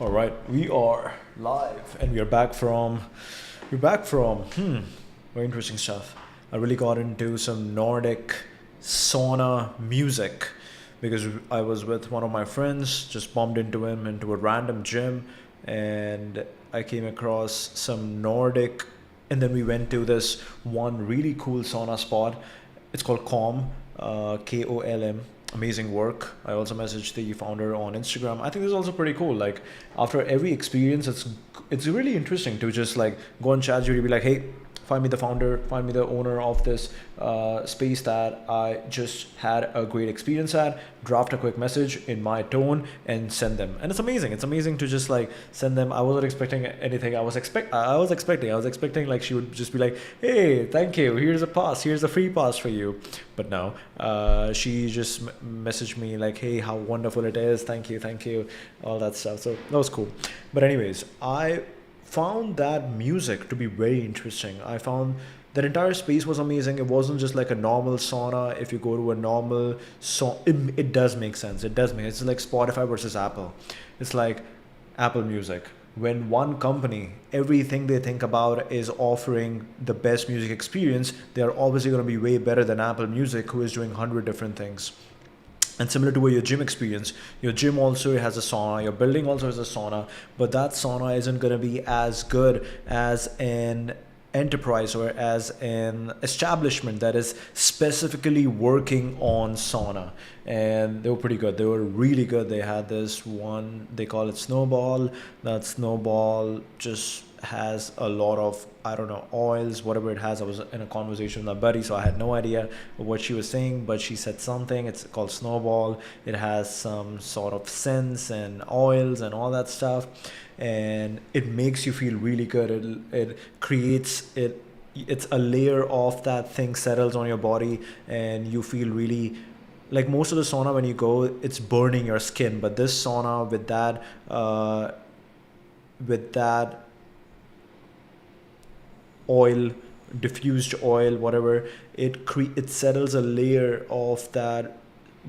All right, we are live and we're back from very interesting stuff. I really got into some Nordic sauna music because I was with one of my friends, just bumped into him into a random gym, and I came across some Nordic, and then we went to this one really cool sauna spot. It's called KOLM, KOLM. Amazing work. I also messaged the founder on Instagram. I think this is also pretty cool. Like after every experience, it's really interesting to just like go on ChatGPT, be like, hey, find me the founder, find me the owner of this space that I just had a great experience at. Draft a quick message in my tone and send them. And it's amazing. It's amazing to just like send them. I wasn't expecting anything. I was expecting like she would just be like, hey, thank you. Here's a pass. Here's a free pass for you. But no, she just messaged me like, hey, how wonderful it is. Thank you, all that stuff. So that was cool. But anyways, I found that music to be very interesting. I found that entire space was amazing. It wasn't just like a normal sauna. If you go to a normal sauna, it does make sense. It does make it's like Spotify versus Apple. It's like Apple Music. When one company, everything they think about is offering the best music experience, they are obviously going to be way better than Apple Music, who is doing 100 different things. And similar to your gym experience, your gym also has a sauna, your building also has a sauna, but that sauna isn't going to be as good as an enterprise or as an establishment that is specifically working on sauna. And they were pretty good. They were really good. They had this one, they call it Snowball. That Snowball just has a lot of, I don't know, oils, whatever it has. I was in a conversation with my buddy, so I had no idea what she was saying, but she said something. It's called Snowball. It has some sort of scents and oils and all that stuff, and it makes you feel really good. It creates it. It's a layer of that thing settles on your body, and you feel really like most of the sauna when you go, it's burning your skin. But this sauna with that oil, diffused oil, whatever, it settles a layer of that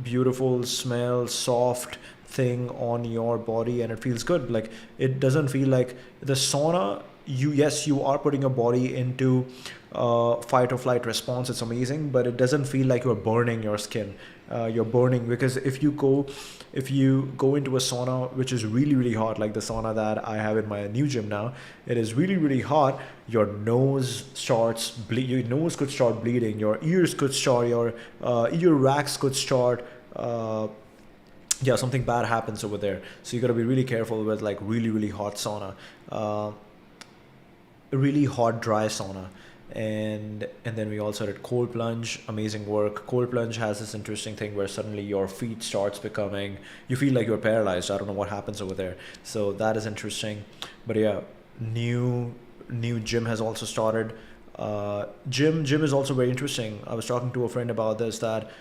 beautiful smell, soft thing on your body, and it feels good. Like it doesn't feel like the sauna. You are putting your body into fight or flight response. It's amazing, but it doesn't feel like you're burning your skin. You're burning because if you go into a sauna which is really hot, like the sauna that I have in my new gym now, it is really hot. Your nose starts your nose could start bleeding, your ears could start, your ear wax could start. Yeah, something bad happens over there. So you got to be really careful with like really hot sauna, really hot dry sauna. And then we also did cold plunge. Amazing work. Cold plunge has this interesting thing where suddenly your feet starts becoming, you feel like you're paralyzed. I don't know what happens over there, so that is interesting. But yeah, new gym has also started. Gym is also very interesting. I was talking to a friend about this, that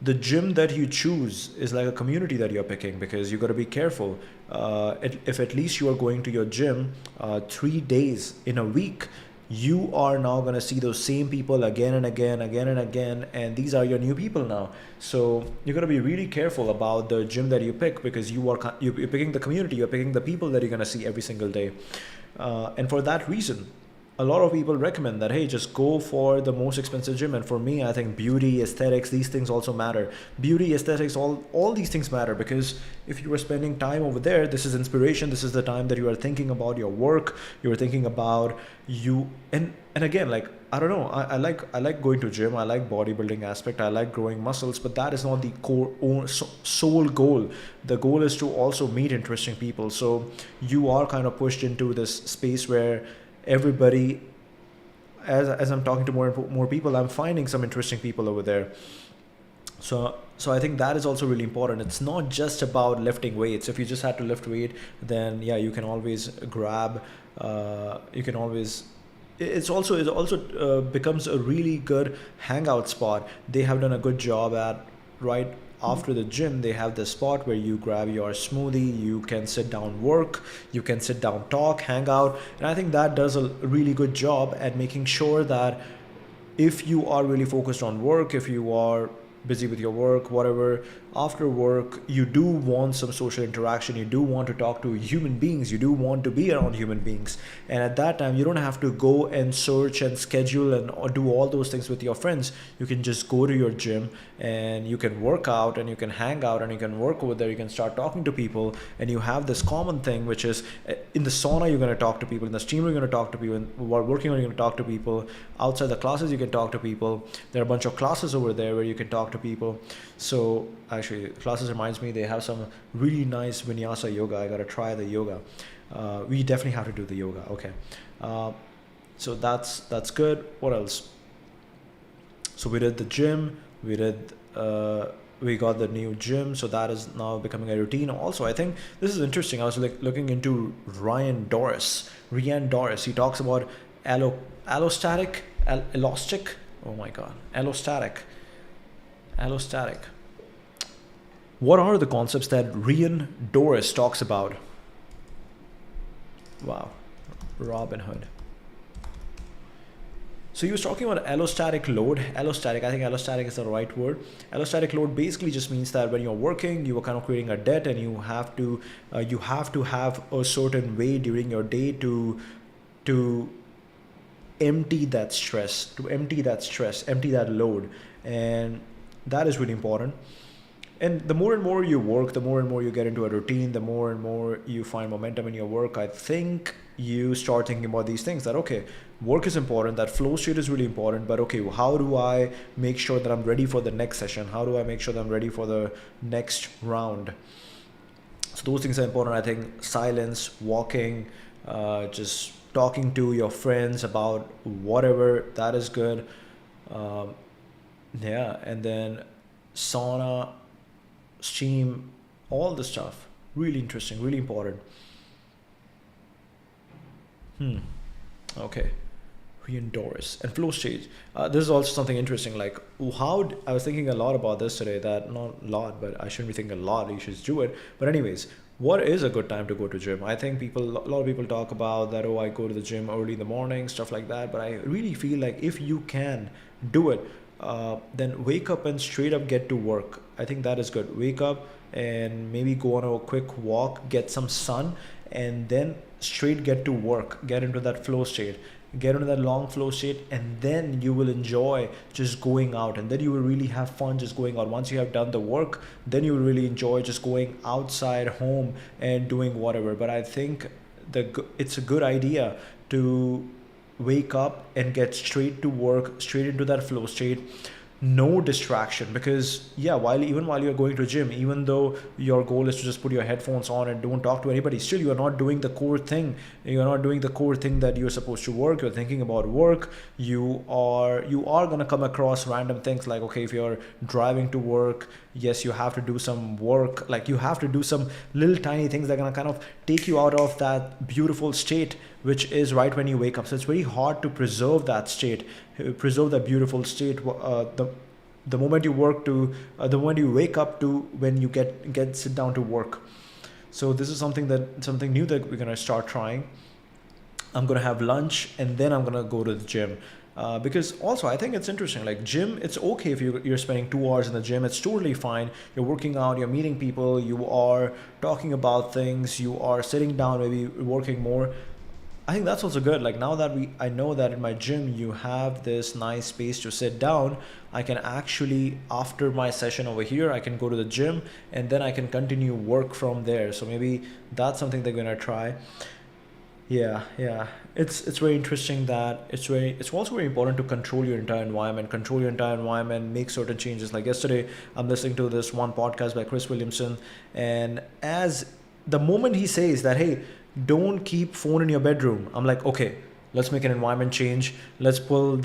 the gym that you choose is like a community that you're picking, because you got to be careful. If at least you are going to your gym 3 days in a week, you are now going to see those same people again and again, and these are your new people now. So you got to be really careful about the gym that you pick, because you're picking the community, you're picking the people that you're going to see every single day. And for that reason, a lot of people recommend that, hey, just go for the most expensive gym. And for me, I think beauty, aesthetics, these things also matter. Beauty, aesthetics, all these things matter, because if you are spending time over there, this is inspiration. This is the time that you are thinking about your work. You are thinking about you. And again, like, I don't know, I like going to gym. I like bodybuilding aspect. I like growing muscles, but that is not the sole goal. The goal is to also meet interesting people. So you are kind of pushed into this space where everybody, as I'm talking to more and more people, I'm finding some interesting people over there. So I think that is also really important. It's not just about lifting weights. If you just had to lift weight, then yeah, you can always grab, you can always, it also becomes a really good hangout spot. They have done a good job at, right after the gym, they have this spot where you grab your smoothie, you can sit down, work, you can sit down, talk, hang out. And I think that does a really good job at making sure that if you are really focused on work, if you are busy with your work, whatever, after work you do want some social interaction, you do want to talk to human beings, you do want to be around human beings, and at that time you don't have to go and search and schedule and do all those things with your friends. You can just go to your gym and you can work out and you can hang out and you can work over there, you can start talking to people, and you have this common thing, which is in the sauna you're going to talk to people, in the steam room you're going to talk to people, while working on you're going to talk to people, outside the classes you can talk to people. There are a bunch of classes over there where you can talk to people. So actually, classes reminds me, they have some really nice vinyasa yoga. I gotta try the yoga. We definitely have to do the yoga. Okay, so that's good. What else? So we did the gym. We did. We got the new gym, so that is now becoming a routine. Also, I think this is interesting. I was like looking into Rian Doris. He talks about allostatic, elastic. Oh my God, allostatic. What are the concepts that Rian Doris talks about? Wow, Robin Hood. So he was talking about allostatic load. Allostatic, I think allostatic is the right word. Allostatic load basically just means that when you're working, you are kind of creating a debt, and you have to have a certain way during your day to empty that stress, empty that load, and that is really important. And the more and more you work, the more and more you get into a routine, the more and more you find momentum in your work. I think you start thinking about these things, that okay, work is important, that flow state is really important, but okay, how do I make sure that I'm ready for the next session? How do I make sure that I'm ready for the next round? So those things are important. I think silence, walking, just talking to your friends about whatever, that is good. Yeah, and then sauna, steam, all the stuff, really interesting, really important. Okay, Rian Doris and flow state. This is also something interesting. Like I was thinking a lot about this today. That not a lot, but I shouldn't be thinking a lot. You should do it. But anyways, what is a good time to go to gym? I think a lot of people talk about that. Oh, I go to the gym early in the morning, stuff like that. But I really feel like if you can do it, then wake up and straight up get to work. I think that is good. Wake up and maybe go on a quick walk, get some sun, and then straight get to work, get into that flow state, get into that long flow state, and then you will enjoy just going out, and then you will really have fun just going out. Once you have done the work, then you will really enjoy just going outside home and doing whatever. But I think it's a good idea to wake up and get straight to work, straight into that flow state, no distraction. Because yeah, even while you're going to gym, even though your goal is to just put your headphones on and don't talk to anybody, still you are not doing the core thing. You're not doing the core thing that you're supposed to work. You're thinking about work. You are going to come across random things, like okay, if you're driving to work, yes, you have to do some work, like you have to do some little tiny things that are going to kind of take you out of that beautiful state, which is right when you wake up. So it's very hard to preserve that state, preserve that beautiful state. The moment you work to, the moment you wake up to when you get sit down to work. So this is something new that we're gonna start trying. I'm gonna have lunch and then I'm gonna go to the gym. Because also I think it's interesting, like gym, it's okay if you're spending 2 hours in the gym, it's totally fine. You're working out, you're meeting people, you are talking about things, you are sitting down, maybe working more. I think that's also good. Like now that I know that in my gym you have this nice space to sit down, I can actually, after my session over here, I can go to the gym and then I can continue work from there. So maybe that's something they're gonna try. Yeah, it's very interesting that it's also very important to control your entire environment, make certain changes. Like yesterday, I'm listening to this one podcast by Chris Williamson, and as the moment he says that, hey, don't keep phone in your bedroom, I'm like, okay, let's make an environment change. Let's pull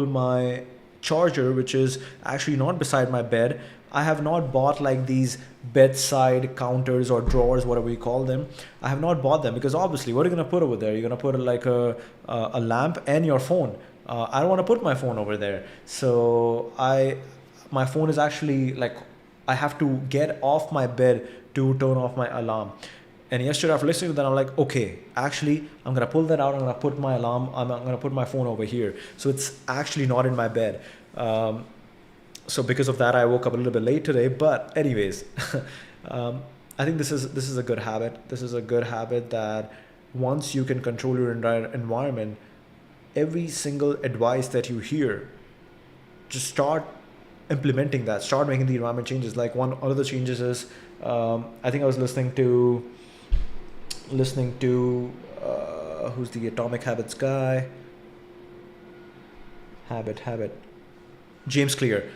my charger, which is actually not beside my bed. I have not bought like these bedside counters or drawers, whatever you call them. I have not bought them because obviously, what are you gonna put over there? You're gonna put like a lamp and your phone. I don't want to put my phone over there. So my phone is actually like, I have to get off my bed to turn off my alarm. And yesterday after listening to that, I'm like, okay, actually, I'm going to pull that out. I'm going to put my alarm. I'm going to put my phone over here. So it's actually not in my bed. So because of that, I woke up a little bit late today. But anyways, I think this is a good habit. This is a good habit that once you can control your entire environment, every single advice that you hear, just start implementing that. Start making the environment changes. Like one of the changes is, I think I was listening to who's the Atomic Habits guy? Habit. James Clear.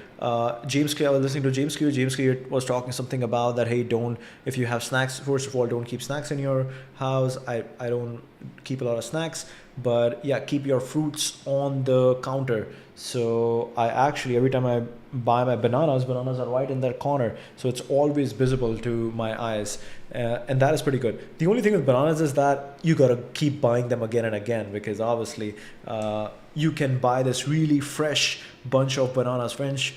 James Clear. I was listening to James Clear. James Clear was talking something about that. Hey, don't, if you have snacks, first of all, don't keep snacks in your house. I don't keep a lot of snacks, but yeah, keep your fruits on the counter. So I actually, every time I buy my bananas are right in that corner, so it's always visible to my eyes, and that is pretty good. The only thing with bananas is that you gotta keep buying them again and again, because obviously you can buy this really fresh bunch of bananas, fresh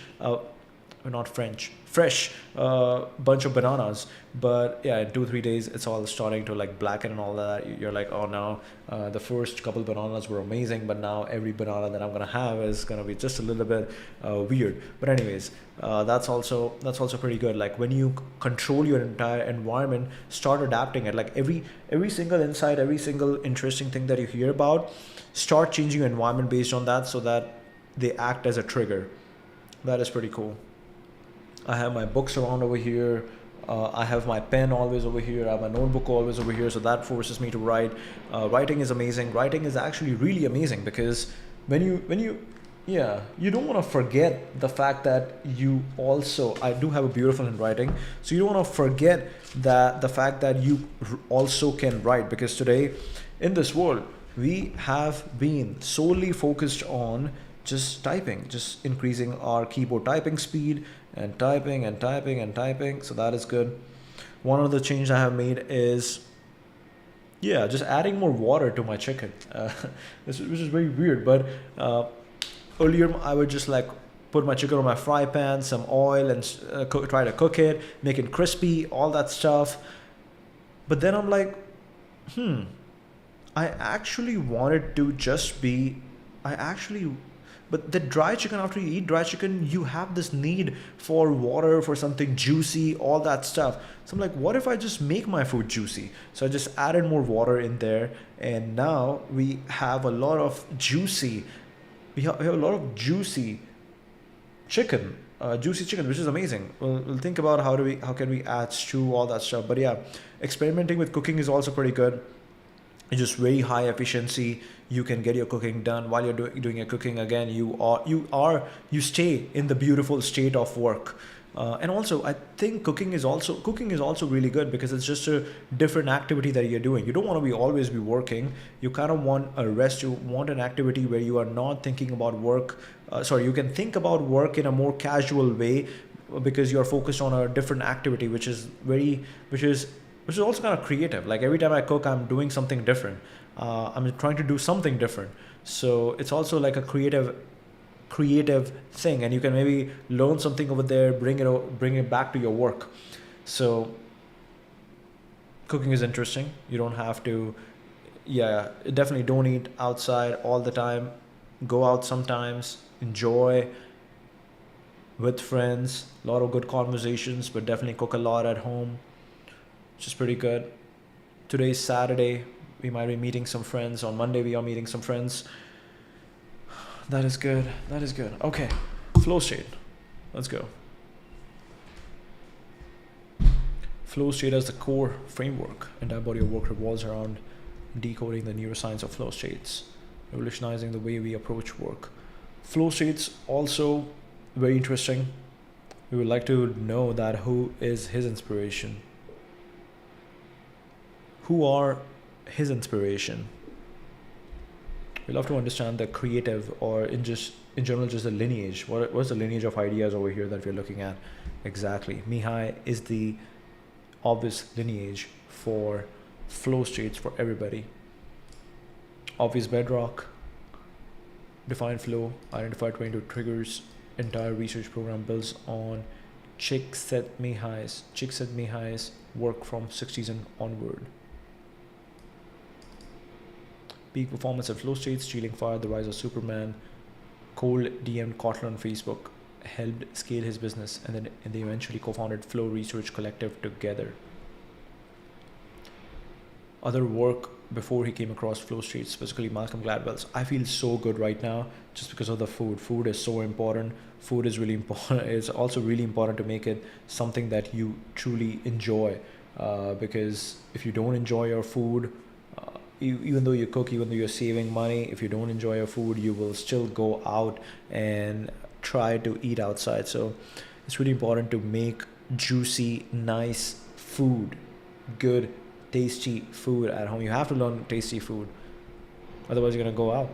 bunch of bananas, but yeah, in 2-3 days it's all starting to like blacken and all that. You're like, oh no, the first couple bananas were amazing, but now every banana that I'm gonna have is gonna be just a little bit weird. But anyways, that's also pretty good. Like when you control your entire environment, start adapting it. Like every single insight, every single interesting thing that you hear about, start changing your environment based on that, so that they act as a trigger. That is pretty cool. I have my books around over here. I have my pen always over here. I have my notebook always over here. So that forces me to write. Writing is amazing. Writing is actually really amazing, because when you you don't want to forget the fact that you also, I do have a beautiful handwriting. So you don't want to forget that the fact that you also can write, because today in this world, we have been solely focused on just typing, just increasing our keyboard typing speed and typing and typing and typing. So that is good. One of the changes I have made is, just adding more water to my chicken, which is very weird. But earlier I would just like put my chicken on my fry pan, some oil, and try to cook it, make it crispy, all that stuff. But then I'm like, I actually wanted to just be, but the dry chicken, after you eat dry chicken, you have this need for water, for something juicy, all that stuff. So I'm like, what if I just make my food juicy? So I just added more water in there, and now we have a lot of juicy, chicken, which is amazing. We'll think about how can we add stew, all that stuff. But yeah, experimenting with cooking is also pretty good. It's just very high efficiency. You can get your cooking done while you're doing your cooking. Again, you stay in the beautiful state of work. And also, I think cooking is also really good, because it's just a different activity that you're doing. You don't want to always be working. You kind of want a rest. You want an activity where you are not thinking about work. You can think about work in a more casual way, because you're focused on a different activity, which is also kind of creative. Like every time I cook, I'm doing something different. I'm trying to do something different. So it's also like a creative thing, and you can maybe learn something over there, bring it back to your work. So cooking is interesting. You don't have to, definitely don't eat outside all the time. Go out sometimes, enjoy with friends, a lot of good conversations, but definitely cook a lot at home, which is pretty good. Today's Saturday. We might be meeting some friends. On Monday, we are meeting some friends. That is good. Okay, flow state. Let's go. Flow state as the core framework. Entire body of work revolves around decoding the neuroscience of flow states, revolutionizing the way we approach work. Flow states also very interesting. We would like to know that who is his inspiration. Who are his inspiration? We love to understand the creative, or in general just the lineage. What's the lineage of ideas over here that we're looking at? Exactly. Mihai is the obvious lineage for flow states for everybody. Obvious bedrock, define flow, identify 22 triggers. Entire research program builds on Csikszentmihalyi's work from 60s and onward. Peak performance and flow states, stealing fire, the rise of Superman. Cold DM Kotler on Facebook. helped scale his business, and they eventually co-founded Flow Research Collective together. Other work before he came across flow states, specifically Malcolm Gladwell's. I feel so good right now just because of the food. Food is so important. Food is really important. It's also really important to make it something that you truly enjoy, because if you don't enjoy your food, even though you cook, even though you're saving money, if you don't enjoy your food, you will still go out and try to eat outside. So it's really important to make juicy, nice food, good, tasty food at home. You have to learn tasty food, otherwise you're going to go out.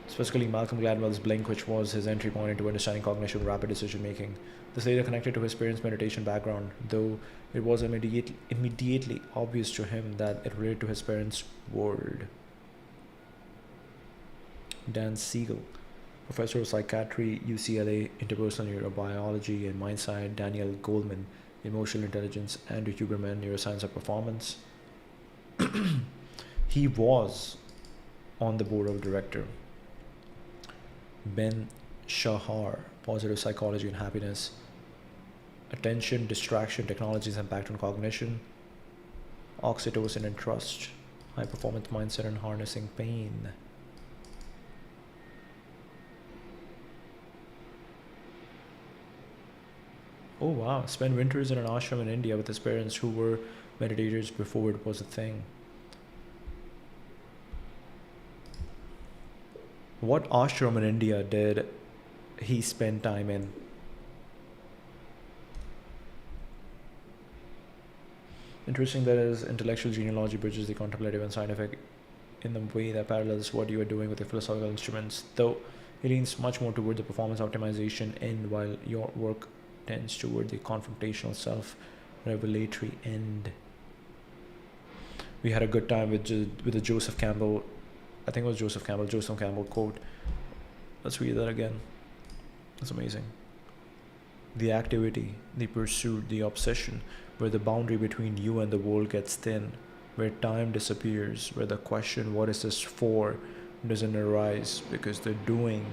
Specifically Malcolm Gladwell's Blink, which was his entry point into understanding cognition and rapid decision making. This later connected to his parents' meditation background, though it was immediately obvious to him that it related to his parents' world. Dan Siegel, professor of psychiatry, UCLA, interpersonal neurobiology and mindscience. Daniel Goleman, emotional intelligence. Andrew Huberman, neuroscience of performance. He was on the board of director. Ben Shahar, positive psychology and happiness. Attention, distraction, technologies impact on cognition. Oxytocin and trust. High performance mindset and harnessing pain. Oh wow, spent winters in an ashram in India with his parents who were meditators before it was a thing. What ashram in India did he spend time in? Interesting that his intellectual genealogy bridges the contemplative and scientific in the way that parallels what you are doing with the philosophical instruments, though it leans much more toward the performance optimization end, while your work tends toward the confrontational self-revelatory end. We had a good time with the Joseph Campbell, I think it was Joseph Campbell quote. Let's read that again. That's amazing. The activity, the pursuit, the obsession, where the boundary between you and the world gets thin, where time disappears, where the question, what is this for, doesn't arise, because the doing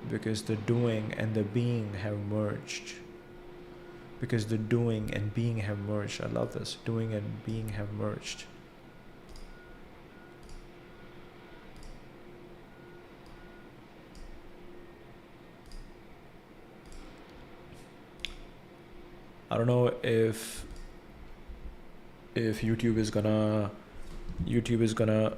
and the being have merged. Because the doing and being have merged. I love this. Doing and being have merged. I don't know if YouTube is gonna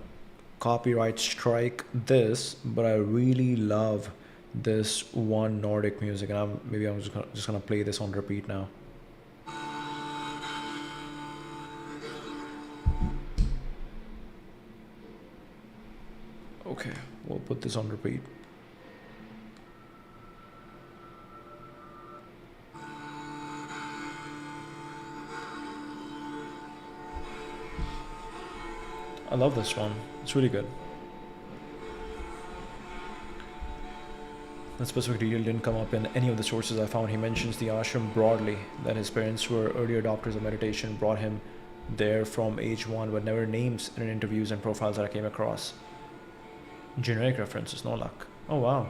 copyright strike this, but I really love this one Nordic music, and I'm just gonna play this on repeat now. Okay, we'll put this on repeat. I love this one. It's really good. That specific detail didn't come up in any of the sources I found. He mentions the ashram broadly, that his parents were early adopters of meditation, brought him there from age 1, but never names in interviews and profiles that I came across. Generic references, no luck. Oh wow.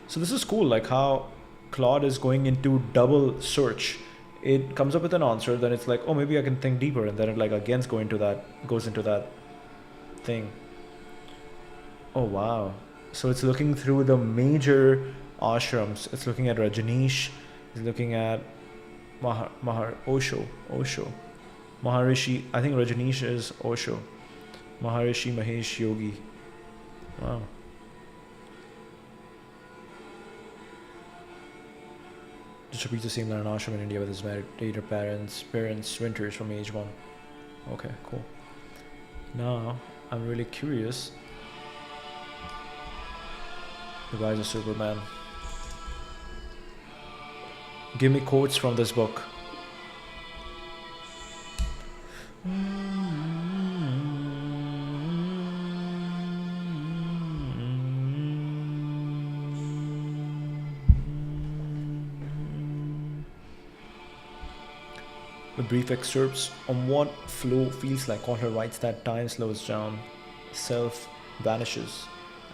So this is cool, like how Claude is going into double search. It comes up with an answer, then it's like, oh, maybe I can think deeper, and then it like again goes into that thing. Oh wow. So it's looking through the major ashrams. It's looking at Rajneesh. It's looking at Osho. Maharishi. I think Rajneesh is Osho. Maharishi Mahesh Yogi. Wow. Just repeats the same line in ashram in India with his meditator parents winters from age 1. Okay, cool. Now I'm really curious. The guy's a Superman. Give me quotes from this book. With brief excerpts on what flow feels like, author writes that time slows down, self vanishes,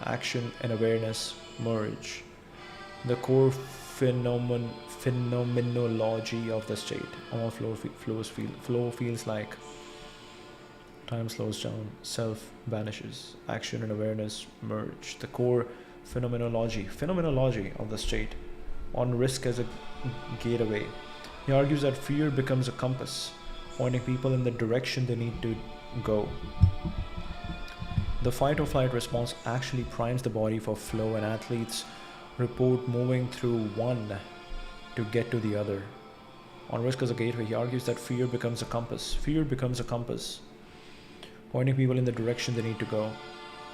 action and awareness merge. the core phenomenology of the state. All flow feels like time slows down, self vanishes, action and awareness merge. The core phenomenology of the state. On risk as a gateway. He argues that fear becomes a compass, pointing people in the direction they need to go. The fight or flight response actually primes the body for flow, and athletes report moving through one to get to the other. On risk as a gateway, he argues that fear becomes a compass. Fear becomes a compass, pointing people in the direction they need to go.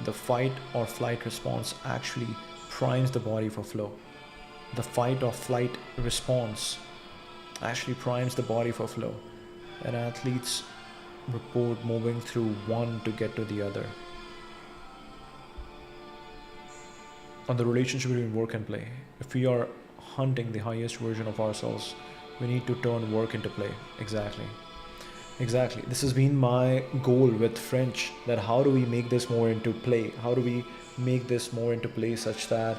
The fight or flight response actually primes the body for flow. The fight or flight response actually primes the body for flow, and athletes report moving through one to get to the other. On the relationship between work and play. If we are hunting the highest version of ourselves, we need to turn work into play. Exactly. This has been my goal with French, that how do we make this more into play? How do we make this more into play such that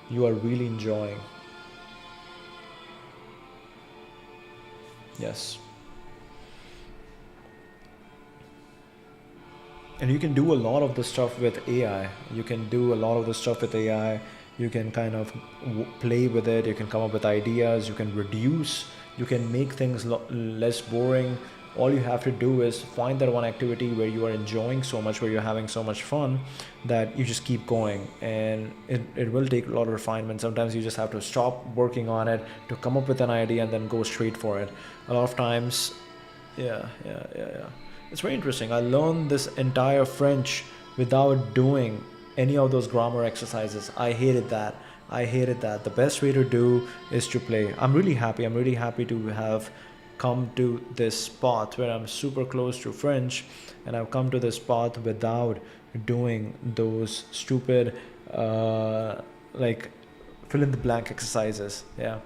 you are really enjoying? Yes. And you can do a lot of the stuff with AI. You can kind of play with it. You can come up with ideas. You can reduce. You can make things less boring. All you have to do is find that one activity where you are enjoying so much, where you're having so much fun, that you just keep going. And it will take a lot of refinement. Sometimes you just have to stop working on it to come up with an idea and then go straight for it. A lot of times, yeah. It's very interesting. I learned this entire French without doing any of those grammar exercises. I hated that. The best way to do is to play. I'm really happy to have come to this spot where I'm super close to French, and I've come to this spot without doing those stupid like fill in the blank exercises. Yeah.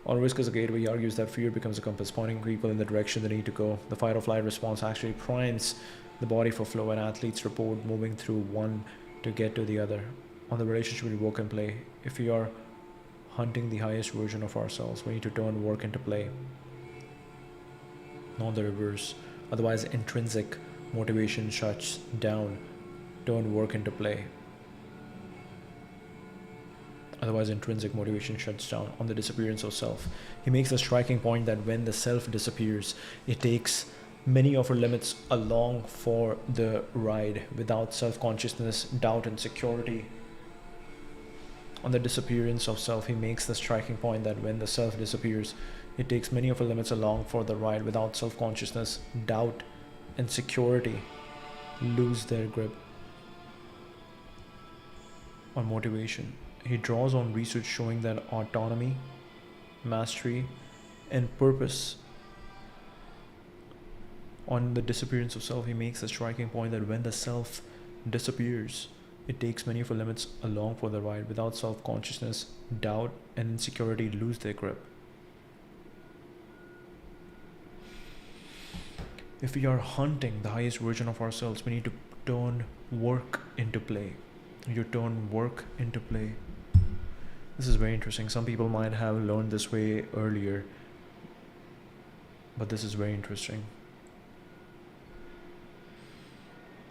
On risk as a gateway, he argues that fear becomes a compass, pointing people in the direction they need to go. The fight or flight response actually primes the body for flow, and athletes report moving through one to get to the other. On the relationship between work and play, if we are hunting the highest version of ourselves, we need to turn work into play, not the reverse. Otherwise, intrinsic motivation shuts down. Turn work into play. Otherwise, intrinsic motivation shuts down. On the disappearance of self, he makes a striking point that when the self disappears, it takes many of our limits along for the ride. Without self-consciousness, doubt, and security. On the disappearance of self, he makes the striking point that when the self disappears, it takes many of our limits along for the ride. Without self-consciousness, doubt, and security lose their grip. On motivation, he draws on research showing that autonomy, mastery, and purpose. On the disappearance of self, he makes a striking point that when the self disappears, it takes many of our limits along for the ride. Without self-consciousness, doubt, and insecurity lose their grip. If we are hunting the highest version of ourselves, we need to turn work into play. This is very interesting. Some people might have learned this way earlier, but this is very interesting.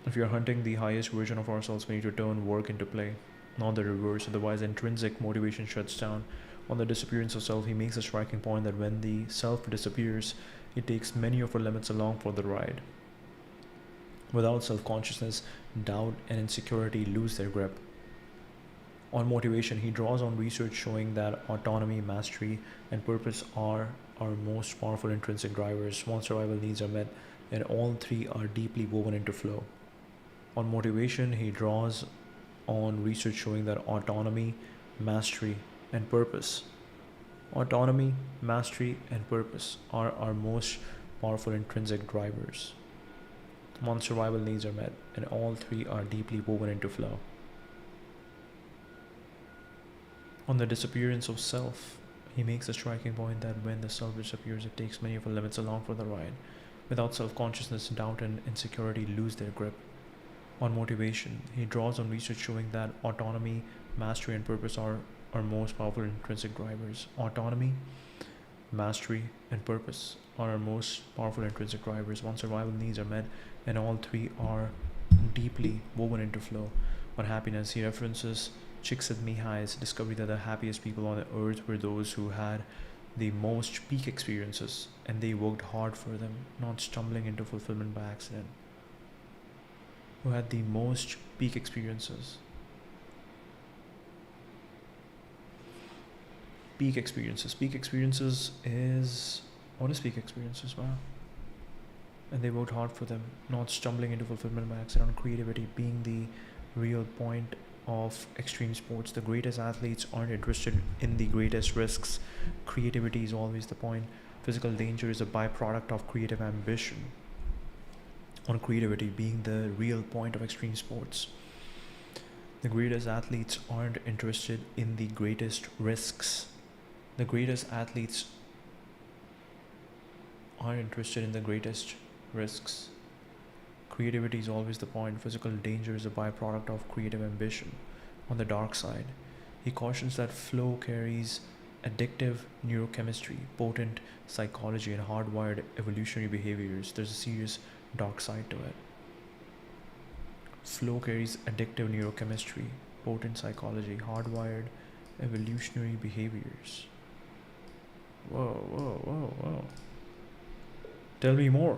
If you're hunting the highest version of ourselves, we need to turn work into play, not the reverse. Otherwise, intrinsic motivation shuts down. On the disappearance of self, he makes a striking point that when the self disappears, it takes many of our limits along for the ride. Without self-consciousness, doubt, and insecurity lose their grip. On motivation, he draws on research showing that autonomy, mastery, and purpose are our most powerful intrinsic drivers. Once survival needs are met, and all three are deeply woven into flow. On motivation, he draws on research showing that autonomy, mastery, and purpose. Autonomy, mastery, and purpose are our most powerful intrinsic drivers. Once survival needs are met, and all three are deeply woven into flow. On the disappearance of self, he makes a striking point that when the self disappears, it takes many of our limits along for the ride. Without self-consciousness, doubt, and insecurity lose their grip. on motivation. He draws on research showing that autonomy, mastery, and purpose are our most powerful intrinsic drivers. Autonomy, mastery, and purpose are our most powerful intrinsic drivers. Once survival needs are met, and all three are deeply woven into flow. On happiness, he references Csikszentmihalyi's discovery that the happiest people on the earth were those who had the most peak experiences, and they worked hard for them, not stumbling into fulfillment by accident. Who had the most peak experiences? Peak experiences. Peak experiences is, what is peak experiences? Wow. And they worked hard for them, not stumbling into fulfillment by accident. Creativity being the real point of extreme sports. The greatest athletes aren't interested in the greatest risks. Creativity is always the point. Physical danger is a byproduct of creative ambition. On creativity being the real point of extreme sports. The greatest athletes aren't interested in the greatest risks. The greatest athletes aren't interested in the greatest risks. Creativity is always the point. Physical danger is a byproduct of creative ambition. On the dark side, he cautions that flow carries addictive neurochemistry, potent psychology, and hardwired evolutionary behaviors. There's a serious dark side to it. Flow carries addictive neurochemistry, potent psychology, hardwired evolutionary behaviors. Whoa. Tell me more.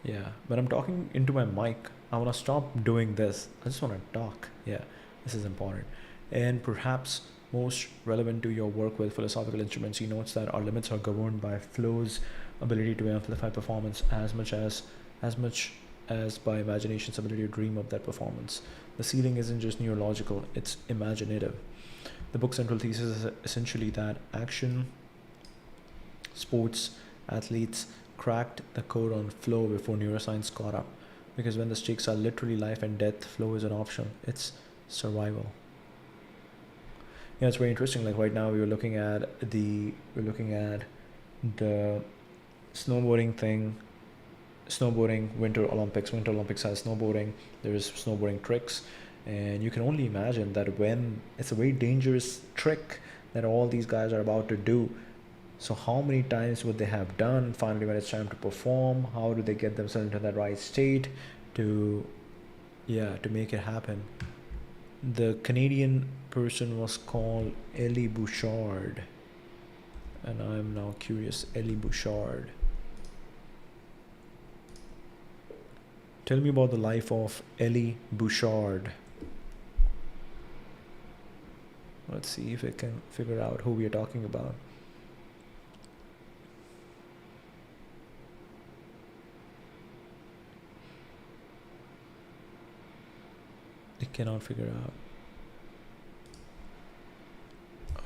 Yeah, when I'm talking into my mic, I want to stop doing this. I just want to talk. Yeah, this is important. And perhaps most relevant to your work with philosophical instruments, he notes that our limits are governed by flow's ability to amplify performance as much as by imagination's ability to dream of that performance. The ceiling isn't just neurological, it's imaginative. The book's central thesis is essentially that action sports athletes cracked the code on flow before neuroscience caught up. Because when the stakes are literally life and death, flow is an option. It's survival. Yeah, it's very interesting. Like right now, we're looking at the snowboarding thing. Snowboarding, Winter Olympics. Winter Olympics has snowboarding. There's snowboarding tricks, and you can only imagine that when it's a very dangerous trick that all these guys are about to do. So how many times would they have done? Finally, when it's time to perform, how do they get themselves into that right state to make it happen? The Canadian person was called Elie Bouchard, and I'm now curious. Elie Bouchard. Tell me about the life of Elie Bouchard. Let's see if I can figure out who we are talking about. I cannot figure out.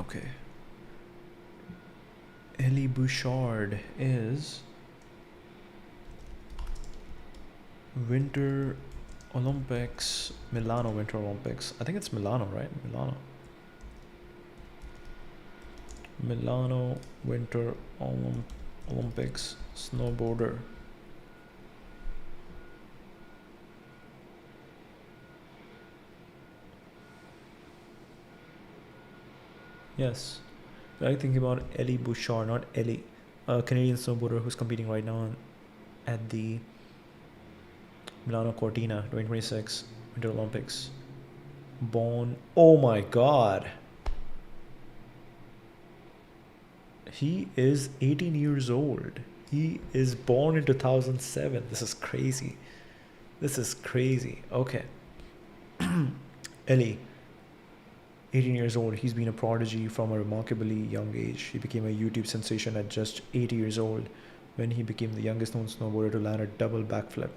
Okay. Elie Bouchard is Winter Olympics, Milano Winter Olympics. I think it's Milano, right? Milano Winter Olympics snowboarder. Yes, I think about Elie Bouchard, not Elie, a Canadian snowboarder who's competing right now at the Milano Cortina 2026 Winter Olympics. Born, oh my god, he is 18 years old. He is born in 2007. This is crazy. Okay. Elie, 18 years old, he's been a prodigy from a remarkably young age. He became a YouTube sensation at just 8 years old when he became the youngest known snowboarder to land a double backflip.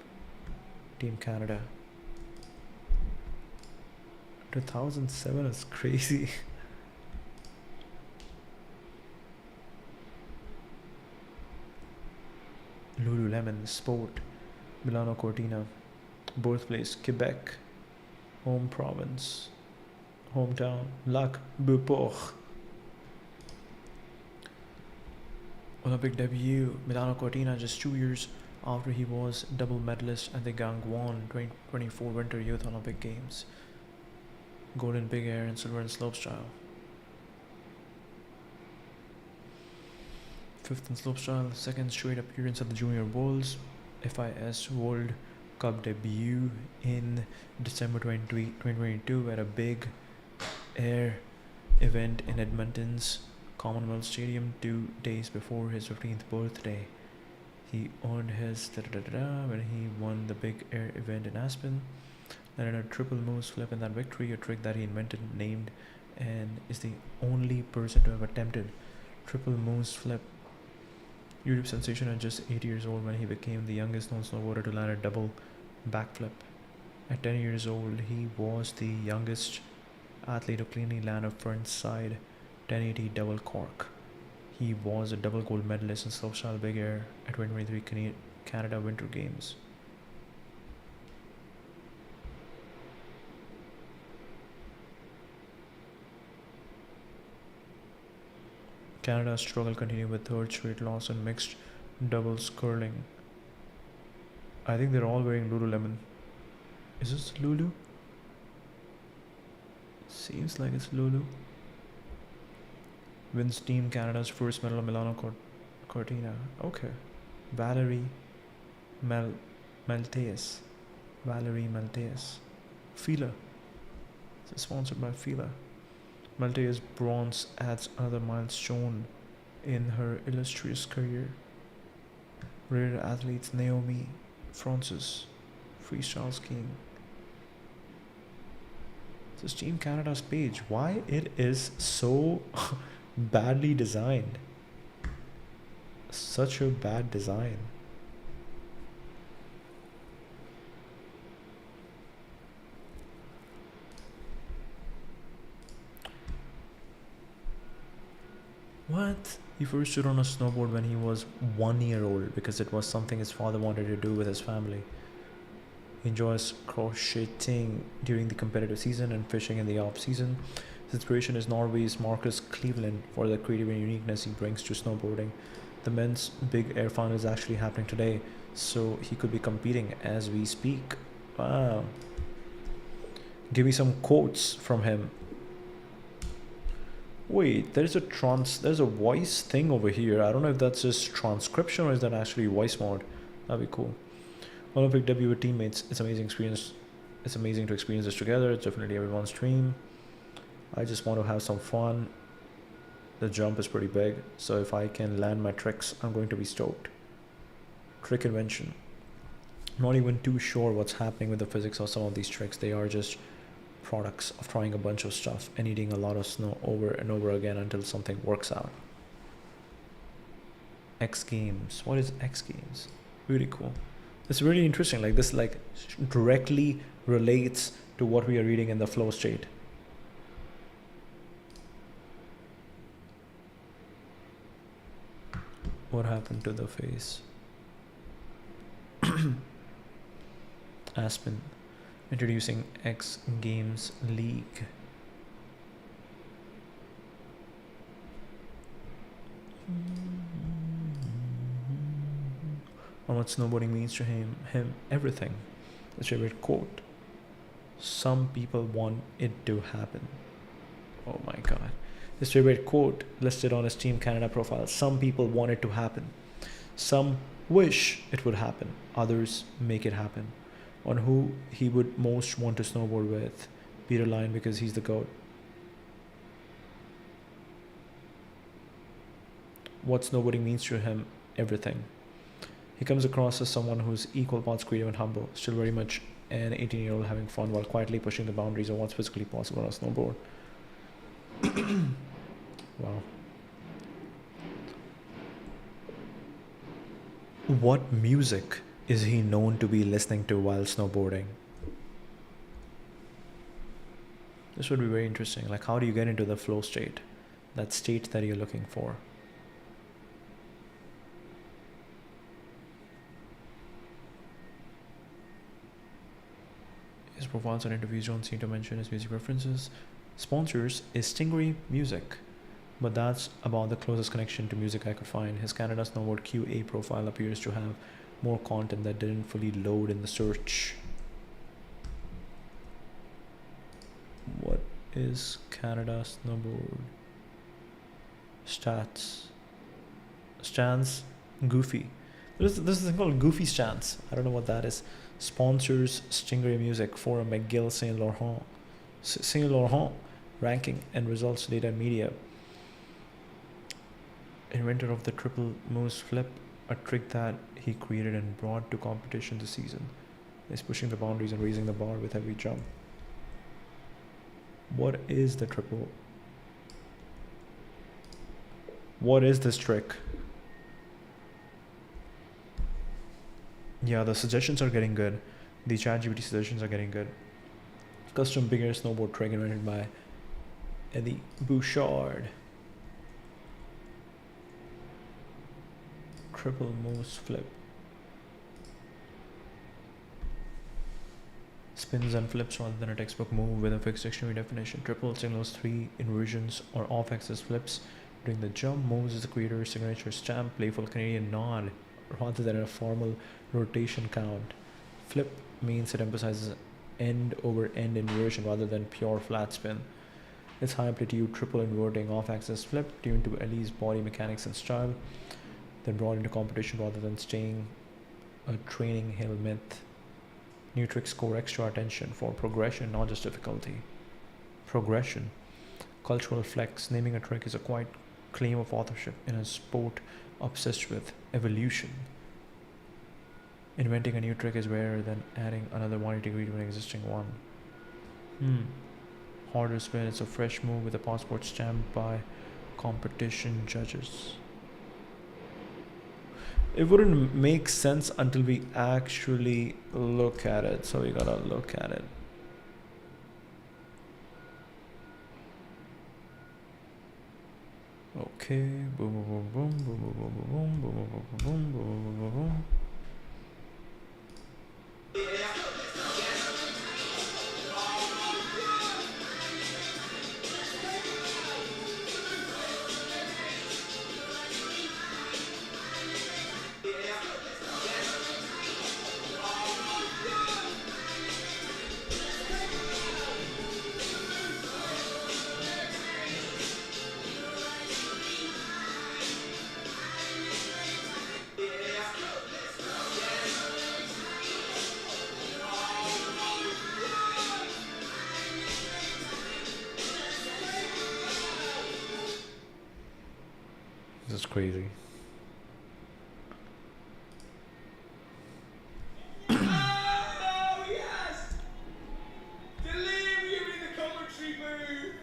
Team Canada. 2007 is crazy. Lululemon Sport, Milano Cortina, birthplace Quebec, home province, hometown Lac Beauport. Olympic debut Milano Cortina just 2 years after he was double medalist at the Gangwon 2024 Winter Youth Olympic Games. Gold in big air and silver in slopestyle. Fifth in slopestyle, second straight appearance at the Junior Worlds, FIS World Cup debut in December 2022 at a big air event in Edmonton's Commonwealth Stadium 2 days before his 15th birthday. He earned his when he won the big air event in Aspen. Landed a triple moose flip in that victory, a trick that he invented, named, and is the only person to have attempted triple moose flip. YouTube sensation at just 8 years old when he became the youngest known snowboarder to land a double backflip. At 10 years old, he was the youngest athlete to cleanly land a front side 1080 double cork. He was a double gold medalist in slopestyle big air at 2023 Canada Winter Games. Canada's struggle continued with third straight loss in mixed doubles curling. I think they're all wearing Lululemon. Is this Lulu? Seems like it's Lulu. Wins Team Canada's first medal of Milano Cortina. Okay. Valerie Malteus. Valerie Malteus. Fila. It's sponsored by Fila. Malteus bronze adds another milestone in her illustrious career. Rare athletes Naomi Francis, freestyle skiing. This is Team Canada's page. Why it is so badly designed? Such a bad design. What? He first stood on a snowboard when he was 1 year old because it was something his father wanted to do with his family. He enjoys crocheting during the competitive season and fishing in the off season. His inspiration is Norway's Marcus Cleveland for the creative and uniqueness he brings to snowboarding. The men's big air final is actually happening today, so he could be competing as we speak. Wow. Give me some quotes from him. Wait, there's a voice thing over here. I don't know if that's just transcription or is that actually voice mode. That'd be cool. Olympic debut with teammates. It's amazing experience. It's amazing to experience this together. It's definitely everyone's dream. I just want to have some fun. The jump is pretty big, so if I can land my tricks, I'm going to be stoked. Trick invention. I'm not even too sure what's happening with the physics of some of these tricks. They are just products of trying a bunch of stuff and eating a lot of snow over and over again until something works out. X Games. What is X Games? Really cool. It's really interesting. Like this directly relates to what we are reading in the flow state. What happened to the face? Aspen. Introducing X Games League. And what snowboarding means to him everything. His favorite quote. Some people want it to happen. Oh my god. His favorite quote listed on his Team Canada profile. Some people want it to happen. Some wish it would happen. Others make it happen. On who he would most want to snowboard with. Peter Line, because he's the GOAT. What snowboarding means to him, everything. He comes across as someone who's equal parts creative and humble, still very much an 18-year-old having fun while quietly pushing the boundaries of what's physically possible on a snowboard. Wow. What music is he known to be listening to while snowboarding? This would be very interesting. Like, how do you get into the flow state? That state that you're looking for. His profiles and interviews don't seem to mention his music preferences. Sponsors is Stingray Music, but that's about the closest connection to music I could find. His Canada Snowboard QA profile appears to have more content that didn't fully load in the search. What is Canada snowboard stats? Stance Goofy. This is a thing called Goofy Stance. I don't know what that is. Sponsors Stingray Music for a McGill Saint Laurent. Saint Laurent ranking and results data media. Inventor of the triple moose flip, a trick that he created and brought to competition this season. He's pushing the boundaries and raising the bar with every jump. What is the triple? What is this trick? Yeah, the suggestions are getting good. The ChatGPT suggestions are getting good. Custom beginner snowboard trick invented by Eddie Bouchard. Triple moose flip. Spins and flips rather than a textbook move with a fixed dictionary definition. Triple signals 3 inversions or off-axis flips during the jump. Moves is the creator's signature stamp, playful Canadian nod rather than a formal rotation count. Flip means it emphasizes end over end inversion rather than pure flat spin. It's high amplitude triple inverting off-axis flip tuned to Ellie's body mechanics and style, then brought into competition rather than staying a training hill myth. New tricks score extra attention for progression, not just difficulty. Progression. Cultural flex. Naming a trick is a quiet claim of authorship in a sport obsessed with evolution. Inventing a new trick is rarer than adding another 180 degree to an existing one. Harder spin. It's a fresh move with a passport stamped by competition judges. It wouldn't make sense until we actually look at it, so we gotta look at it. Okay, boom, boom, boom, boom, boom, boom, boom, boom, boom, boom, boom, boom, boom, boom, boom. This is crazy. Oh, yes! Delirium in the commentary booth!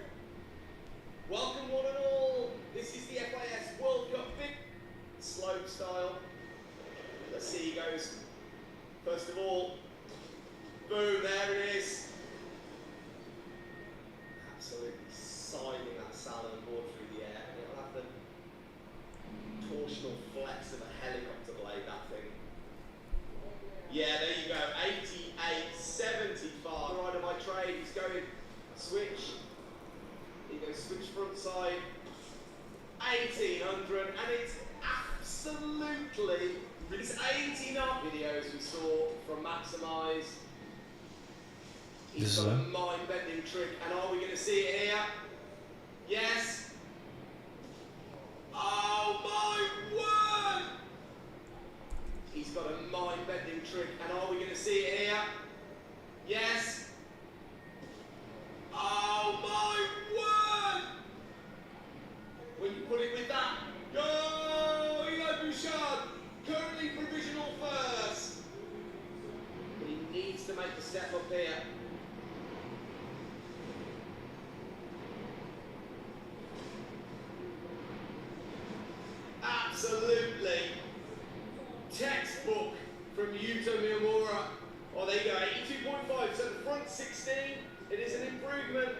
Welcome one and all. This is the FIS World Cup big slope style. Let's see he goes. First of all, boom, there it is. Absolutely siding that salad board through the air. And it'll have the torsional flex of a helicopter blade, that thing. Yeah, there you go, 88.75. Rider by trade, he's going switch. He goes switch front side, 1800, and it's absolutely, these 18 art videos we saw from Maximize. He's got a mind-bending trick, and are we going to see it here? Yes. Oh my word! He's got a mind-bending trick, and are we going to see it here? Yes. Oh my word! When you put it with that, go! Eli Bouchard, currently provisional first. But he needs to make the step up here. Absolutely. Textbook from Yuto Miyamura. Oh, there you go, 82.5. So the front 16, it is an improvement.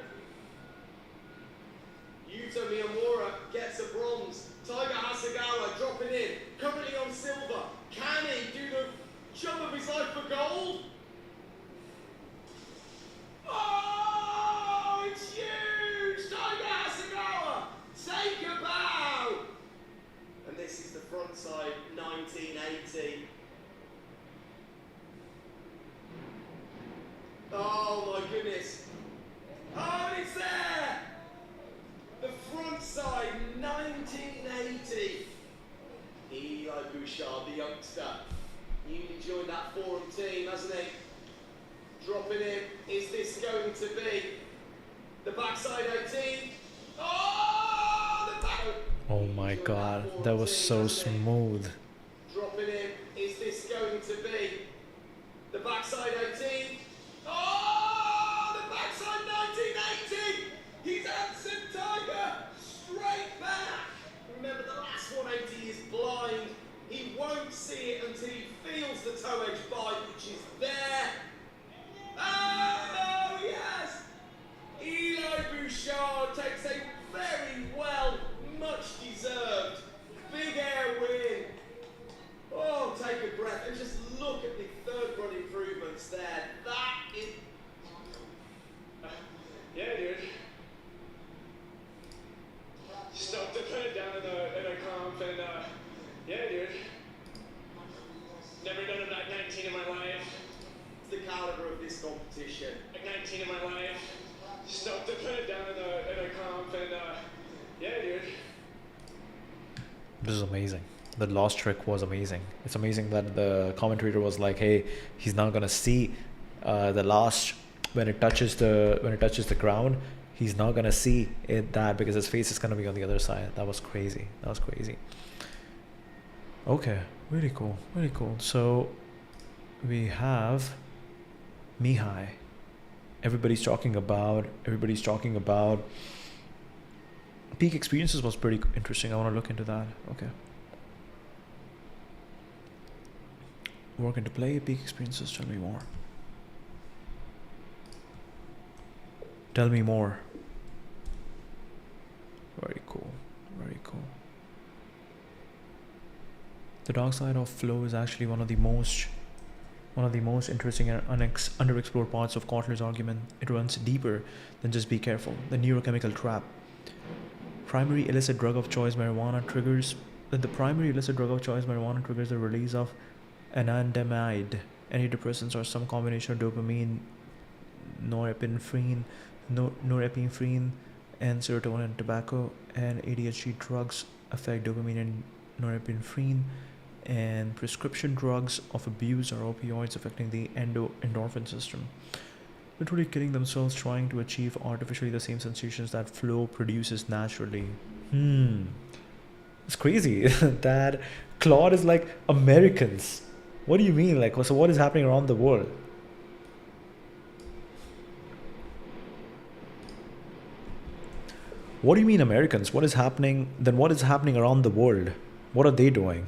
Yuto Miyamura gets a bronze. Tiger Hasegawa dropping in, currently on silver. Can he do the jump of his life for gold? Oh, it's huge! Tiger Hasegawa, take a bow! And this is the front side, 1980. Bouchard, the youngster. Newly joined that forum team, hasn't he? Dropping in. Is this going to be the backside 18? Oh, the back. Oh my god, that was so smooth. Dropping in. Is this going to be the backside 18? Oh, the backside 1980. He's Hanson Tiger. Straight back. Remember, the last 180 is blind. He won't see it until he feels the toe edge bite, which is there. Oh, yes! Eli Bouchard takes a very well, much deserved big air win. Oh, take a breath and just look at the third run improvements there. That is... Yeah, dude. Stoked to put it down in a comp and, yeah, dude. Never done a back 19 in my life. the caliber of this competition. Like 19 in my life. Stoked to put it down in a comp and, yeah, dude. This is amazing. The last trick was amazing. It's amazing that the commentator was like, "Hey, he's not gonna see the last when it touches the ground. He's not gonna see it that because his face is gonna be on the other side." That was crazy. That was crazy. Okay, really cool, really cool. So we have Mihai. Everybody's talking about peak experiences. Was pretty interesting. I want to look into that. Okay. Work into play, peak experiences. Tell me more. Tell me more. Very cool. Very cool. The dark side of flow is actually one of the most interesting and underexplored parts of Kotler's argument. It runs deeper than just be careful. The neurochemical trap. Primary illicit drug of choice marijuana triggers the release of anandamide, antidepressants, or some combination of dopamine, norepinephrine, and serotonin. Tobacco and ADHD drugs affect dopamine and norepinephrine, and prescription drugs of abuse are opioids affecting the endorphin system, literally killing themselves trying to achieve artificially the same sensations that flow produces naturally. It's crazy that Claude is like Americans. What do you mean? Like, so what is happening around the world? What do you mean Americans? What is happening? Then what is happening around the world? What are they doing?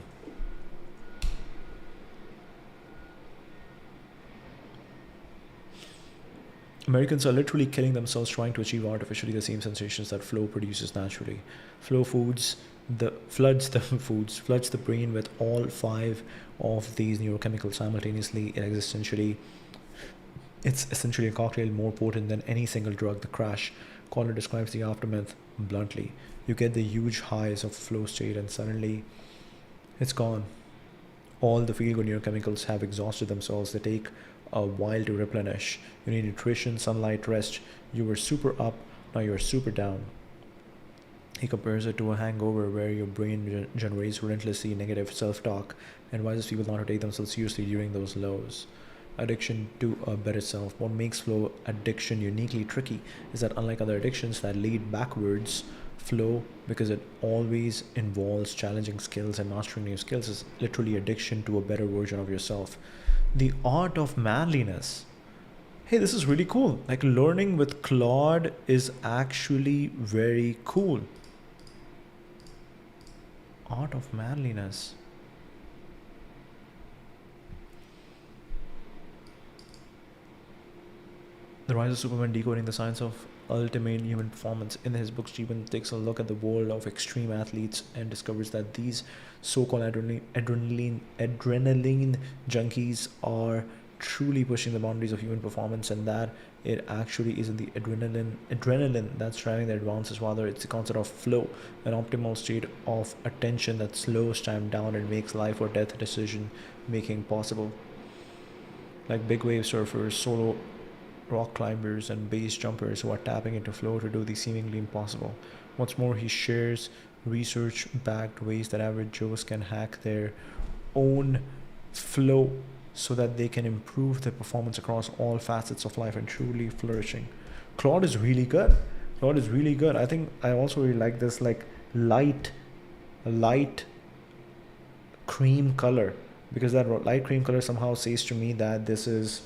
Americans are literally killing themselves trying to achieve artificially the same sensations that flow produces naturally. Flow floods the brain with all 5 of these neurochemicals simultaneously and existentially. It's essentially a cocktail more potent than any single drug. The crash. Kotler describes the aftermath bluntly. You get the huge highs of flow state and suddenly it's gone. All the feel-good neurochemicals have exhausted themselves. They take a while to replenish. You need nutrition, sunlight, rest. You were super up, now you're super down. He compares it to a hangover where your brain generates relentlessly negative self-talk and advises people not to take themselves seriously during those lows. Addiction to a better self. What makes flow addiction uniquely tricky is that unlike other addictions that lead backwards, flow, because it always involves challenging skills and mastering new skills, is literally addiction to a better version of yourself. The art of manliness. Hey, this is really cool. Like, learning with Claude is actually very cool. Art of manliness. The Rise of Superman, decoding the science of ultimate human performance. In his book, Stephen takes a look at the world of extreme athletes and discovers that these so-called adrenaline junkies are truly pushing the boundaries of human performance, and that it actually isn't the adrenaline that's driving their advances. Rather, it's the concept of flow, an optimal state of attention that slows time down and makes life or death decision making possible. Like big wave surfers, solo rock climbers, and base jumpers who are tapping into flow to do the seemingly impossible. What's more, he shares research-backed ways that average Joes can hack their own flow so that they can improve their performance across all facets of life and truly flourishing. Claude is really good. Claude is really good. I think I also really like this like light cream color, because that light cream color somehow says to me that this is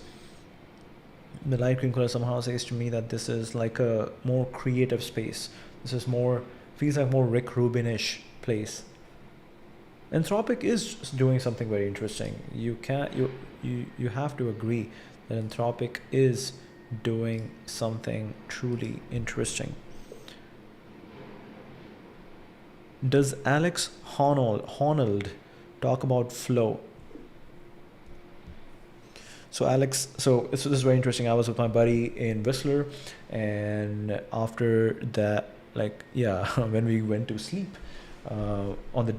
like a more creative space. This is more, feels like more Rick Rubin-ish place. Anthropic is doing something very interesting. You have to agree that Anthropic is doing something truly interesting. Does Alex Honnold talk about flow? So Alex, so this is very interesting. I was with my buddy in Whistler, and after that, like, yeah, when we went to sleep, on the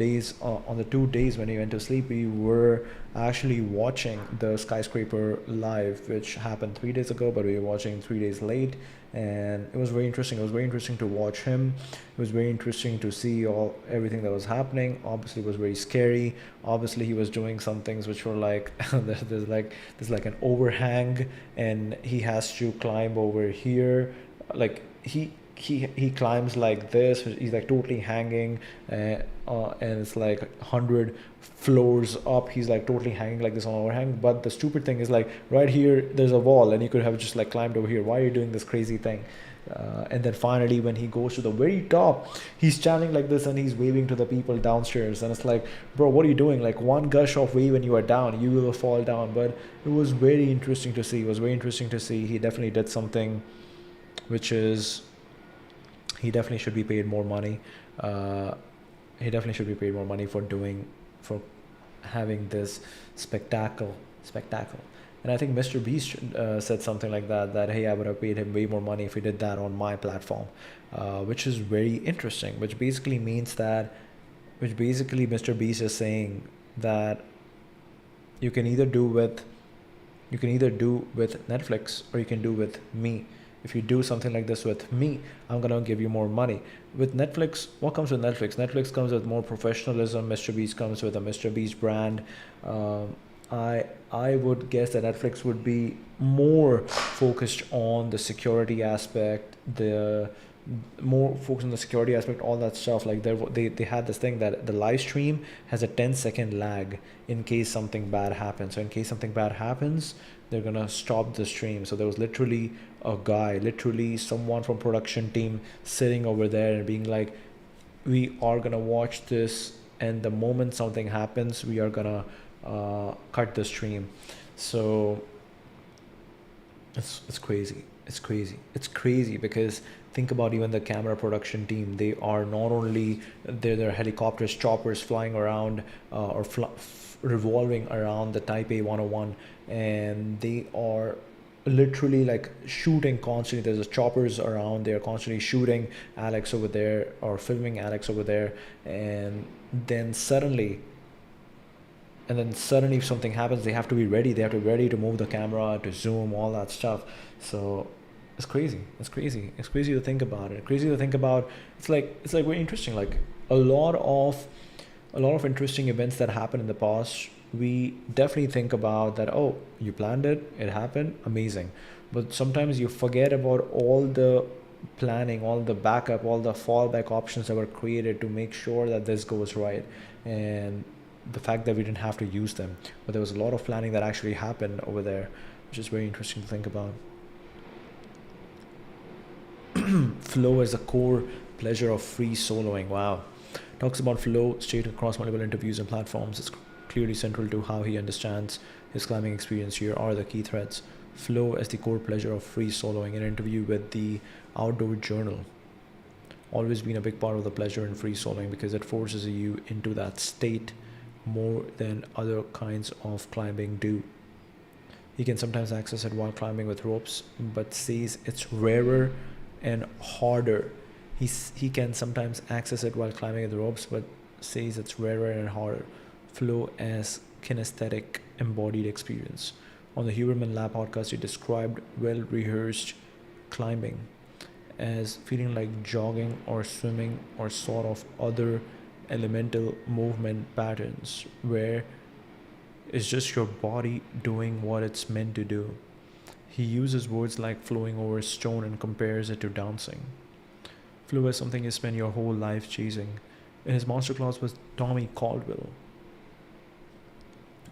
2 days when we went to sleep, we were actually watching the skyscraper live, which happened 3 days ago, but we were watching 3 days late, and it was very interesting. It was very interesting to watch him. It was very interesting to see everything that was happening. Obviously, it was very scary. Obviously, he was doing some things which were like there's like an overhang, and he has to climb over here. Like he climbs like this. He's like totally hanging, and it's like 100 floors up. He's like totally hanging like this on overhang. But the stupid thing is, like, right here there's a wall, and you could have just like climbed over here. Why are you doing this crazy thing? And then finally, when he goes to the very top, he's standing like this and he's waving to the people downstairs, and it's like, bro, what are you doing? Like, one gush of wave and you are down, you will fall down. But it was very interesting to see. He definitely did something which is, he definitely should be paid more money. For having this spectacle. And I think Mr. Beast said something like that hey, I would have paid him way more money if he did that on my platform, which is very interesting, which basically Mr. Beast is saying that you can either do with Netflix, or you can do with me. If you do something like this with me, I'm gonna give you more money. With Netflix, what comes with Netflix? Netflix comes with more professionalism. Mr. Beast comes with a Mr. Beast brand. I would guess that Netflix would be more focused on the security aspect, all that stuff. Like they had this thing that the live stream has a 10-second lag in case something bad happens. So in case something bad happens, they're gonna stop the stream. So there was literally someone from production team sitting over there and being like, we are gonna watch this, and the moment something happens, we are gonna cut the stream. So it's crazy. Because think about even the camera production team. They are not only there are helicopters, choppers flying around revolving around the Taipei 101, and they are literally like shooting constantly. There's choppers around. They're constantly shooting Alex over there, or filming Alex over there, and then suddenly if something happens, they have to be ready. They have to be ready to move the camera, to zoom, all that stuff. So it's crazy to think about it. It's like very interesting. Like a lot of interesting events that happened in the past, we definitely think about that. Oh, you planned it happened, amazing. But sometimes you forget about all the planning, all the backup, all the fallback options that were created to make sure that this goes right, and the fact that we didn't have to use them, but there was a lot of planning that actually happened over there, which is very interesting to think about. Flow as a core pleasure of free soloing. Wow. Talks about flow state across multiple interviews and platforms. It's clearly central to how he understands his climbing experience. Here are the key threads. Flow as the core pleasure of free soloing. An interview with the Outdoor Journal. Always been a big part of the pleasure in free soloing because it forces you into that state more than other kinds of climbing do. He can sometimes access it while climbing with ropes, but says it's rarer and harder. He can sometimes access it while climbing with ropes, but says it's rarer and harder. Flow as kinesthetic embodied experience. On the Huberman Lab podcast, he described well-rehearsed climbing as feeling like jogging or swimming or sort of other elemental movement patterns where It's just your body doing what it's meant to do. He uses words like flowing over a stone and compares it to dancing. Flow is something you spend your whole life chasing. In his masterclass with Tommy Caldwell,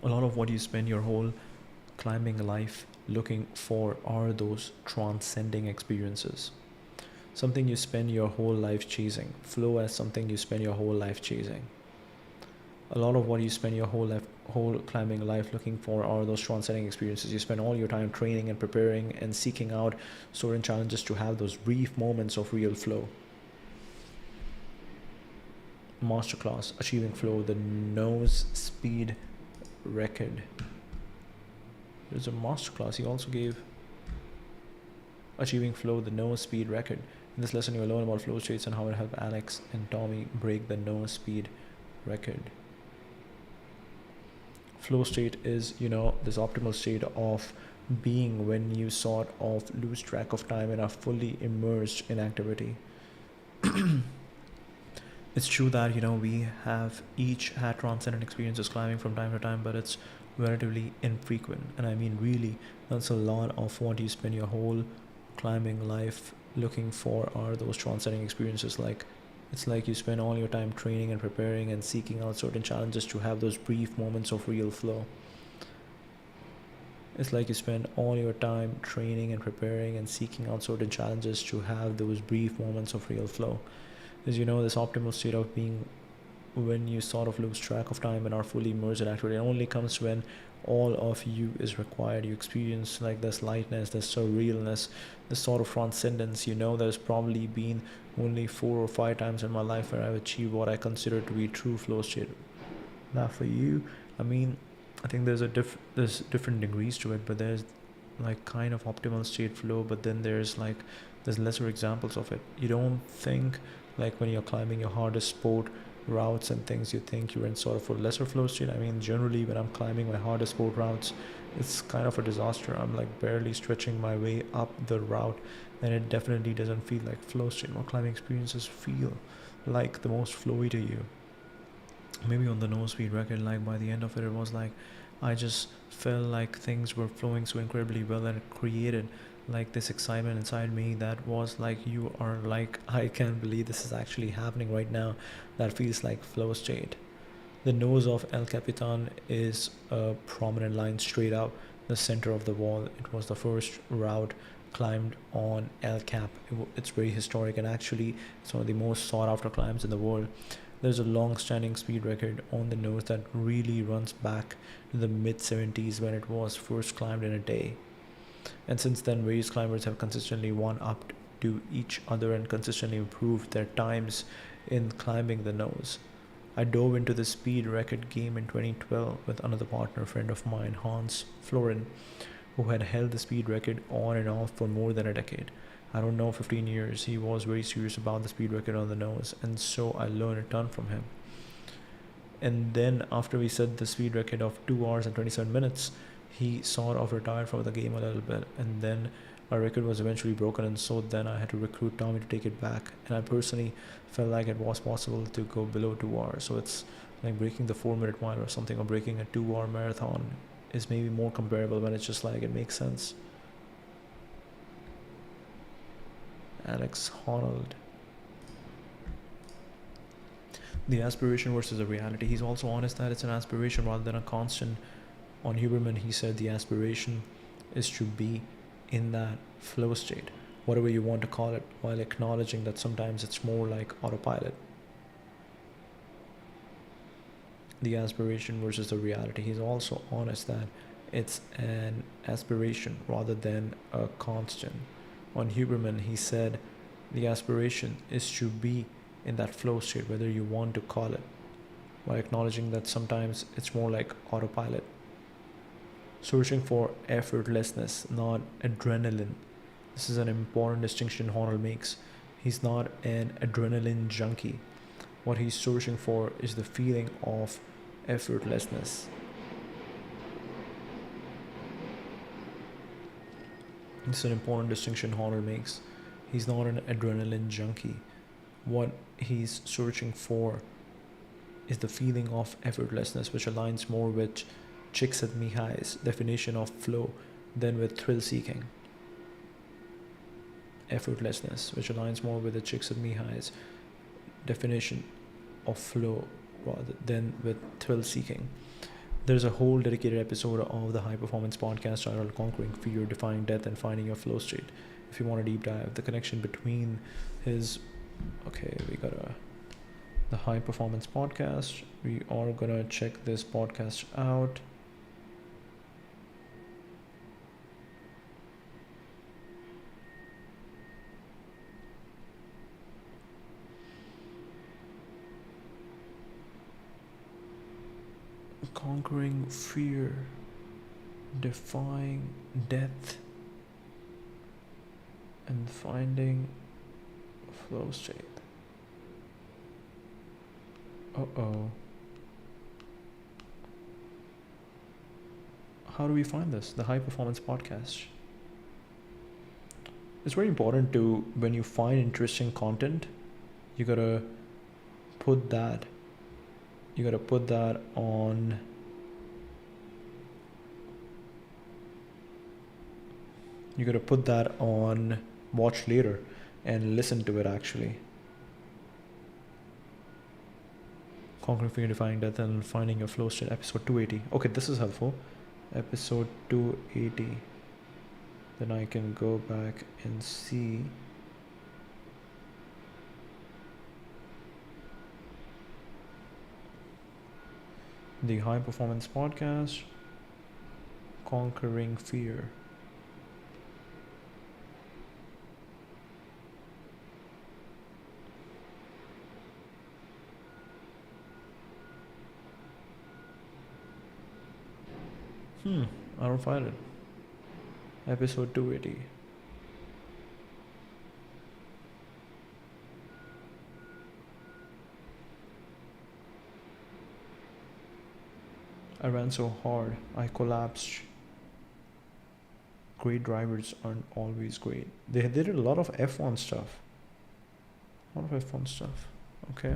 a lot of what you spend your whole climbing life looking for are those transcending experiences. Something you spend your whole life chasing. Flow as something you spend your whole life chasing. A lot of what you spend your whole climbing life looking for are those transcending experiences. You spend all your time training and preparing and seeking out certain challenges to have those brief moments of real flow. Masterclass, achieving flow, the nose speed record. There's a masterclass he also gave. Achieving flow, the nose speed record. In this lesson, you'll learn about flow states and how it helped Alex and Tommy break the nose speed record. Flow state is, this optimal state of being when you sort of lose track of time and are fully immersed in activity. It's true that, we have each had transcendent experiences climbing from time to time, but it's relatively infrequent. And I mean, really, that's a lot of what you spend your whole climbing life looking for are those transcending experiences. It's like you spend all your time training and preparing and seeking out certain challenges to have those brief moments of real flow. It's like you spend all your time training and preparing and seeking out certain challenges to have those brief moments of real flow. As this optimal state of being when you sort of lose track of time and are fully immersed in activity, it only comes when all of you is required. You experience like this lightness, this surrealness, this sort of transcendence. There's probably been only 4 or 5 times in my life where I've achieved what I consider to be true flow state. Now for you, I think there's different degrees to it, but there's like kind of optimal state flow, but then there's lesser examples of it. You don't think like when you're climbing your hardest sport routes and things, you think you're in sort of a lesser flow state. Generally when I'm climbing my hardest sport routes, it's kind of a disaster. I'm like barely stretching my way up the route, and it definitely doesn't feel like flow state. What climbing experiences feel like the most flowy to you? Maybe on the nose speed record, like by the end of it, it was like I just felt like things were flowing so incredibly well, and it created like this excitement inside me that was like, you are like, I can't believe this is actually happening right now. That feels like flow state. The nose of El Capitan is a prominent line straight up the center of the wall. It was the first route climbed on El Cap. It's very historic, and actually it's one of the most sought after climbs in the world. There's a long-standing speed record on the nose that really runs back to the mid-70s when it was first climbed in a day. And since then, various climbers have consistently one-upped to each other and consistently improved their times in climbing the nose. I dove into the speed record game in 2012 with another partner friend of mine, Hans Florin, who had held the speed record on and off for more than a decade. 15 years. He was very serious about the speed record on the nose, and so I learned a ton from him. And then after we set the speed record of 2 hours and 27 minutes, he sort of retired from the game a little bit, and then our record was eventually broken, and so then I had to recruit Tommy to take it back. And I personally felt like it was possible to go below 2 hours. So it's like breaking the 4-minute mile or something, or breaking a 2-hour marathon is maybe more comparable when it's just like it makes sense. Alex Honnold. The aspiration versus the reality. He's also honest that it's an aspiration rather than a constant. On Huberman, he said the aspiration is to be in that flow state, whatever you want to call it, while acknowledging that sometimes it's more like autopilot. The aspiration versus the reality. He's also honest that it's an aspiration rather than a constant. On Huberman, he said the aspiration is to be in that flow state, whether you want to call it, while acknowledging that sometimes it's more like autopilot. Searching for effortlessness, not adrenaline. This is an important distinction Honnold makes. He's not an adrenaline junkie. What he's searching for is the feeling of effortlessness. This is an important distinction Honnold makes. He's not an adrenaline junkie. What he's searching for is the feeling of effortlessness, which aligns more with Csikszentmihalyi's definition of flow than with thrill seeking. Effortlessness, which aligns more with the Csikszentmihalyi's definition of flow rather than with thrill seeking. There's a whole dedicated episode of the High Performance Podcast titled Conquering Fear, Defying Death, and Finding Your Flow State. If you want a deep dive, the connection between his... Okay, we got the High Performance Podcast. We are gonna check this podcast out. Conquering fear, defying death, and finding flow state. Uh-oh. How do we find this? The High Performance Podcast. It's very important to, when you find interesting content, you gotta put that on watch later and listen to it actually. Conquering Fear, Defying Death, and Finding Your Flow State, episode 280. Okay, this is helpful. Episode 280. Then I can go back and see. The High Performance Podcast, Conquering Fear. I don't find it. Episode 280. I ran so hard, I collapsed. Great drivers aren't always great. They did a lot of F1 stuff. Okay.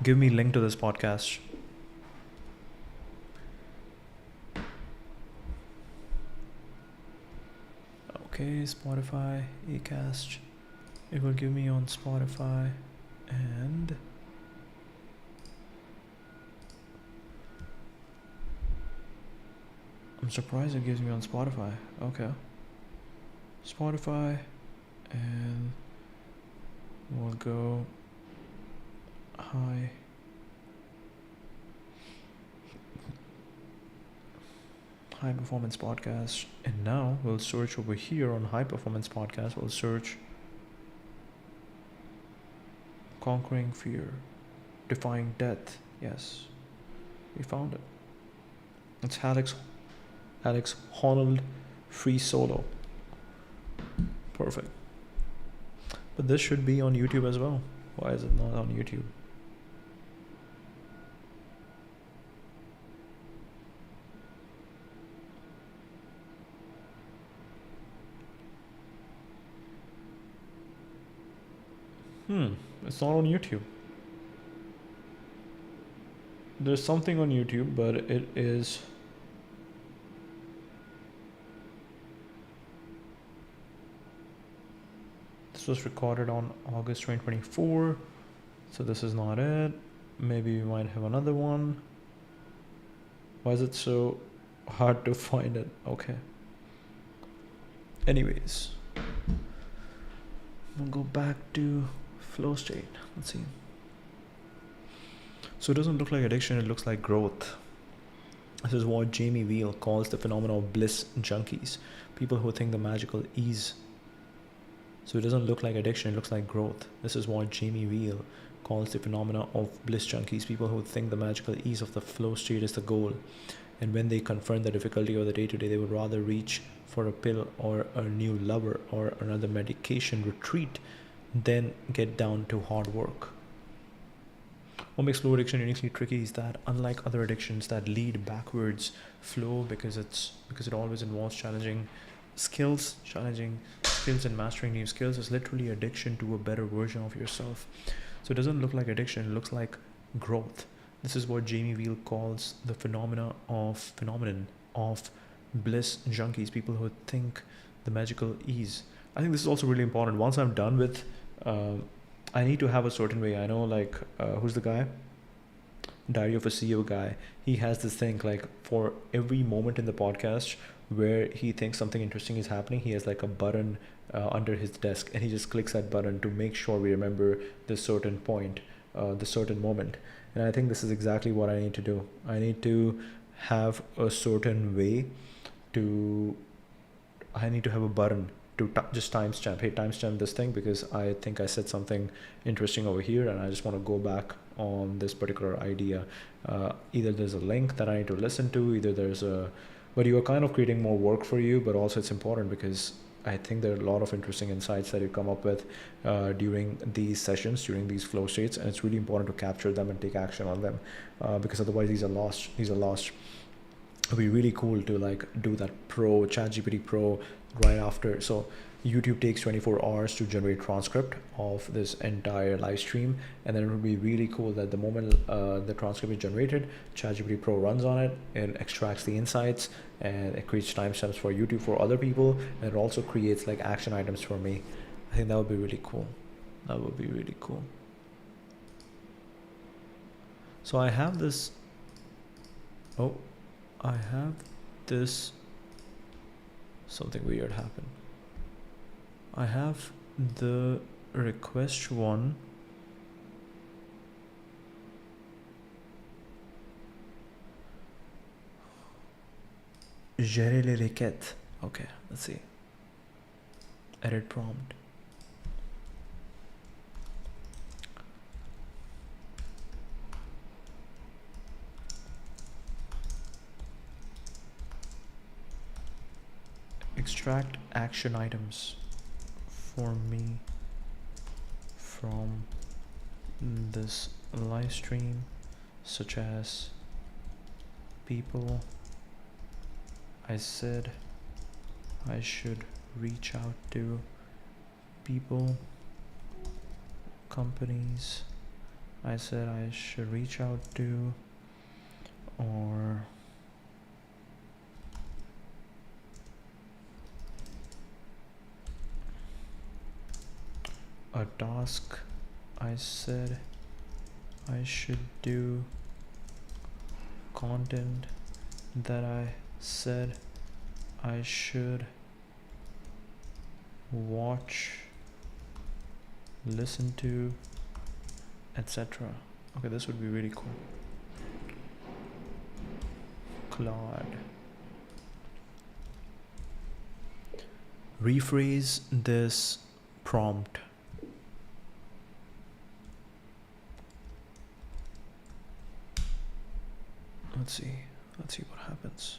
Give me a link to this podcast. Okay, Spotify, Acast. It will give me on Spotify and I'm surprised it gives me on Spotify. Okay. Spotify and we'll go High Performance Podcast, and now we'll search over here on High Performance Podcast. We'll search Conquering Fear, Defying Death. Yes, we found it. It's Alex Honnold free solo. Perfect. But this should be on YouTube as well. Why is it not on YouTube? It's not on YouTube. There's something on YouTube, but it is... This was recorded on August 2024. So this is not it. Maybe we might have another one. Why is it so hard to find it? Okay. Anyways. We'll go back to flow state. Let's see. So it doesn't look like addiction, it looks like growth. This is what Jamie Wheal calls the phenomenon of bliss junkies. People who think the magical ease. So it doesn't look like addiction, it looks like growth. This is what Jamie Wheal calls the phenomena of bliss junkies. People who think the magical ease of the flow state is the goal. And when they confront the difficulty of the day-to-day, they would rather reach for a pill or a new lover or another medication retreat than get down to hard work. What makes flow addiction uniquely tricky is that unlike other addictions that lead backwards, flow, because it always involves challenging skills and mastering new skills, is literally addiction to a better version of yourself. So it doesn't look like addiction, it looks like growth. This is what Jamie Wheal calls the phenomenon of bliss junkies, people who think the magical ease. I think this is also really important. Once I'm done with, I need to have a certain way. I know, like, who's the guy? Diary of a CEO guy. He has this thing, like, for every moment in the podcast where he thinks something interesting is happening, he has like a button under his desk, and he just clicks that button to make sure we remember this certain point, this certain moment. And I think this is exactly what I need to do. I need to have a certain way to, I need to have a button to just timestamp. Hey, timestamp this thing because I think I said something interesting over here, and I just want to go back on this particular idea. Either there's a link that I need to listen to, either there's a, but you are kind of creating more work for you, but also it's important because I think there are a lot of interesting insights that you come up with during these sessions, during these flow states, and it's really important to capture them and take action on them, because otherwise these are lost. It'd be really cool to like do that pro ChatGPT Pro right after. So YouTube takes 24 hours to generate transcript of this entire live stream, and then it would be really cool that the moment the transcript is generated, ChatGPT Pro runs on it and extracts the insights, and it creates timestamps for YouTube for other people, and it also creates like action items for me. I think that would be really cool. That would be really cool. So I have this, I have this, something weird happened. I have the request one. Gérer les requêtes. Okay, let's see. Edit prompt. Extract action items for me from this live stream, such as people I said I should reach out to, people, companies I said I should reach out to, or a task I said I should do, content that I said I should watch, listen to, etc. Okay, this would be really cool. Claude. Rephrase this prompt. Let's see what happens.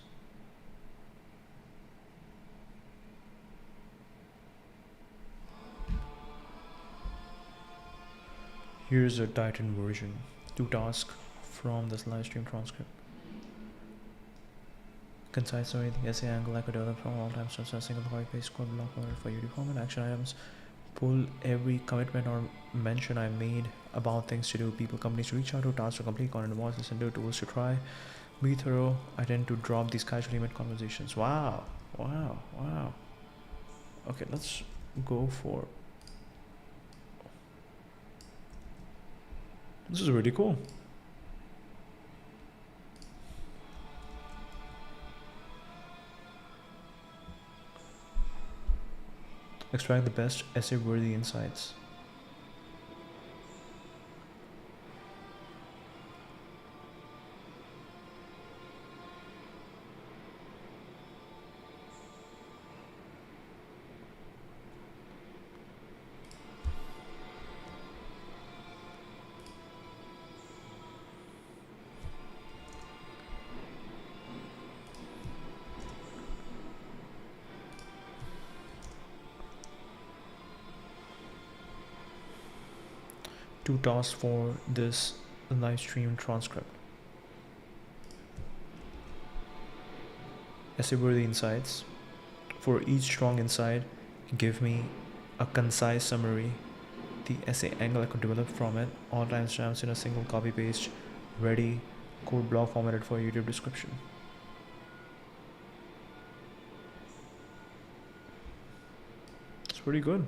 Here's a Titan version. 2 tasks from this live stream transcript. Concise story, the essay angle I could develop from all time starts a single copy-paste code block for UD format. Action items. Pull every commitment or mention I made about things to do, people, companies to reach out to, tasks to complete, content to watch, listen to, tools to try. Be thorough. I tend to drop these casually mid conversations. Wow. Okay, let's go for. This is really cool. Extract the best essay-worthy insights. Two tasks for this the live stream transcript. Essay worthy insights. For each strong insight, give me a concise summary, the essay angle I could develop from it, all timestamps in a single copy paste, ready, code block formatted for YouTube description. It's pretty good.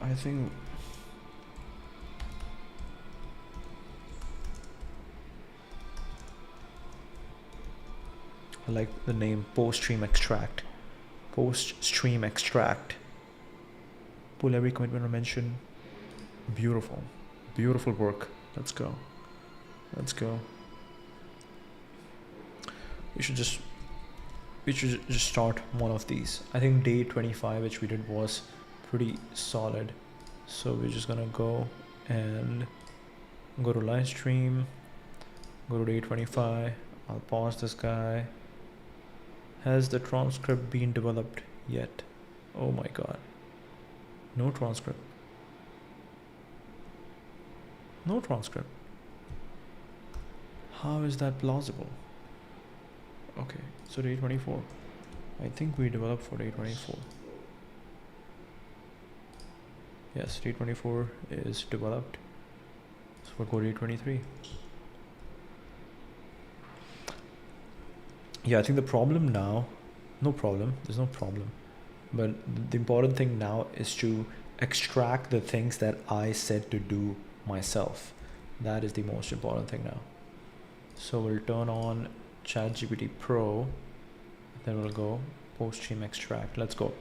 I think I like the name post-stream extract. Post-stream extract. Pull every commitment or mention. Beautiful. Beautiful work. Let's go. Let's go. We should just start one of these. I think day 25, which we did, was pretty solid. So we're just gonna go and go to live stream, go to day 25. I'll pause this guy. Has the transcript been developed yet? Oh my god. No transcript. No transcript. How is that plausible? Okay, so day 24. I think we developed for day 24. Yes, day 24 is developed. So we'll go to day 23. Yeah, I think the problem now, there's no problem. But the important thing now is to extract the things that I said to do myself. That is the most important thing now. So we'll turn on ChatGPT Pro, then we'll go post-stream extract. Let's go.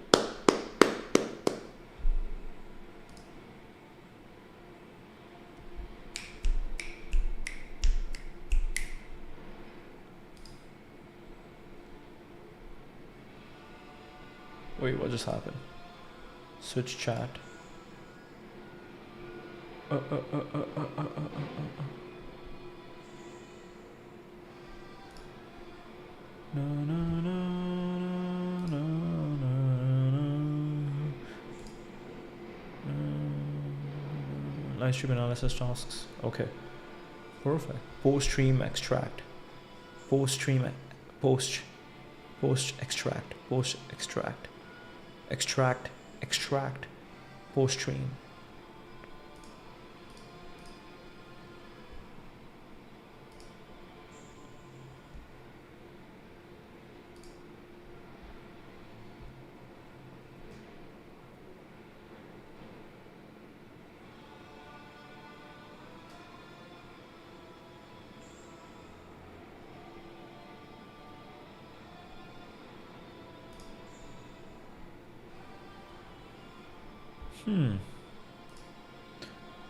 Wait, what just happened? Switch chat. No. Live stream analysis tasks. Okay. Perfect. Post-stream extract. Post-stream extract. Extract, post-stream.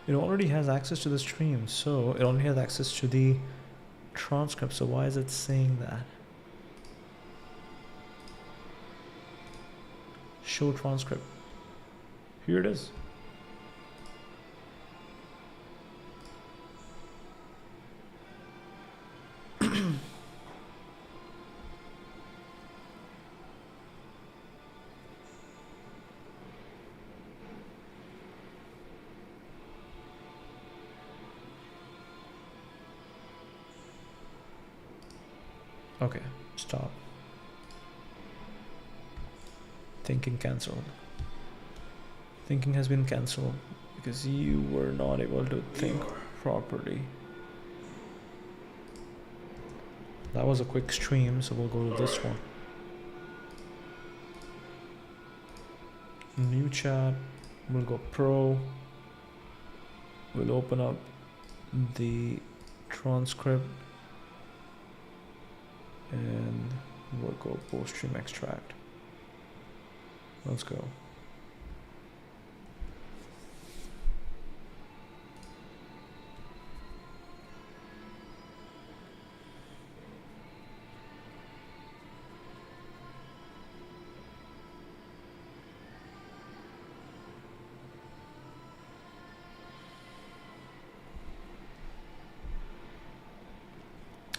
It already has access to the stream, so it only has access to the transcript. So why is it saying that? Show transcript. Here it is. Okay, stop. Thinking cancelled. Thinking has been cancelled because you were not able to think properly. That was a quick stream, so we'll go to this one. New chat. We'll go pro. We'll open up the transcript. And we'll go post-stream extract. Let's go.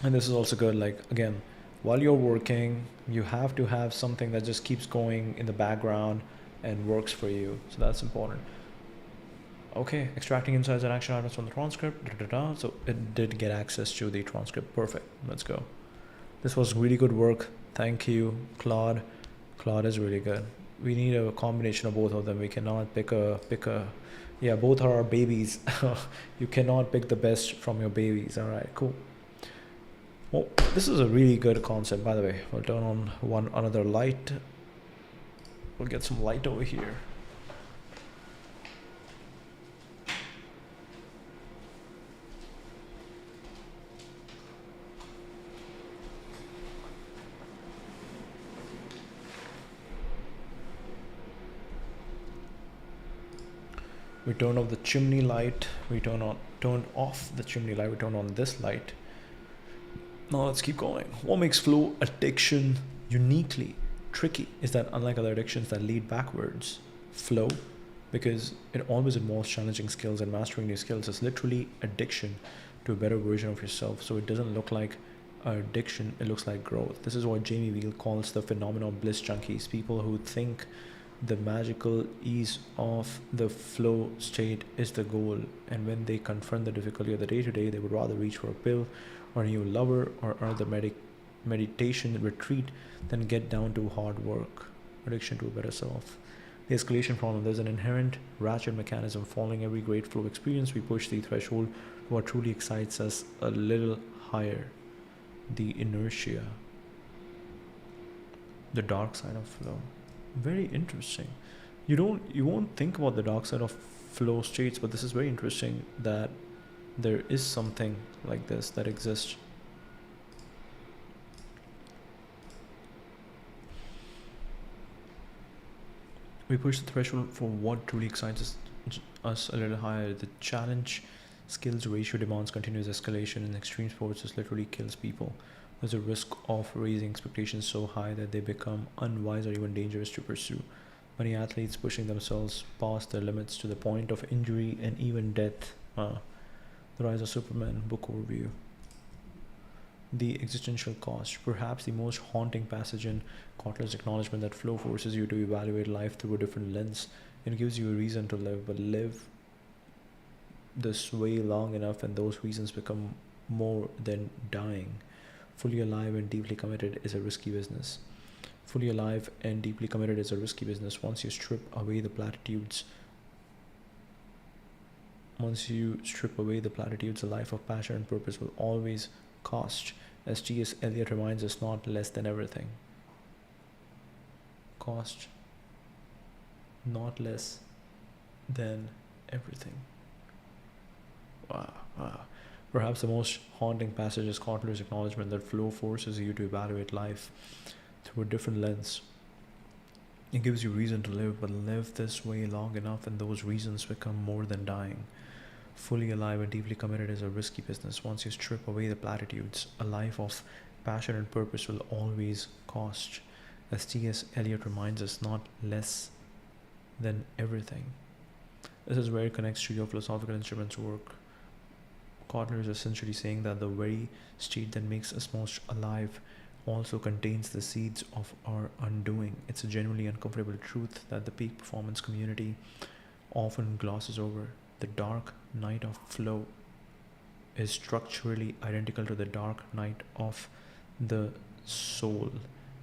And this is also good, like, again, while you're working, you have to have something that just keeps going in the background and works for you. So that's important. Okay, extracting insights and action items from the transcript. So it did get access to the transcript. Perfect. Let's go. This was really good work. Thank you, Claude. Claude is really good. We need a combination of both of them. We cannot pick a. Yeah, both are our babies. You cannot pick the best from your babies. All right, cool. Well, this is a really good concept, by the way. We'll turn on another light. We'll get some light over here. We turn off the chimney light. We turn off the chimney light. We turn on this light. Now let's keep going. What makes flow addiction uniquely tricky is that unlike other addictions that lead backwards, flow, because it always involves challenging skills and mastering new skills, is literally addiction to a better version of yourself. So it doesn't look like addiction, it looks like growth. This is what Jamie Wheal calls the phenomenon of bliss junkies, people who think the magical ease of the flow state is the goal, and when they confront the difficulty of the day-to-day, they would rather reach for a pill or a new lover or another meditation retreat than get down to hard work. Addiction to a better self. The escalation problem. There's an inherent ratchet mechanism. Following every great flow experience, we push the threshold to what truly excites us a little higher. The inertia. The dark side of flow. Very interesting. You won't think about the dark side of flow states, but this is very interesting that there is something like this that exists. We push the threshold for what truly excites us a little higher. The challenge skills ratio demands continuous escalation. In extreme sports, this literally kills people. There's a risk of raising expectations so high that they become unwise or even dangerous to pursue. Many athletes pushing themselves past their limits to the point of injury and even death. The Rise of Superman book overview. The existential cost. Perhaps the most haunting passage in Kotler's acknowledgement that flow forces you to evaluate life through a different lens. It gives you a reason to live, but live this way long enough and those reasons become more than dying. Fully alive and deeply committed is a risky business. Fully alive and deeply committed is a risky business. Once you strip away the platitudes, a life of passion and purpose will always cost. As T.S. Eliot reminds us, not less than everything. Cost, not less than everything. Wow. Perhaps the most haunting passage is Kotler's acknowledgement that flow forces you to evaluate life through a different lens. It gives you reason to live, but live this way long enough and those reasons become more than dying. Fully alive and deeply committed is a risky business. Once you strip away the platitudes, a life of passion and purpose will always cost. As T.S. Eliot reminds us, not less than everything. This is where it connects to your philosophical instruments work. Kotler is essentially saying that the very state that makes us most alive also contains the seeds of our undoing. It's a genuinely uncomfortable truth that the peak performance community often glosses over. The dark night of flow is structurally identical to the dark night of the soul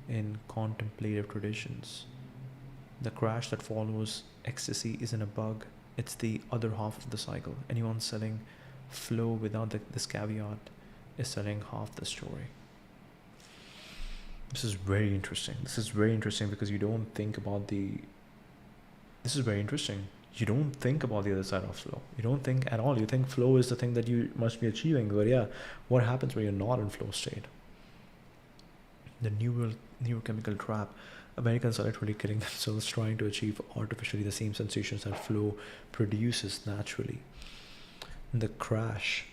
in contemplative traditions. The crash that follows ecstasy isn't a bug, it's the other half of the cycle. Anyone selling flow without this caveat is selling half the story. This is very interesting. Because you don't think about this is very interesting. You don't think about the other side of flow. You don't think at all. You think flow is the thing that you must be achieving. But yeah, what happens when you're not in flow state? The neurochemical trap. Americans are literally killing themselves trying to achieve artificially the same sensations that flow produces naturally. The crash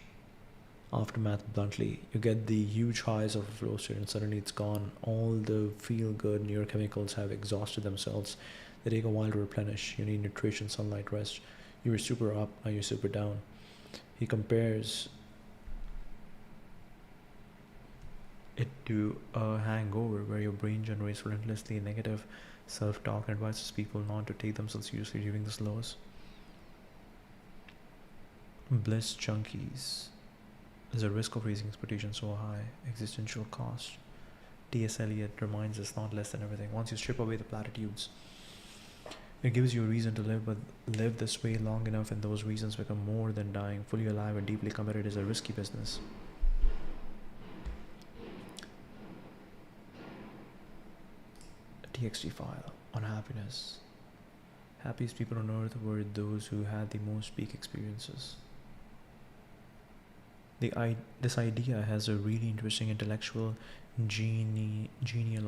aftermath, bluntly, you get the huge highs of a flow state and suddenly it's gone. All the feel-good neurochemicals have exhausted themselves. They take a while to replenish. You need nutrition, sunlight, rest. You were super up, now you're super down. He compares it to a hangover where your brain generates relentlessly negative self-talk and advises people not to take themselves seriously during this loss. Bliss junkies. There's a risk of raising expectations so high, existential cost. T.S. Eliot reminds us not less than everything. Once you strip away the platitudes, it gives you a reason to live, but live this way long enough and those reasons become more than dying. Fully alive and deeply committed is a risky business. TXT file on happiness. Happiest people on earth were those who had the most peak experiences. This idea has a really interesting intellectual genealogy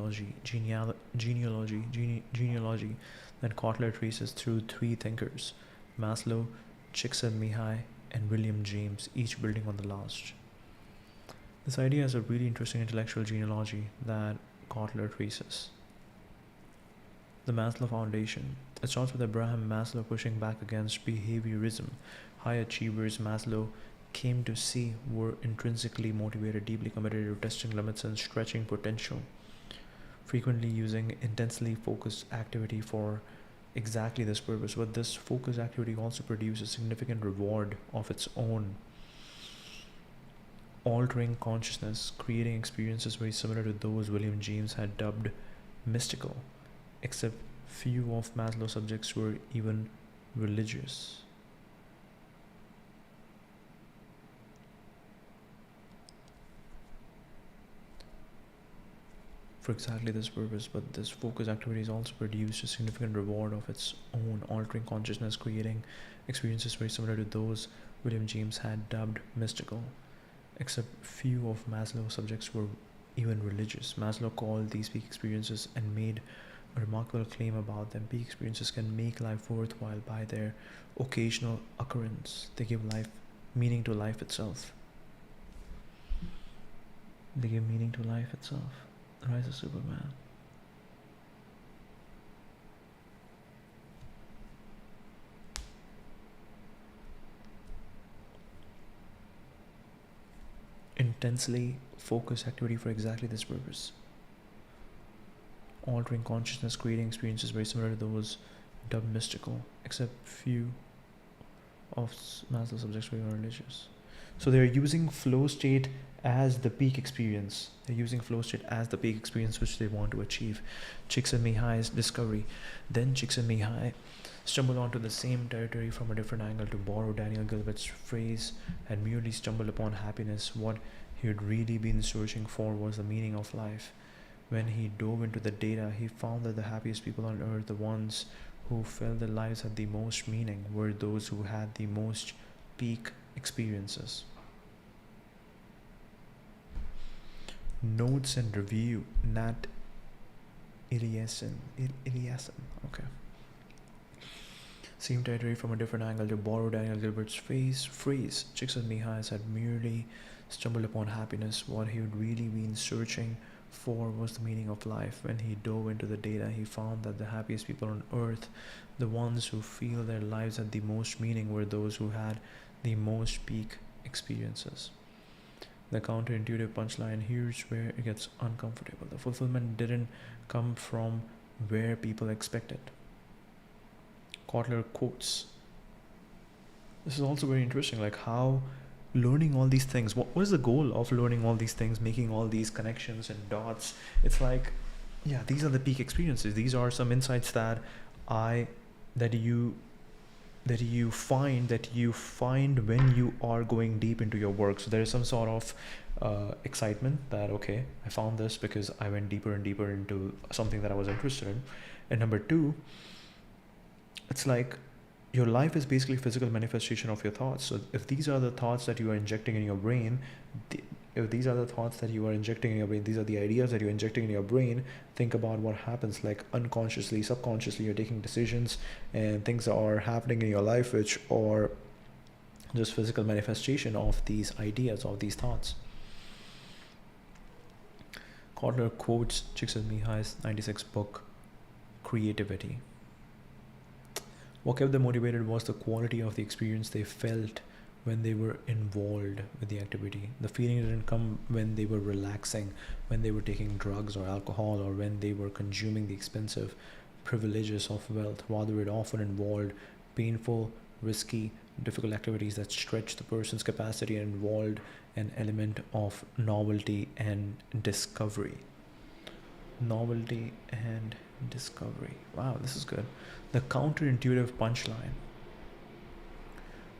that Kotler traces through three thinkers: Maslow, Csikszentmihalyi, and William James, each building on the last. This idea has a really interesting intellectual genealogy that Kotler traces. The Maslow Foundation. It starts with Abraham Maslow pushing back against behaviorism. High achievers Maslow came to see were intrinsically motivated, deeply committed to testing limits and stretching potential, frequently using intensely focused activity for exactly this purpose. But this focused activity also produces significant reward of its own, altering consciousness, creating experiences very similar to those William James had dubbed mystical, except few of Maslow's subjects were even religious. For exactly this purpose, but this focus activity is also produced a significant reward of its own, altering consciousness, creating experiences very similar to those William James had dubbed mystical, except few of Maslow's subjects were even religious. Maslow called these peak experiences and made a remarkable claim about them. Peak experiences can make life worthwhile by their occasional occurrence. They give life meaning to life itself. They give meaning to life itself. The Rise of Superman. Intensely focused activity for exactly this purpose, altering consciousness, creating experiences very similar to those dubbed mystical, except few of Maslow's subjects were religious. So they're using flow state as the peak experience. They're using flow state as the peak experience which they want to achieve. Csikszentmihalyi's discovery. Then Csikszentmihalyi stumbled onto the same territory from a different angle. To borrow Daniel Gilbert's phrase, had merely stumbled upon happiness. What he had really been searching for was the meaning of life. When he dove into the data, he found that the happiest people on earth, the ones who felt their lives had the most meaning, were those who had the most peak experiences. Notes and review. Nat Eliason. Okay. Same territory from a different angle. To borrow Daniel Gilbert's phrase, Csikszentmihalyi had merely stumbled upon happiness. What he had really been searching for was the meaning of life. When he dove into the data, he found that the happiest people on earth, the ones who feel their lives had the most meaning, were those who had the most peak experiences. The counterintuitive punchline, here's where it gets uncomfortable. The fulfillment didn't come from where people expected. Kotler quotes. This is also very interesting, like how learning all these things, what is the goal of learning all these things, making all these connections and dots? It's like, yeah, these are the peak experiences. These are some insights that you find when you are going deep into your work. So there is some sort of excitement that, okay, I found this because I went deeper and deeper into something that I was interested in. And number two, it's like your life is basically physical manifestation of your thoughts. So if these are the thoughts that you are injecting in your brain, these are the ideas that you're injecting in your brain, think about what happens, like unconsciously, subconsciously, you're taking decisions and things are happening in your life which are just physical manifestation of these ideas, of these thoughts. Kotler quotes Csikszentmihalyi's 96 book, Creativity. What kept them motivated was the quality of the experience they felt when they were involved with the activity. The feeling didn't come when they were relaxing, when they were taking drugs or alcohol, or when they were consuming the expensive privileges of wealth. Rather, it often involved painful, risky, difficult activities that stretched the person's capacity and involved an element of novelty and discovery. Novelty and discovery. Wow, this is good. The counterintuitive punchline.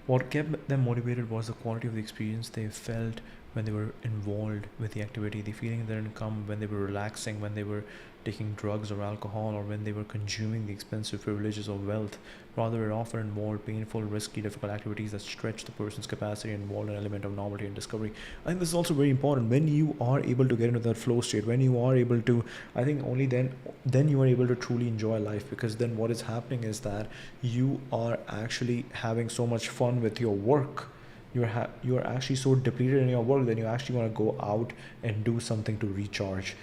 What kept them motivated was the quality of the experience they felt when they were involved with the activity. The feeling didn't come when they were relaxing, when they were taking drugs or alcohol, or when they were consuming the expensive privileges of wealth. Rather, it often involved painful, risky, difficult activities that stretched the person's capacity and involved an element of novelty and discovery. I think this is also very important. When you are able to get into that flow state, when you are able to, I think only then you are able to truly enjoy life, because then what is happening is that you are actually having so much fun with your work. You're actually so depleted in your work that you actually want to go out and do something to recharge.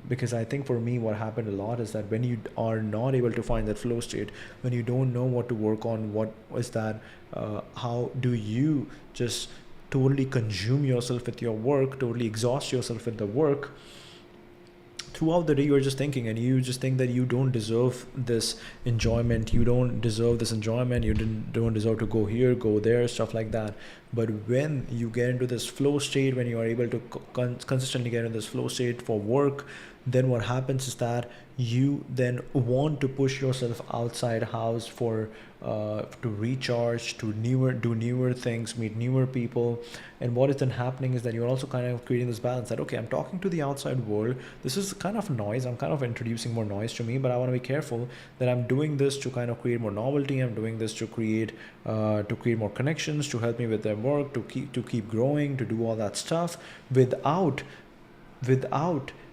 Because I think for me, what happened a lot is that when you are not able to find that flow state, when you don't know what to work on, what is that, how do you just totally consume yourself with your work, totally exhaust yourself with the work? Throughout the day, you're just thinking, and you just think that you don't deserve this enjoyment, you don't deserve this enjoyment, you don't deserve to go here, go there, stuff like that. But when you get into this flow state, when you are able to consistently get into this flow state for work, then what happens is that you then want to push yourself outside house for to recharge, to do newer things, meet newer people. And what is then happening is that you're also kind of creating this balance that, okay, I'm talking to the outside world, this is kind of noise, I'm kind of introducing more noise to me, but I want to be careful that I'm doing this to kind of create more novelty, I'm doing this to create more connections, to help me with their work, to keep growing, to do all that stuff without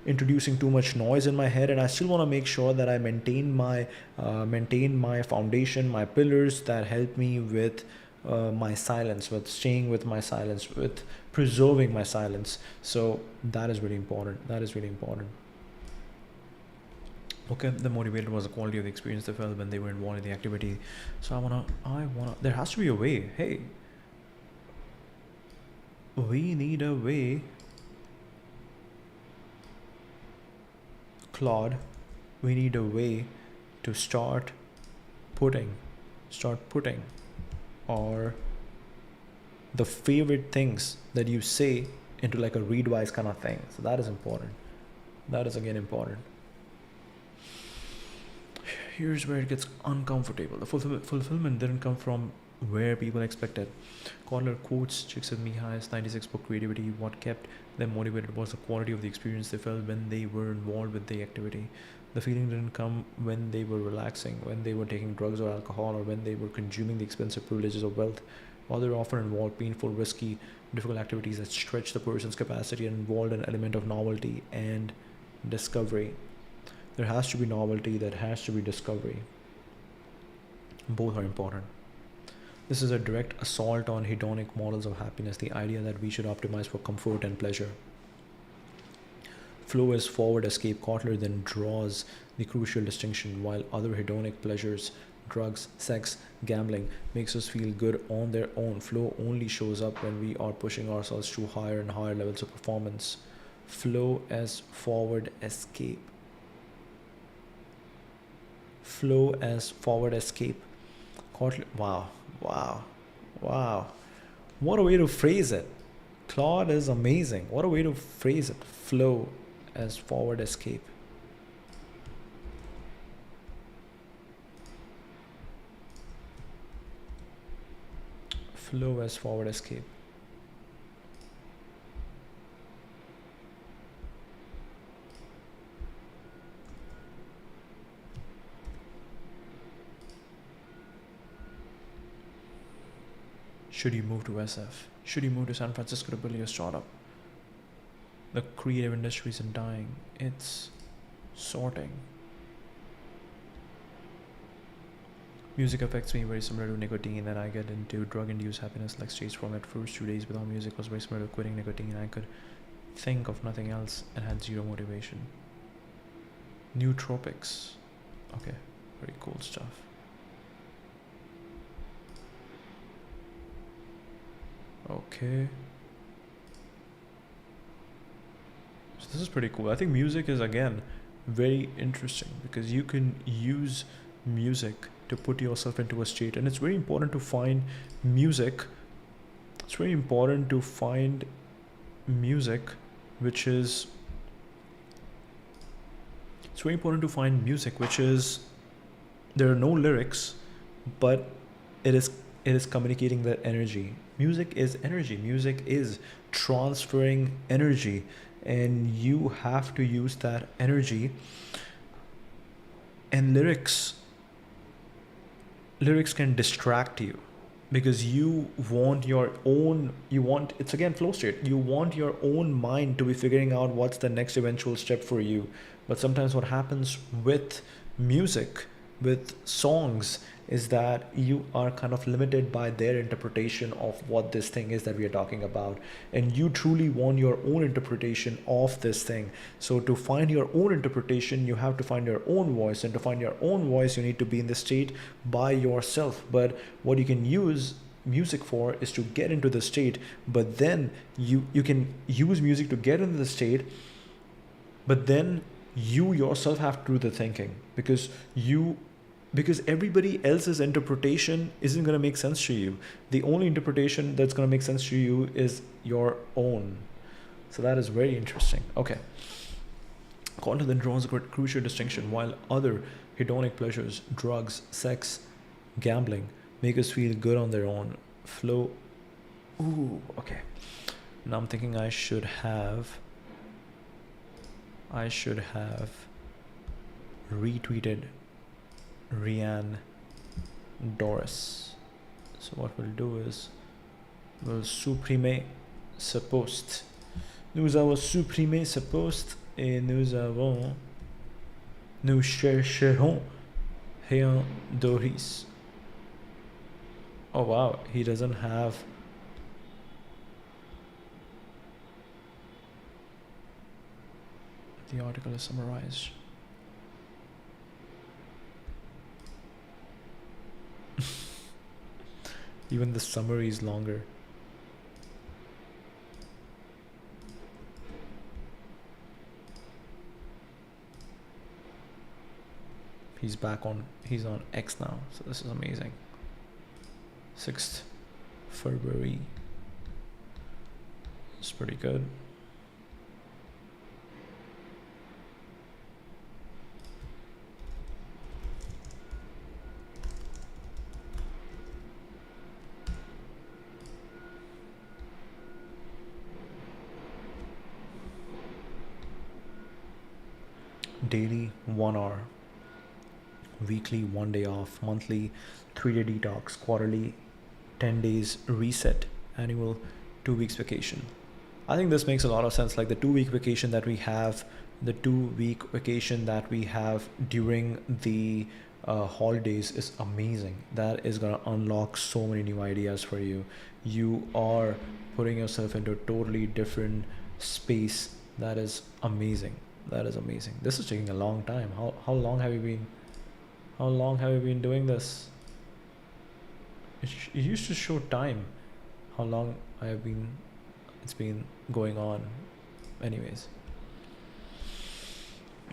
introducing too much noise in my head. And I still want to make sure that I maintain my foundation, my pillars that help me with my silence, with staying with my silence, with preserving my silence. So that is really important. Okay, the motivator was the quality of the experience they felt when they were involved in the activity. So I wanna there has to be a way. Hey, we need a way, Claude. We need a way to start putting or the favorite things that you say into like a readwise kind of thing. So that is important. That is again important. Here's where it gets uncomfortable. The fulfillment didn't come from where people expected. Kotler quotes Csikszentmihalyi's 96 book Creativity. What kept them motivated was the quality of the experience they felt when they were involved with the activity. The feeling didn't come when they were relaxing, when they were taking drugs or alcohol, or when they were consuming the expensive privileges of wealth. Rather, often involved painful, risky, difficult activities that stretch the person's capacity and involved an element of novelty and discovery. There has to be novelty, there has to be discovery. Both are important. This is a direct assault on hedonic models of happiness, the idea that we should optimize for comfort and pleasure. Flow is forward escape. Kotler then draws the crucial distinction. While other hedonic pleasures, drugs, sex, gambling, makes us feel good on their own, flow only shows up when we are pushing ourselves to higher and higher levels of performance. Flow as forward escape. Flow as forward escape. Kotler, wow. What a way to phrase it. Claude is amazing. What a way to phrase it. Flow as forward escape. Flow as forward escape. Should you move to SF? Should you move to San Francisco to build your startup? The creative industry isn't dying, it's sorting. Music affects me very similar to nicotine, and I get into drug-induced happiness like stage from it. First 2 days without music was very similar to quitting nicotine. I could think of nothing else and had zero motivation. Nootropics. Okay, very cool stuff. Okay. So this is pretty cool. I think music is again very interesting because you can use music to put yourself into a state, and it's very important to find music. It's very important to find music which is it's very important to find music which is there are no lyrics, but it is communicating that energy. Music is energy. Music is transferring energy, and you have to use that energy. And lyrics can distract you because you want it's again flow state. You want your own mind to be figuring out what's the next eventual step for you. But sometimes what happens with music, with songs, is that you are kind of limited by their interpretation of what this thing is that we are talking about, and you truly want your own interpretation of this thing. So to find your own interpretation, you have to find your own voice, and to find your own voice, you need to be in the state by yourself. But what you can use music for is to get into the state, but then you can use music to get into the state, but then you yourself have to do the thinking, because everybody else's interpretation isn't going to make sense to you. The only interpretation that's going to make sense to you is your own. So that is very interesting. Okay. Content then draws a crucial distinction. While other hedonic pleasures, drugs, sex, gambling, make us feel good on their own, flow. Ooh, okay. Now I'm thinking I should have retweeted Rian Doris. So what we'll do is we'll supprimer ce post. Nous avons supprimé ce post et nous chercherons Rian Doris. Oh wow, he doesn't have the article is summarized. Even the summary is longer. He's on X now, so this is amazing. 6th February. It's pretty good. Daily 1 hour, weekly 1 day off, monthly 3-day detox, quarterly 10 days reset, annual 2 weeks vacation. I think this makes a lot of sense. Like the 2-week vacation that we have, during the holidays is amazing. That is gonna unlock so many new ideas for you. You are putting yourself into a totally different space. That is amazing. This is taking a long time. How long have you been doing this? It used to show time how long it's been going on. Anyways,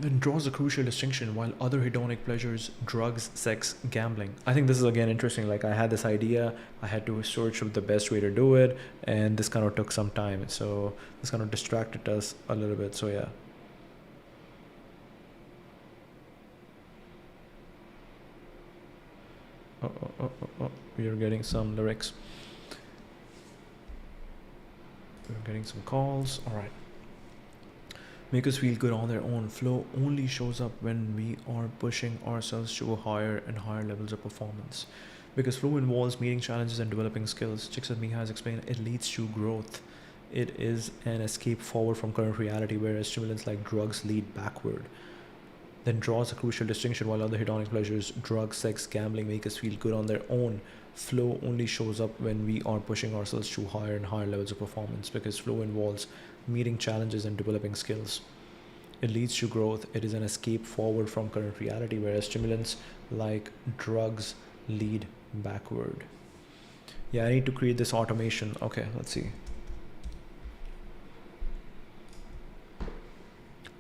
then draws a crucial distinction. While other hedonic pleasures, drugs, sex, gambling. I think this is again interesting. Like I had this idea, I had to search the best way to do it, and this kind of took some time, so this kind of distracted us a little bit. So yeah. We are getting some lyrics. We're getting some calls. All right. Make us feel good on their own. Flow only shows up when we are pushing ourselves to higher and higher levels of performance. Because flow involves meeting challenges and developing skills. Csikszentmihalyi has explained it leads to growth. It is an escape forward from current reality, whereas stimulants like drugs lead backward. Then draws a crucial distinction. While other hedonic pleasures, drugs, sex, gambling make us feel good on their own, flow only shows up when we are pushing ourselves to higher and higher levels of performance, because flow involves meeting challenges and developing skills. It leads to growth. It is an escape forward from current reality, whereas stimulants like drugs lead backward. Yeah, I need to create this automation. Okay, let's see.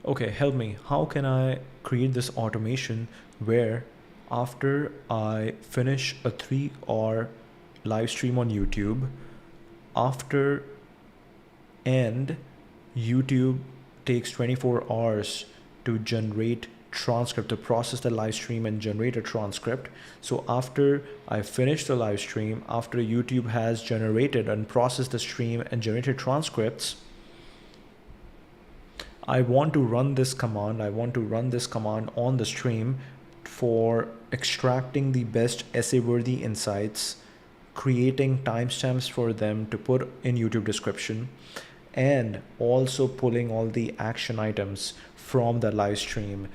Okay, help me. How can I create this automation where after I finish a 3-hour live stream on YouTube, after and YouTube takes 24 hours to generate transcript, to process the live stream and generate a transcript. So after I finish the live stream, after YouTube has generated and processed the stream and generated transcripts, I want to run this command. I want to run this command on the stream for extracting the best essay-worthy insights, creating timestamps for them to put in YouTube description, and also pulling all the action items from the live stream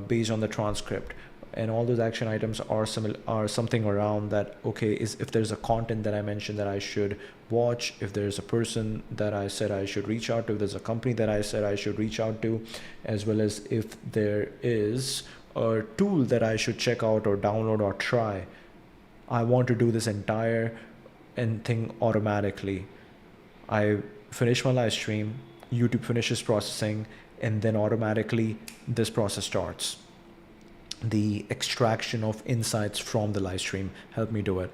based on the transcript. And all those action items are something around that, okay, is if there's a content that I mentioned that I should watch, if there's a person that I said I should reach out to, if there's a company that I said I should reach out to, as well as if there is a tool that I should check out or download or try. I want to do this entire thing automatically. I finish my live stream, YouTube finishes processing, and then automatically this process starts. The extraction of insights from the live stream. Help me do it.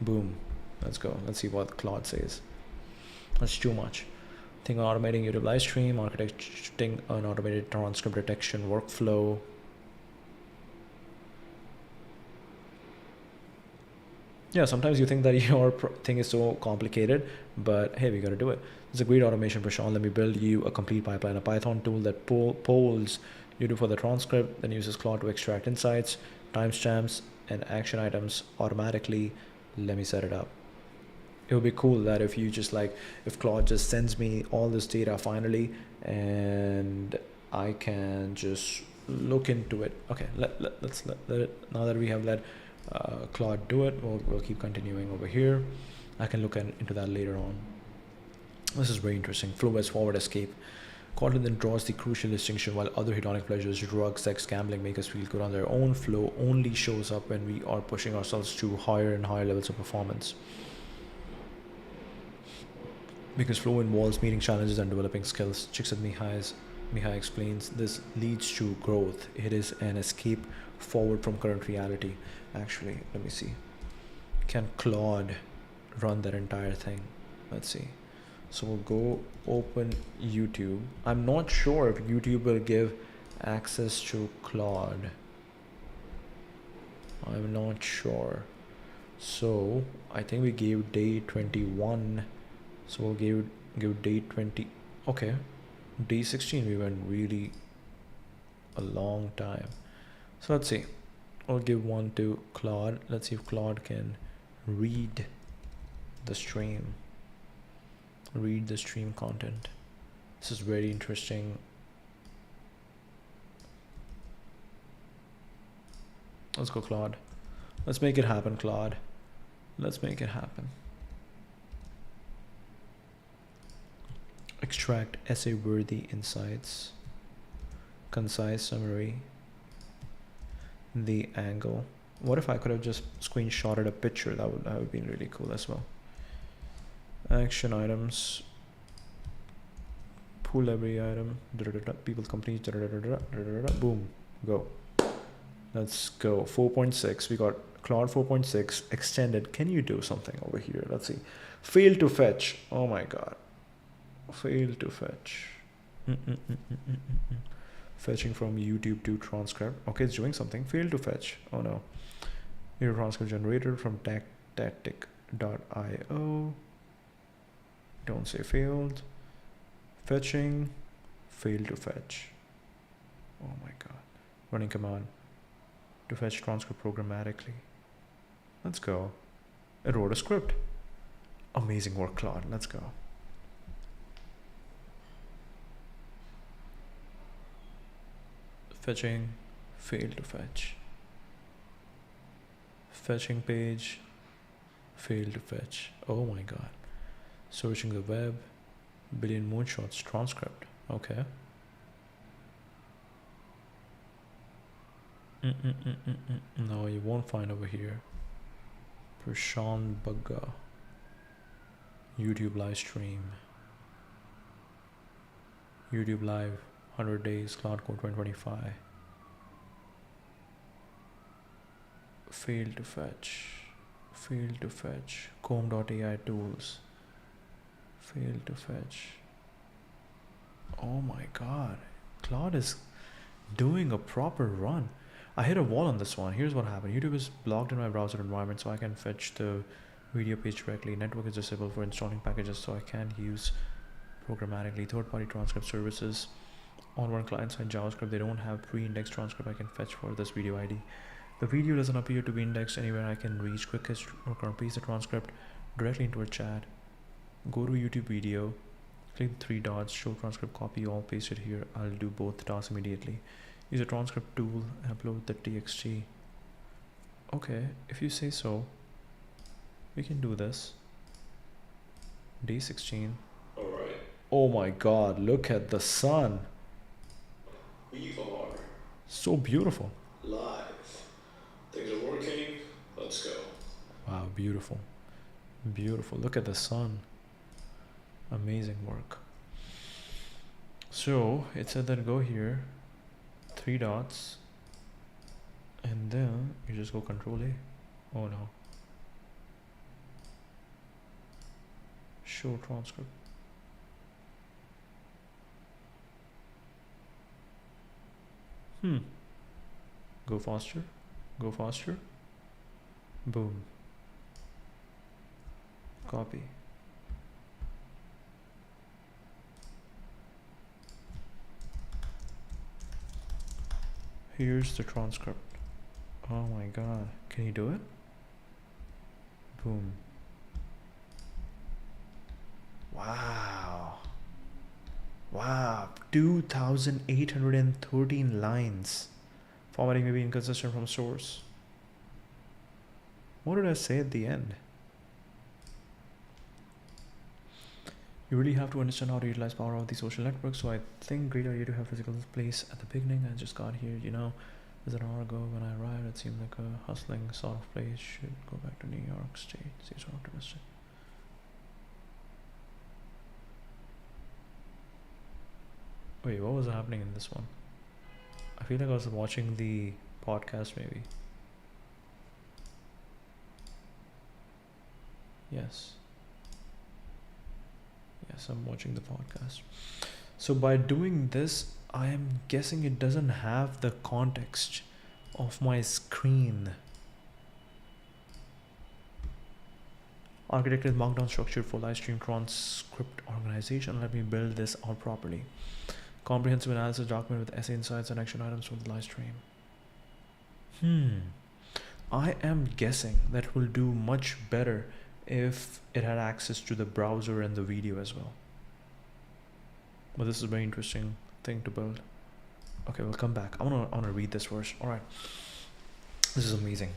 Boom. Let's go. Let's see what Claude says. That's too much. Think of automating YouTube live stream, architecting an automated transcript detection workflow. Yeah, sometimes you think that your thing is so complicated, but hey, we got to do it. It's a great automation, Prashant. Let me build you a complete pipeline, a Python tool that polls YouTube for the transcript, then uses Claude to extract insights, timestamps, and action items automatically. Let me set it up. It would be cool that if you just if Claude just sends me all this data finally, and I can just look into it. Okay, let's let it, now that we have let Claude do it, we'll keep continuing over here. I can look into that later on. This is very interesting. Flow as forward escape. Claude then draws the crucial distinction: while other hedonic pleasures, drugs, sex, gambling make us feel good on their own, flow only shows up when we are pushing ourselves to higher and higher levels of performance. Because flow involves meeting challenges and developing skills. Csikszentmihalyi explains this leads to growth. It is an escape forward from current reality. Actually, let me see. Can Claude run that entire thing? Let's see. So we'll go open YouTube. I'm not sure if YouTube will give access to Claude. I'm not sure. So I think we gave day 21. So we'll give day 20. Okay. Day 16 we went really a long time. So let's see. I'll give one to Claude. Let's see if Claude can read the stream. Read the stream content. This is very interesting. Let's go, Claude. Let's make it happen, Claude. Let's make it happen. Extract essay-worthy insights. Concise summary. The angle. What if I could have just screenshotted a picture? That would have been really cool as well. Action items. Pull every item. People, companies. Boom. Go. Let's go. 4.6. We got Claude 4.6 extended. Can you do something over here? Let's see. Fail to fetch. Oh my god. Fail to fetch. Fetching from YouTube to transcript. Okay, it's doing something. Fail to fetch. Oh no. Your transcript generated from tactic.io. Don't say failed. Fetching. Fail to fetch. Oh my god. Running command to fetch transcript programmatically. Let's go. It wrote a script. Amazing work, Claude. Let's go. Fetching. Fail to fetch. Fetching page. Fail to fetch. Oh my god. Searching the web. Billion moonshots transcript. Okay. No, you won't find over here. Prashant Bagga. YouTube live stream. YouTube live 100 days cloud code 2025. Failed to fetch. Failed to fetch. KOLM.ai tools. Failed to fetch. Oh my god. Claude is doing a proper run. I hit a wall on this one. Here's what happened. YouTube is blocked in my browser environment, so I can fetch the video page directly. Network is disabled for installing packages, so I can't use programmatically. Third-party transcript services on one client-side JavaScript, they don't have pre-indexed transcript I can fetch for this video ID. The video doesn't appear to be indexed anywhere I can reach. Quickest or paste the transcript directly into a chat. Go to YouTube video, click the three dots, show transcript, copy all, paste it here. I'll do both tasks immediately. Use a transcript tool, upload the txt. Okay, if you say so, we can do this. Day 16. Alright, Oh my god, look at the sun. we are So beautiful. live. Things are working. Let's go. Wow, beautiful. Beautiful. Look at the sun. Amazing work. So it said that go here, three dots, and then you just go Control A. Oh no. Show transcript. Go faster. Go faster. Boom. Copy. Here's the transcript. Oh my god. Can you do it? Boom. Wow. Wow. 2,813 lines. Formatting may be inconsistent from source. What did I say at the end? You really have to understand how to utilize power of the social network. So I think great idea to have physical place at the beginning. I just got here, you know, there's an hour ago when I arrived. It seemed like a hustling sort of place. Should go back to New York State. Seems optimistic. Wait, what was happening in this one? I feel like I was watching the podcast maybe. Yes. Yes, I'm watching the podcast. So by doing this, I am guessing it doesn't have the context of my screen. Architected markdown structure for live stream transcript organization. Let me build this out properly. Comprehensive analysis document with essay insights and action items for the live stream. I am guessing that will do much better if it had access to the browser and the video as well. But this is a very interesting thing to build. Okay, we'll come back. I wanna read this first. All right, this is amazing.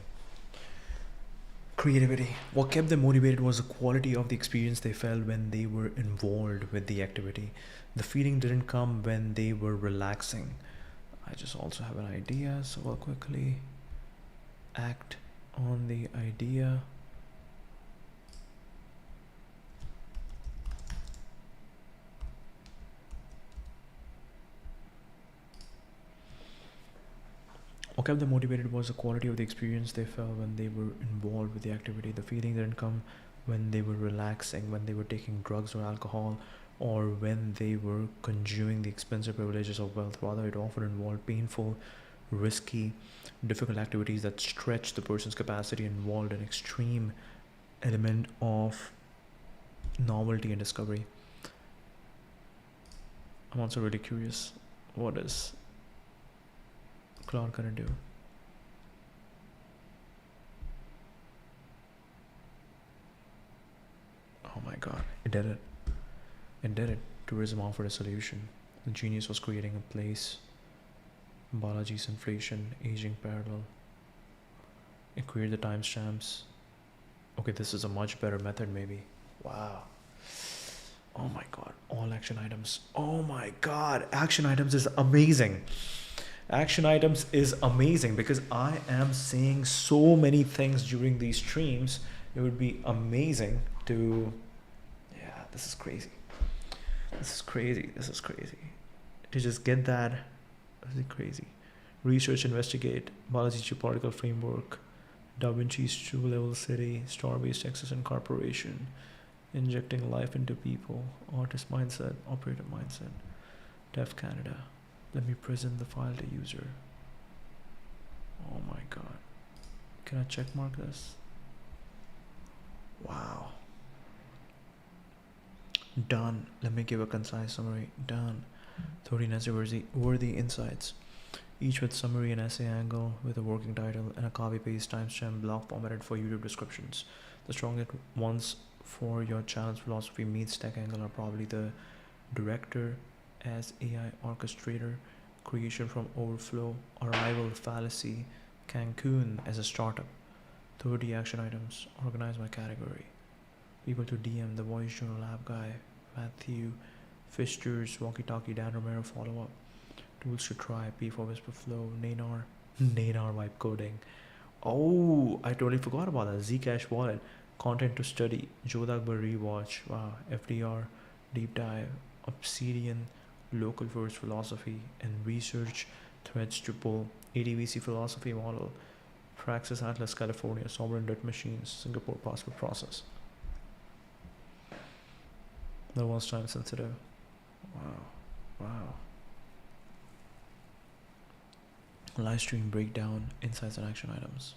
Creativity. What kept them motivated was the quality of the experience they felt when they were involved with the activity. The feeling didn't come when they were relaxing. I just also have an idea, so I'll quickly act on the idea. What kept them motivated was the quality of the experience they felt when they were involved with the activity. The feeling didn't come when they were relaxing, when they were taking drugs or alcohol, or when they were consuming the expensive privileges of wealth. Rather, it often involved painful, risky, difficult activities that stretched the person's capacity and involved an extreme element of novelty and discovery. I'm also really curious, what is Claude gonna do? Oh my god, it did it. It did it. Tourism offered a solution. The genius was creating a place. Balaji's inflation, aging parallel. It created the timestamps. Okay, this is a much better method maybe. Wow. Oh my god, all action items. Oh my god, action items is amazing. Action items is amazing because I am seeing so many things during these streams. It would be amazing to, yeah, this is crazy. This is crazy. This is crazy. To just get that, this is crazy. Research, investigate, biology geopolitical framework, Da Vinci's true level city, star-based Texas Incorporation, injecting life into people, artist mindset, operator mindset, Deaf Canada. Let me present the file to user. Oh my god. Can I check mark this? Wow. Done. Let me give a concise summary. Done. 13 essay-worthy insights. Each with summary and essay angle with a working title and a copy-paste timestamp block formatted for YouTube descriptions. The strongest ones for your channel's philosophy meets tech angle are probably the director as AI orchestrator, creation from overflow, arrival fallacy, Cancun as a startup. 30 action items organized by category. People to DM, the voice journal app guy, Matthew, Fishers, walkie-talkie, Dan Romero follow-up. Tools to try, P for WisprFlow, Nanar, Nanar vibe coding. Oh, I totally forgot about that. Zcash wallet, content to study, Joe Akbar rewatch, wow, FDR, deep dive, Obsidian, local first philosophy, and research threads to pull, ADVC philosophy model, Praxis Atlas California, sovereign debt machines, Singapore passport process. That was time sensitive. Wow. Livestream breakdown, insights and action items.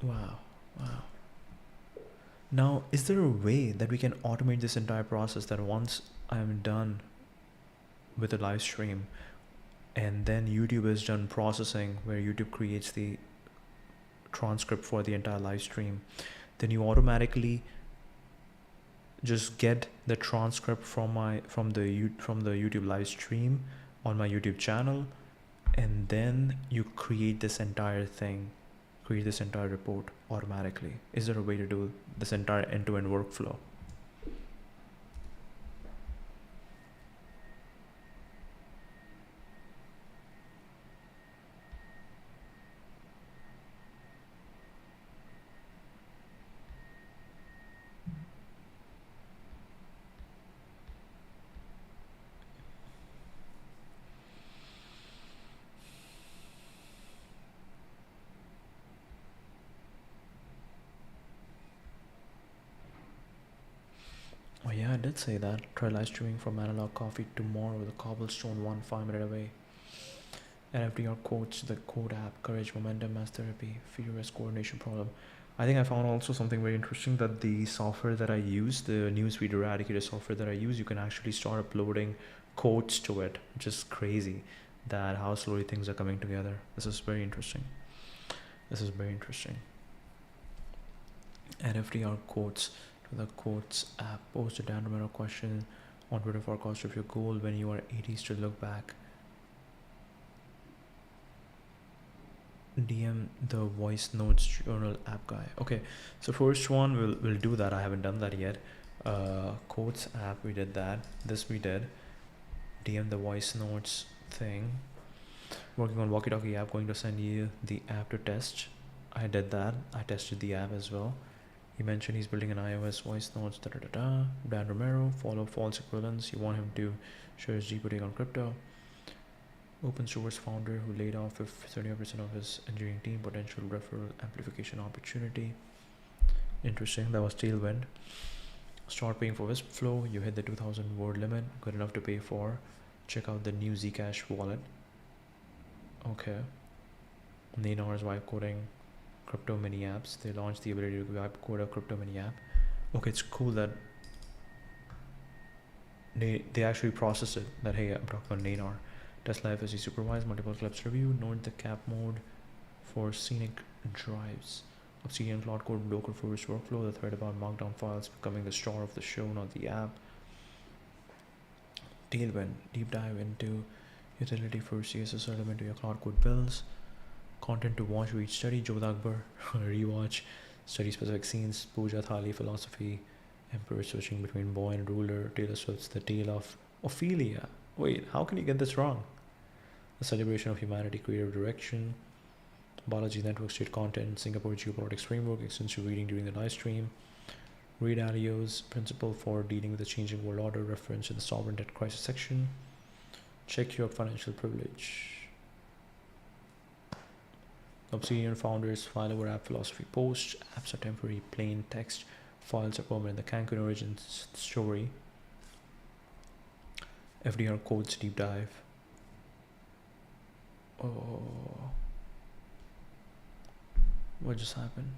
Wow. Now, is there a way that we can automate this entire process, that once I'm done with a live stream and then YouTube is done processing, where YouTube creates the transcript for the entire live stream, then you automatically just get the transcript from the YouTube live stream on my YouTube channel, and then you create this entire report automatically? Is there a way to do this entire end-to-end workflow? Oh yeah, I did say that. Try live streaming from Analog Coffee tomorrow with a cobblestone 1 5 minute away. NFDR quotes, the code app, courage, momentum, mass therapy, furious coordination problem. I think I found also something very interesting, that the software that I use, the newsfeed eradicator software that I use, you can actually start uploading quotes to it, which is crazy, that how slowly things are coming together. This is very interesting. NFDR quotes to the quotes app. Post a Dan Romero question on Twitter for cost of your goal when you are 80s to look back. DM the voice notes journal app guy. Okay, so first one we'll do that. I haven't done that yet. Quotes app, we did that. This we did. DM the voice notes thing. Working on walkie-talkie app, going to send you the app to test. I did that. I tested the app as well. He mentioned he's building an iOS voice notes. Dan Romero, follow false equivalence. You want him to share his deeper take on crypto. Open source founder who laid off 30% of his engineering team. Potential referral amplification opportunity. Interesting. That was Tailwind. Start paying for WisprFlow. You hit the 2,000 word limit. Good enough to pay for. Check out the new Zcash wallet. Okay. Nanar's vibe coding crypto mini apps. They launched the ability to vibe code a crypto mini app. Okay, it's cool that they actually process it. That, hey, I'm talking about Nanar. Tesla FSC supervised, multiple clips review, note the cap mode for scenic drives. Obsidian Cloud Code local first workflow, the thread about markdown files becoming the star of the show, not the app. Tailwind, deep dive into utility for CSS element to your Cloud Code builds. Content to watch, read, study, Joe Akbar, rewatch, study specific scenes, Puja Thali, philosophy, Emperor switching between boy and ruler. Taylor Swift's The Tale of Ophelia. Wait, how can you get this wrong? The celebration of humanity, creative direction. Biology network state content. Singapore geopolitics framework. Extensive reading during the live stream. Ray Dalio's principle for dealing with the changing world order. Reference in the sovereign debt crisis section. Check your financial privilege. Obsidian founders file over app philosophy post. Apps are temporary, plain text. Files are permanent. The Cancun origins story. FDR codes deep dive. Oh, what just happened?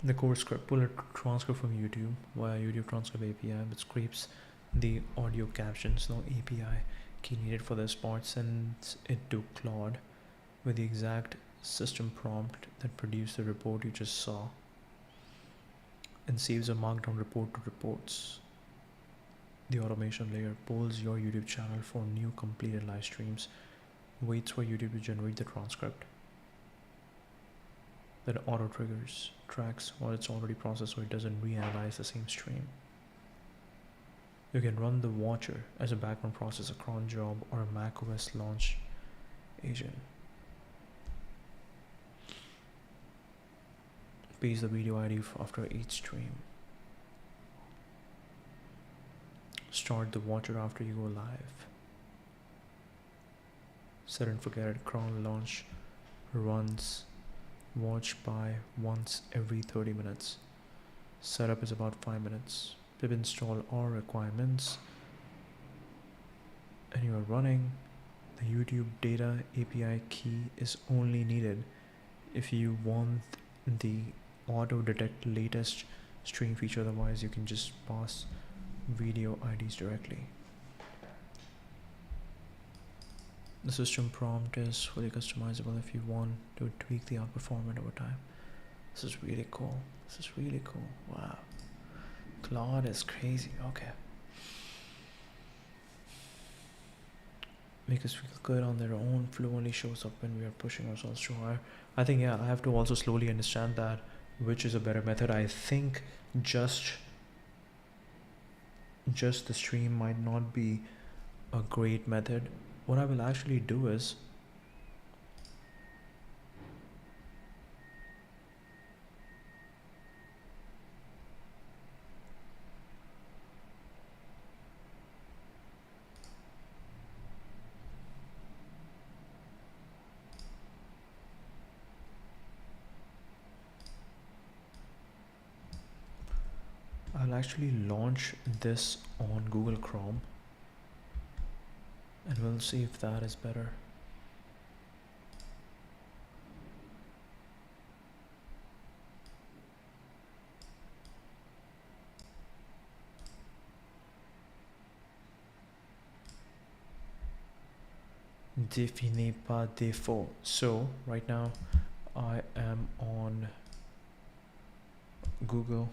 The core script. Pull a transcript from YouTube via YouTube transcript API, but scrapes the audio captions. No API key needed for this part. Sends it to Claude with the exact system prompt that produced the report you just saw, and saves a markdown report to reports. The automation layer polls your YouTube channel for new completed live streams, waits for YouTube to generate the transcript, then auto triggers, tracks what it's already processed so it doesn't reanalyze the same stream. You can run the watcher as a background process, a cron job, or a macOS launch agent. Paste the video ID after each stream. Start the watcher after you go live. Set and forget it. Cron launch runs watch by once every 30 minutes. Setup is about 5 minutes. Pip install all requirements, and you are running. The YouTube data API key is only needed if you want the auto detect latest stream feature. Otherwise you can just pass video IDs directly. The system prompt is fully customizable if you want to tweak the outperformance over time. This is really cool. This is really cool. Wow. Claude is crazy. Okay. Make us feel good on their own. Flow only shows up when we are pushing ourselves too hard. I think, yeah, I have to also slowly understand that which is a better method. I think just the stream might not be a great method. What I will actually do is I'll actually launch this on Google Chrome, and we'll see if that is better. Définez pas défaut. So right now I am on Google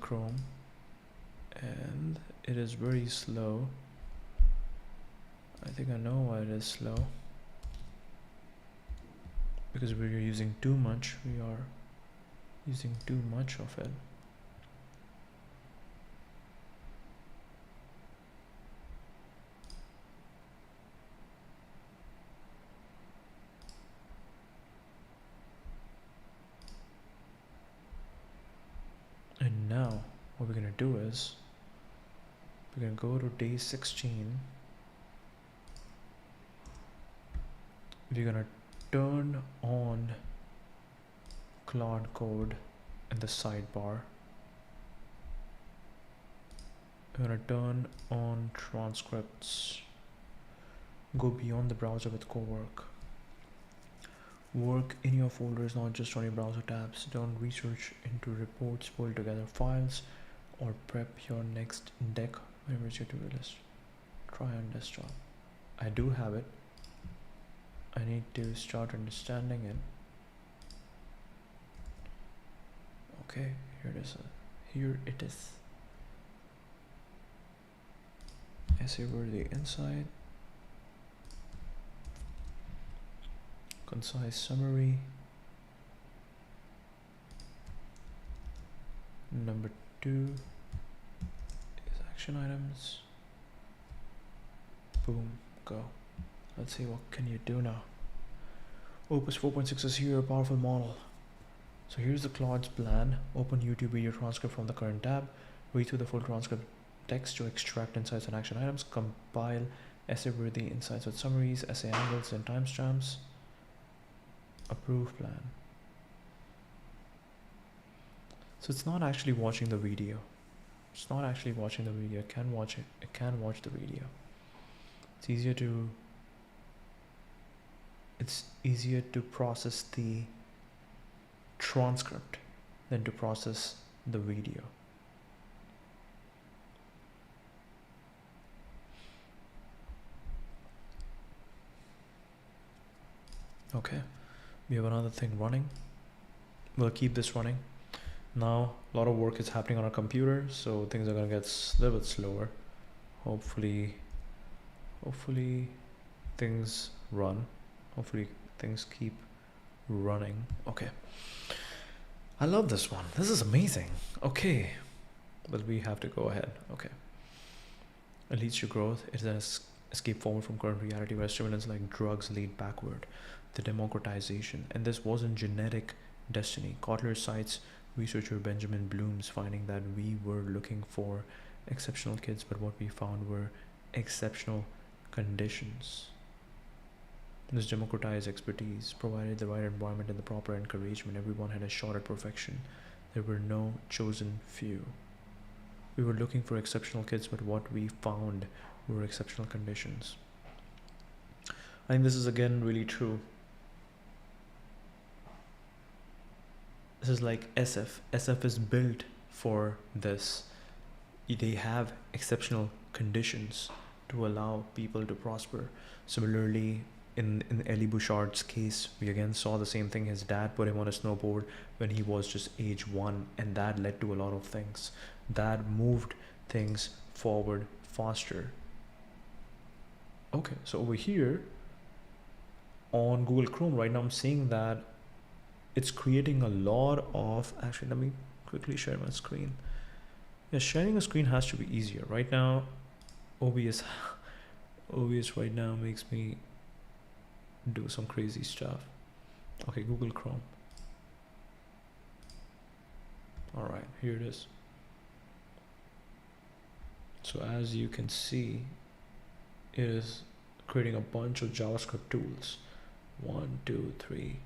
Chrome, and it is very slow. I think I know why it is slow, because we are using too much. We are using too much of it. And now what we're gonna do is we're gonna go to day 16. We're gonna turn on Claude Code in the sidebar. We're gonna turn on transcripts. Go beyond the browser with cowork. Work in your folders, not just on your browser tabs. Don't research into reports, pull together files, or prep your next deck. Where's your to-do list? Try on desktop. I do have it. I need to start understanding it. Okay, here it is. Here it is. Essay worthy insight. concise summary. Number 2 is action items. Boom, go. Let's see what can you do now. Opus 4.6 is here, a powerful model. So here's the Claude's plan. Open YouTube video transcript from the current tab. Read through the full transcript text to extract insights and action items. Compile essay-worthy insights with summaries, essay angles, and timestamps. Approve plan. So it's not actually watching the video. It's not actually watching the video. It can watch it. It can watch the video. It's easier to process the transcript than to process the video. Okay, we have another thing running. We'll keep this running. Now a lot of work is happening on our computer, so things are gonna get a little bit slower. Hopefully things run. Hopefully things keep running. Okay, I love this one. This is amazing. Okay, but we have to go ahead. Okay, it leads to growth. It is an escape forward from current reality where stimulants like drugs lead backward. The democratization, and this wasn't genetic destiny. Kotler cites researcher Benjamin Bloom's finding that we were looking for exceptional kids, but what we found were exceptional conditions. This democratized expertise provided the right environment and the proper encouragement. Everyone had a shot at perfection. There were no chosen few. We were looking for exceptional kids, but what we found were exceptional conditions. I think this is again really true. This is like SF. SF is built for this. They have exceptional conditions to allow people to prosper. Similarly, in Elie Bouchard's case, we again saw the same thing. His dad put him on a snowboard when he was just age 1, and that led to a lot of things. That moved things forward faster. Okay, so over here on Google Chrome right now, I'm seeing that it's creating a lot of, actually let me quickly share my screen. Yeah, sharing a screen has to be easier. Right now, OBS right now makes me do some crazy stuff. Okay, Google Chrome. All right, here it is. So as you can see, it is creating a bunch of JavaScript tools. 1, 2, 3.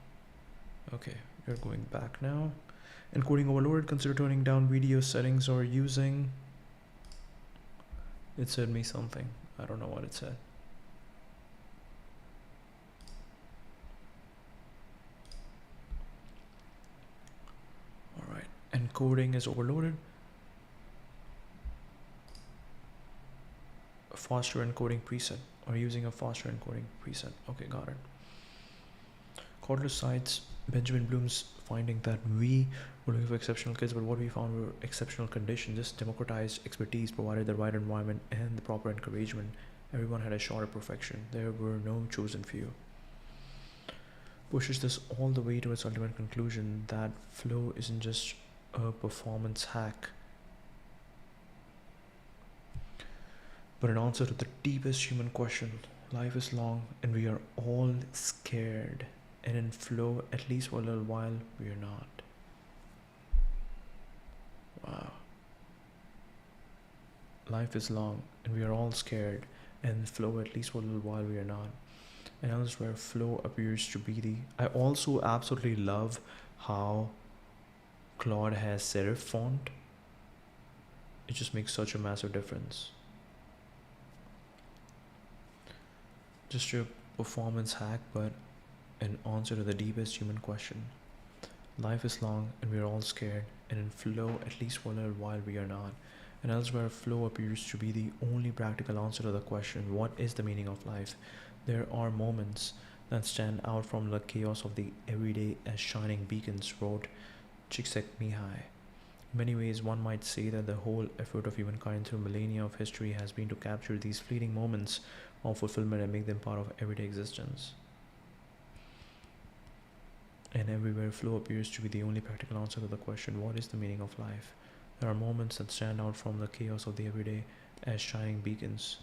Okay, we're going back now. Encoding overloaded, consider turning down video settings or using. It said me something. I don't know what it said. All right, encoding is overloaded. A faster encoding preset, or using a faster encoding preset. Okay, got it. Kotler cites Benjamin Bloom's finding that we were looking for exceptional kids, but what we found were exceptional conditions. This democratized expertise provided the right environment and the proper encouragement. Everyone had a shot at perfection. There were no chosen few. Pushes this all the way to its ultimate conclusion that flow isn't just a performance hack, but an answer to the deepest human question. Life is long and we are all scared. And in flow, at least for a little while, we are not. Wow. Life is long and we are all scared. And in flow, at least for a little while, we are not. And elsewhere, flow appears to be the... I also absolutely love how Claude has serif font. It just makes such a massive difference. Just a performance hack, but an answer to the deepest human question. Life is long and we are all scared, and in flow, at least for a little while, we are not. And elsewhere, flow appears to be the only practical answer to the question, what is the meaning of life? There are moments that stand out from the chaos of the everyday as shining beacons, wrote Csikszentmihalyi. In many ways, one might say that the whole effort of humankind through millennia of history has been to capture these fleeting moments of fulfillment and make them part of everyday existence. and everywhere flow appears to be the only practical answer to the question, what is the meaning of life? There are moments that stand out from the chaos of the everyday as shining beacons.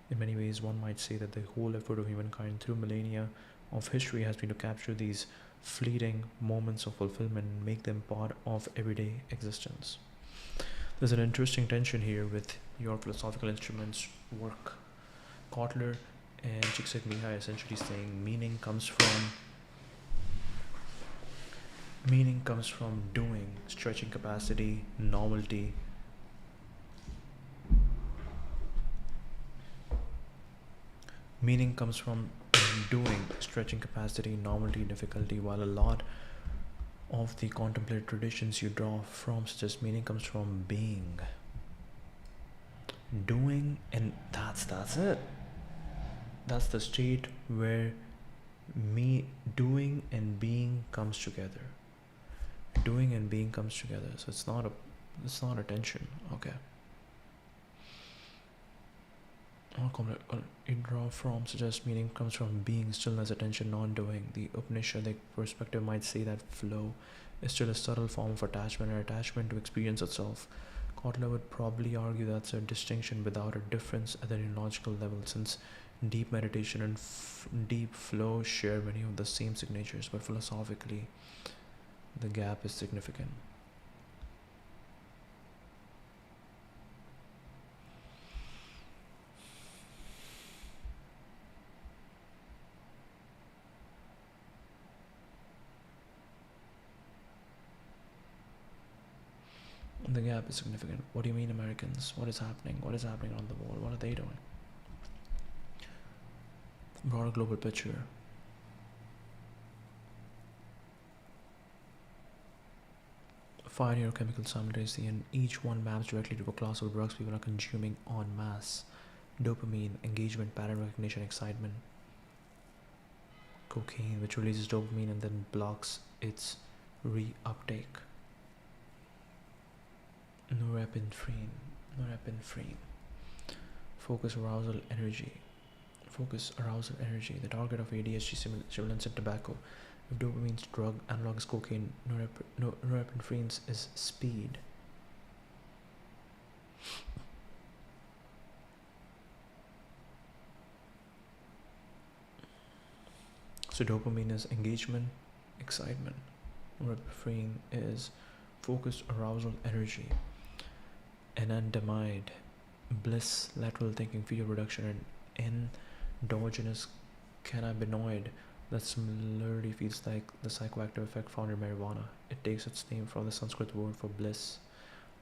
In many ways, one might say that the whole effort of humankind through millennia of history has been to capture these fleeting moments of fulfillment and make them part of everyday existence. There's an interesting tension here with your philosophical instruments work. Kotler and Csikszentmihalyi essentially saying meaning comes from doing, stretching capacity, novelty. Meaning comes from doing, stretching capacity, novelty, difficulty, while a lot of the contemplative traditions you draw from suggest meaning comes from being. Doing, and that's it. That's the state where doing and being comes together. Doing and being comes together. So it's not a tension. Okay. You draw from suggests meaning comes from being, stillness, attention, non-doing. The Upanishadic perspective might say that flow is still a subtle form of attachment and attachment to experience itself. Kotler would probably argue that's a distinction without a difference at the neurological level, since deep meditation and deep flow share many of the same signatures, but philosophically the gap is significant. The gap is significant. What do you mean, Americans? What is happening? What is happening on the world? What are they doing? Broader global picture. Five neurochemicals simultaneously, and each one maps directly to a class of drugs people are consuming en masse. Dopamine, engagement, pattern recognition, excitement. Cocaine, which releases dopamine and then blocks its reuptake. Norepinephrine. Focus, arousal, energy. The target of ADHD stimulants and tobacco. If dopamine's drug analog is cocaine, norepinephrine's is speed. So dopamine is engagement, excitement. Norepinephrine is focus, arousal, energy. Anandamide, bliss, lateral thinking, fear reduction, and endogenous cannabinoid that similarly feels like the psychoactive effect found in marijuana. It takes its name from the Sanskrit word for bliss.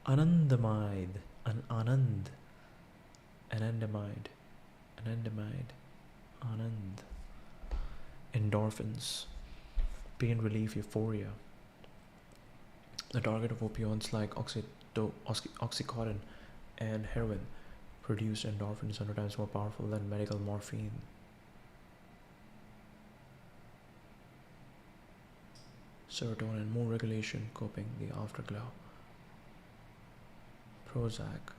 Anandamide, Anand, Anand. Endorphins, pain relief, euphoria. The target of opioids like oxycodone and heroin produce endorphins 100 times more powerful than medical morphine. Serotonin, mood regulation, coping, the afterglow. Prozac,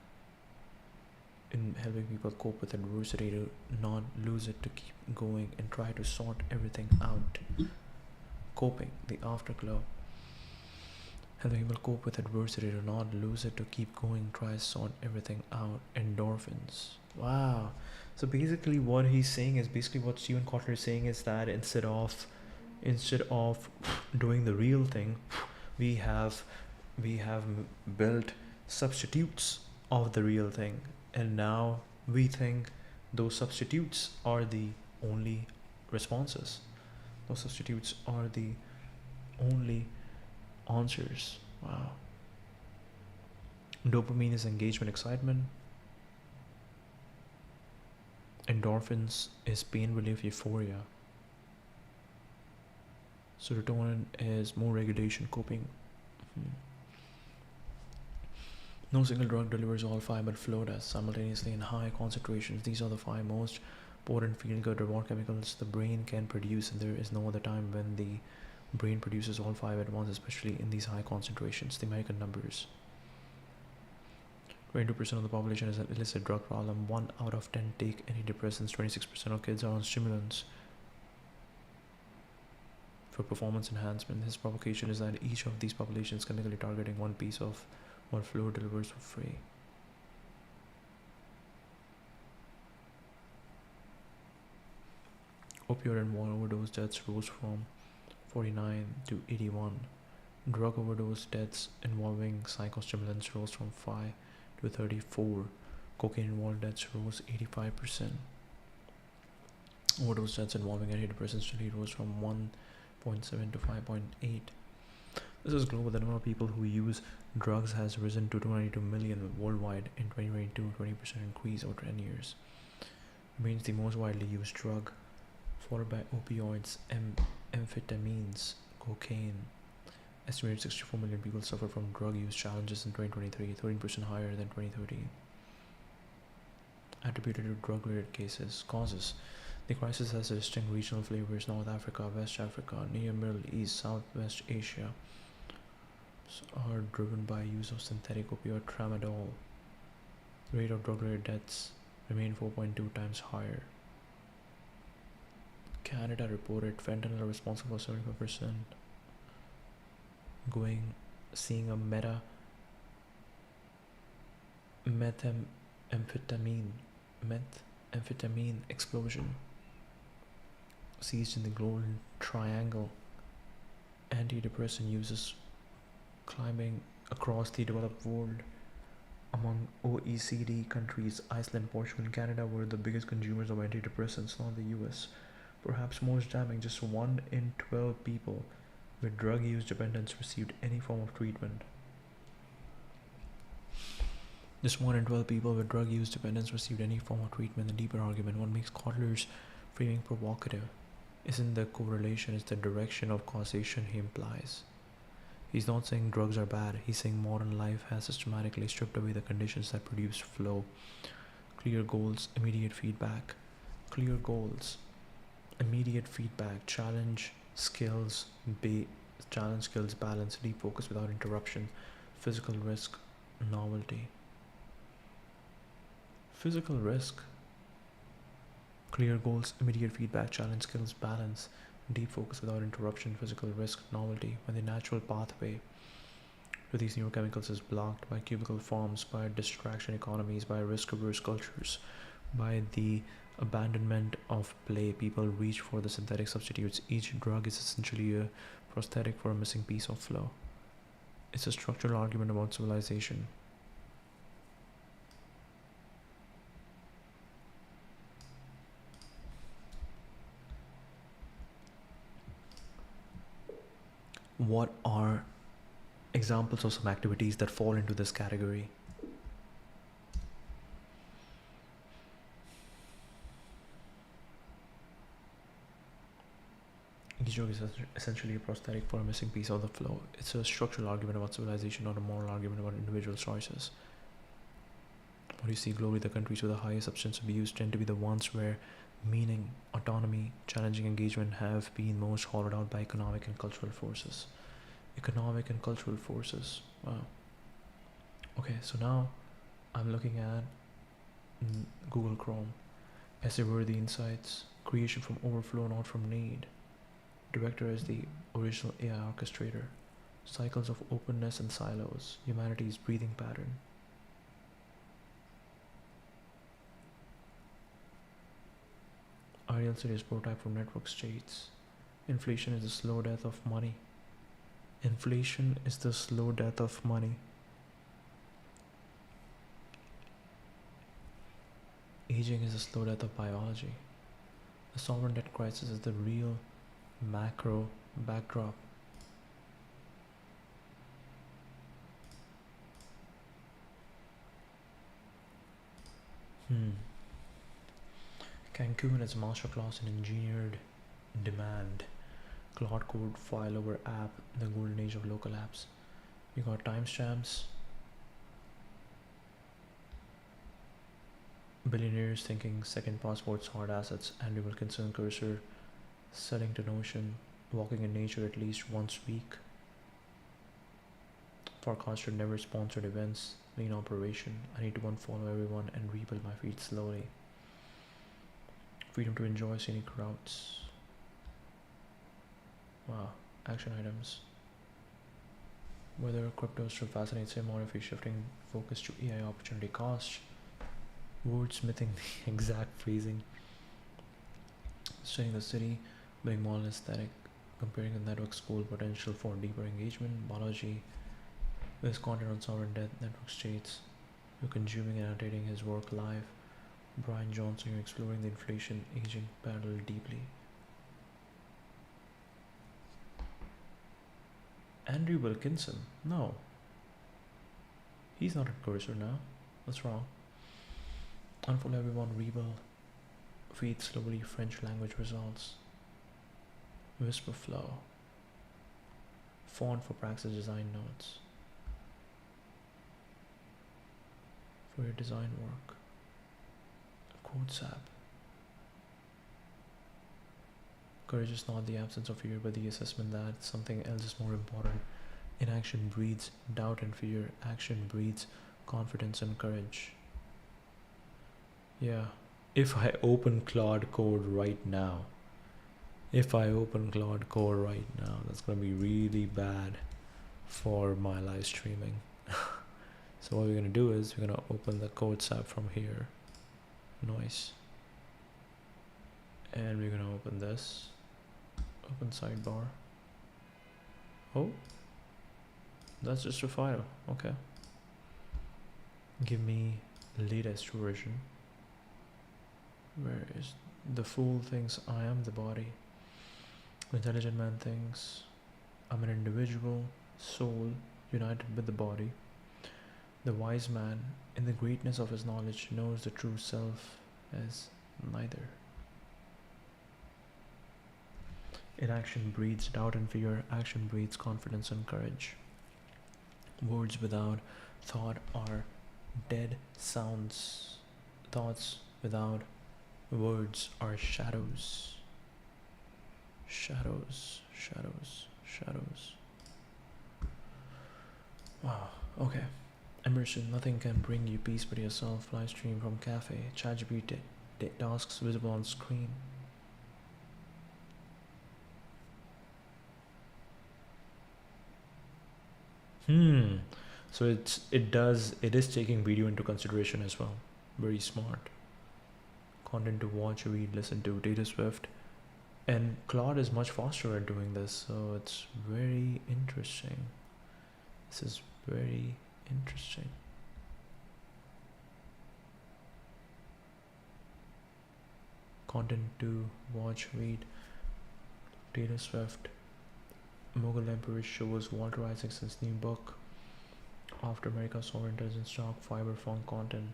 in helping people cope with adversity, to not lose it, to keep going and try to sort everything out. Coping, the afterglow. Helping people cope with adversity, to not lose it, to keep going, try to sort everything out. Endorphins. Wow. So basically what he's saying is, basically what Stephen Kotler is saying is that instead of doing the real thing, we have built substitutes of the real thing, and now we think those substitutes are the only responses. Those substitutes are the only answers. Wow. Dopamine is engagement, excitement. Endorphins is pain relief, euphoria. Serotonin is mood regulation, coping. No single drug delivers all five, but flow does simultaneously in high concentrations. These are the five most potent feel-good reward chemicals the brain can produce, and there is no other time when the brain produces all five at once, especially in these high concentrations. The American numbers: 22% of the population has an illicit drug problem. 1 out of 10 take antidepressants. 26% of kids are on stimulants. for performance enhancement. His provocation is that each of these populations chemically targeting one piece of what flow delivers for free. Opioid and wall overdose deaths rose from 49 to 81. Drug overdose deaths involving psychostimulants rose from 5 to 34. Cocaine involved deaths rose 85%. Overdose deaths involving antidepressants daily rose from 1.7 to 5.8. This is global. The number of people who use drugs has risen to 292 million worldwide in 2022, 20% increase over 10 years. Remains the most widely used drug, followed by opioids, amphetamines, cocaine. Estimated 64 million people suffer from drug use challenges in 2023, 13% higher than 2013. Attributed to drug-related causes. The crisis has distinct regional flavors: North Africa, West Africa, Near Middle East, Southwest Asia, are driven by use of synthetic opioid tramadol. The rate of drug-related deaths remained 4.2 times higher. Canada reported fentanyl responsible for 75%, seeing a methamphetamine explosion. Seized in the Golden Triangle. Antidepressant uses climbing across the developed world. Among OECD countries, Iceland, Portugal, and Canada were the biggest consumers of antidepressants, not the US. Perhaps most damning, just 1 in 12 people with drug use dependence received any form of treatment. Just 1 in 12 people with drug use dependence received any form of treatment. The deeper argument, what makes Kotler's framing provocative, isn't the correlation, it's the direction of causation he implies. He's not saying drugs are bad, he's saying modern life has systematically stripped away the conditions that produce flow. Clear goals, immediate feedback. Clear goals, immediate feedback, challenge skills, balance, deep focus without interruption, physical risk, novelty. Physical risk, clear goals, immediate feedback, challenge skills, balance, deep focus without interruption, physical risk, novelty. When the natural pathway to these neurochemicals is blocked by cubicle forms, by distraction economies, by risk-averse cultures, by the abandonment of play, people reach for the synthetic substitutes. Each drug is essentially a prosthetic for a missing piece of flow. It's a structural argument about civilization. What are examples of some activities that fall into this category? Each drug is essentially a prosthetic for a missing piece of the flow. It's a structural argument about civilization, not a moral argument about individual choices. What you see globally, the countries with the highest substance abuse tend to be the ones where meaning, autonomy, challenging engagement have been most hollowed out by economic and cultural forces. Economic and cultural forces. Wow. Okay, so now I'm looking at Google Chrome. Essay-worthy insights. Creation from overflow, not from need. Director as the original AI orchestrator. Cycles of openness and silos. Humanity's breathing pattern. Ideal series prototype from network states. Inflation is the slow death of money. Inflation is the slow death of money. Aging is the slow death of biology. The sovereign debt crisis is the real macro backdrop. Cancun is a masterclass in engineered demand. Cloud code file over app, the golden age of local apps. You got timestamps. Billionaires thinking second passports, hard assets, Andrew Wilkinson cursor setting to Notion, walking in nature at least once a week. Forecaster never sponsored events, lean operation. I need to unfollow everyone and rebuild my feed slowly. Freedom to enjoy scenic routes. Wow. Action items. Whether crypto still fascinates him or if he's shifting focus to AI opportunity cost. Wordsmithing the exact phrasing. Studying the city, being more aesthetic, comparing the network school potential for deeper engagement, biology, with content on sovereign death, network states, you're consuming and annotating his work live. Brian Johnson, you're exploring the inflation aging parallel deeply. Andrew Wilkinson, no. He's not at Cursor now. That's wrong. Unfollow everyone, Rebel. Feed slowly French language results. WisprFlow. Font for Praxis design notes. For your design work. Quotes app. Courage is not the absence of fear, but the assessment that something else is more important. Inaction breeds doubt and fear. Action breeds confidence and courage. Yeah. If I open Claude Code right now, that's gonna be really bad for my live streaming. So what we're gonna do is we're gonna open the Codes app from here. Noise. And we're gonna open this. Open sidebar. Oh, that's just a file. Okay. Give me latest version. Where is the fool thinks I am the body? The intelligent man thinks I'm an individual soul united with the body. The wise man, in the greatness of his knowledge, knows the true self as neither. Inaction breeds doubt and fear. Action breeds confidence and courage. Words without thought are dead sounds. Thoughts without words are shadows. Shadows. Wow, okay. Emerson, nothing can bring you peace but yourself. Live stream from cafe. ChatGPT tasks visible on screen. So it is taking video into consideration as well. Very smart. Content to watch, read, listen to, Data Swift. And Claude is much faster at doing this, so it's very interesting. This is very interesting. Content to watch, read, Taylor Swift. Mughal Emperor shows Walter Isaacson's new book. After America Saw Intelligence Talk, Cyberpunk content.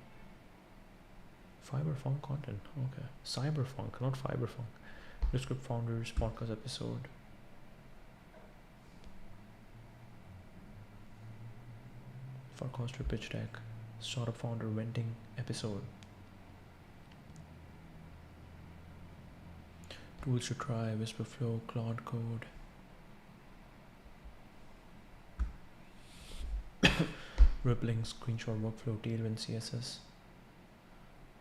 Cyberpunk content, okay. Cyberpunk, not Fiberpunk. The Script Founders podcast episode. Forecaster pitch deck. Startup founder venting episode. Tools to try, WisprFlow, Claude Code. Rippling screenshot workflow, Tailwind CSS.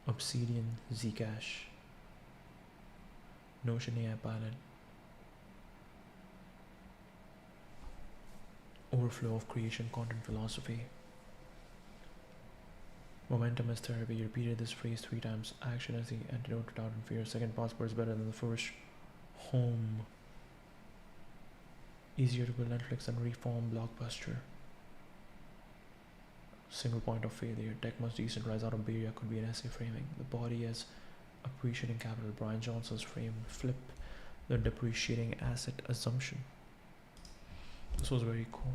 Obsidian Zcash. Notion AI pilot. Overflow of creation content philosophy. Momentum is therapy. You repeated this phrase 3 times. Action is the antidote to doubt and fear. Second passport is better than the first. Home. Easier to build Netflix than reform Blockbuster. Single point of failure. Tech must decentralize out of barrier could be an essay framing. The body as appreciating capital. Brian Johnson's frame. Flip the depreciating asset assumption. This was very cool.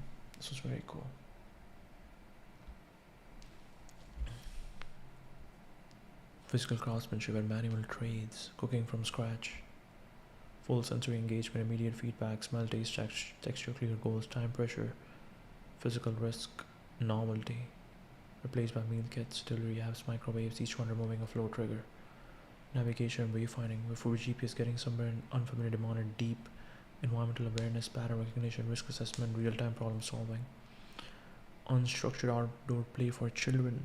Physical craftsmanship and manual trades. Cooking from scratch. Full sensory engagement, immediate feedback, smell, taste, texture, clear goals, time pressure, physical risk, novelty. Replaced by meal kits, delivery apps, microwaves, each one removing a flow trigger. Navigation and wayfinding, before GPS getting somewhere in unfamiliar demanded deep environmental awareness, pattern recognition, risk assessment, real-time problem solving. Unstructured outdoor play for children.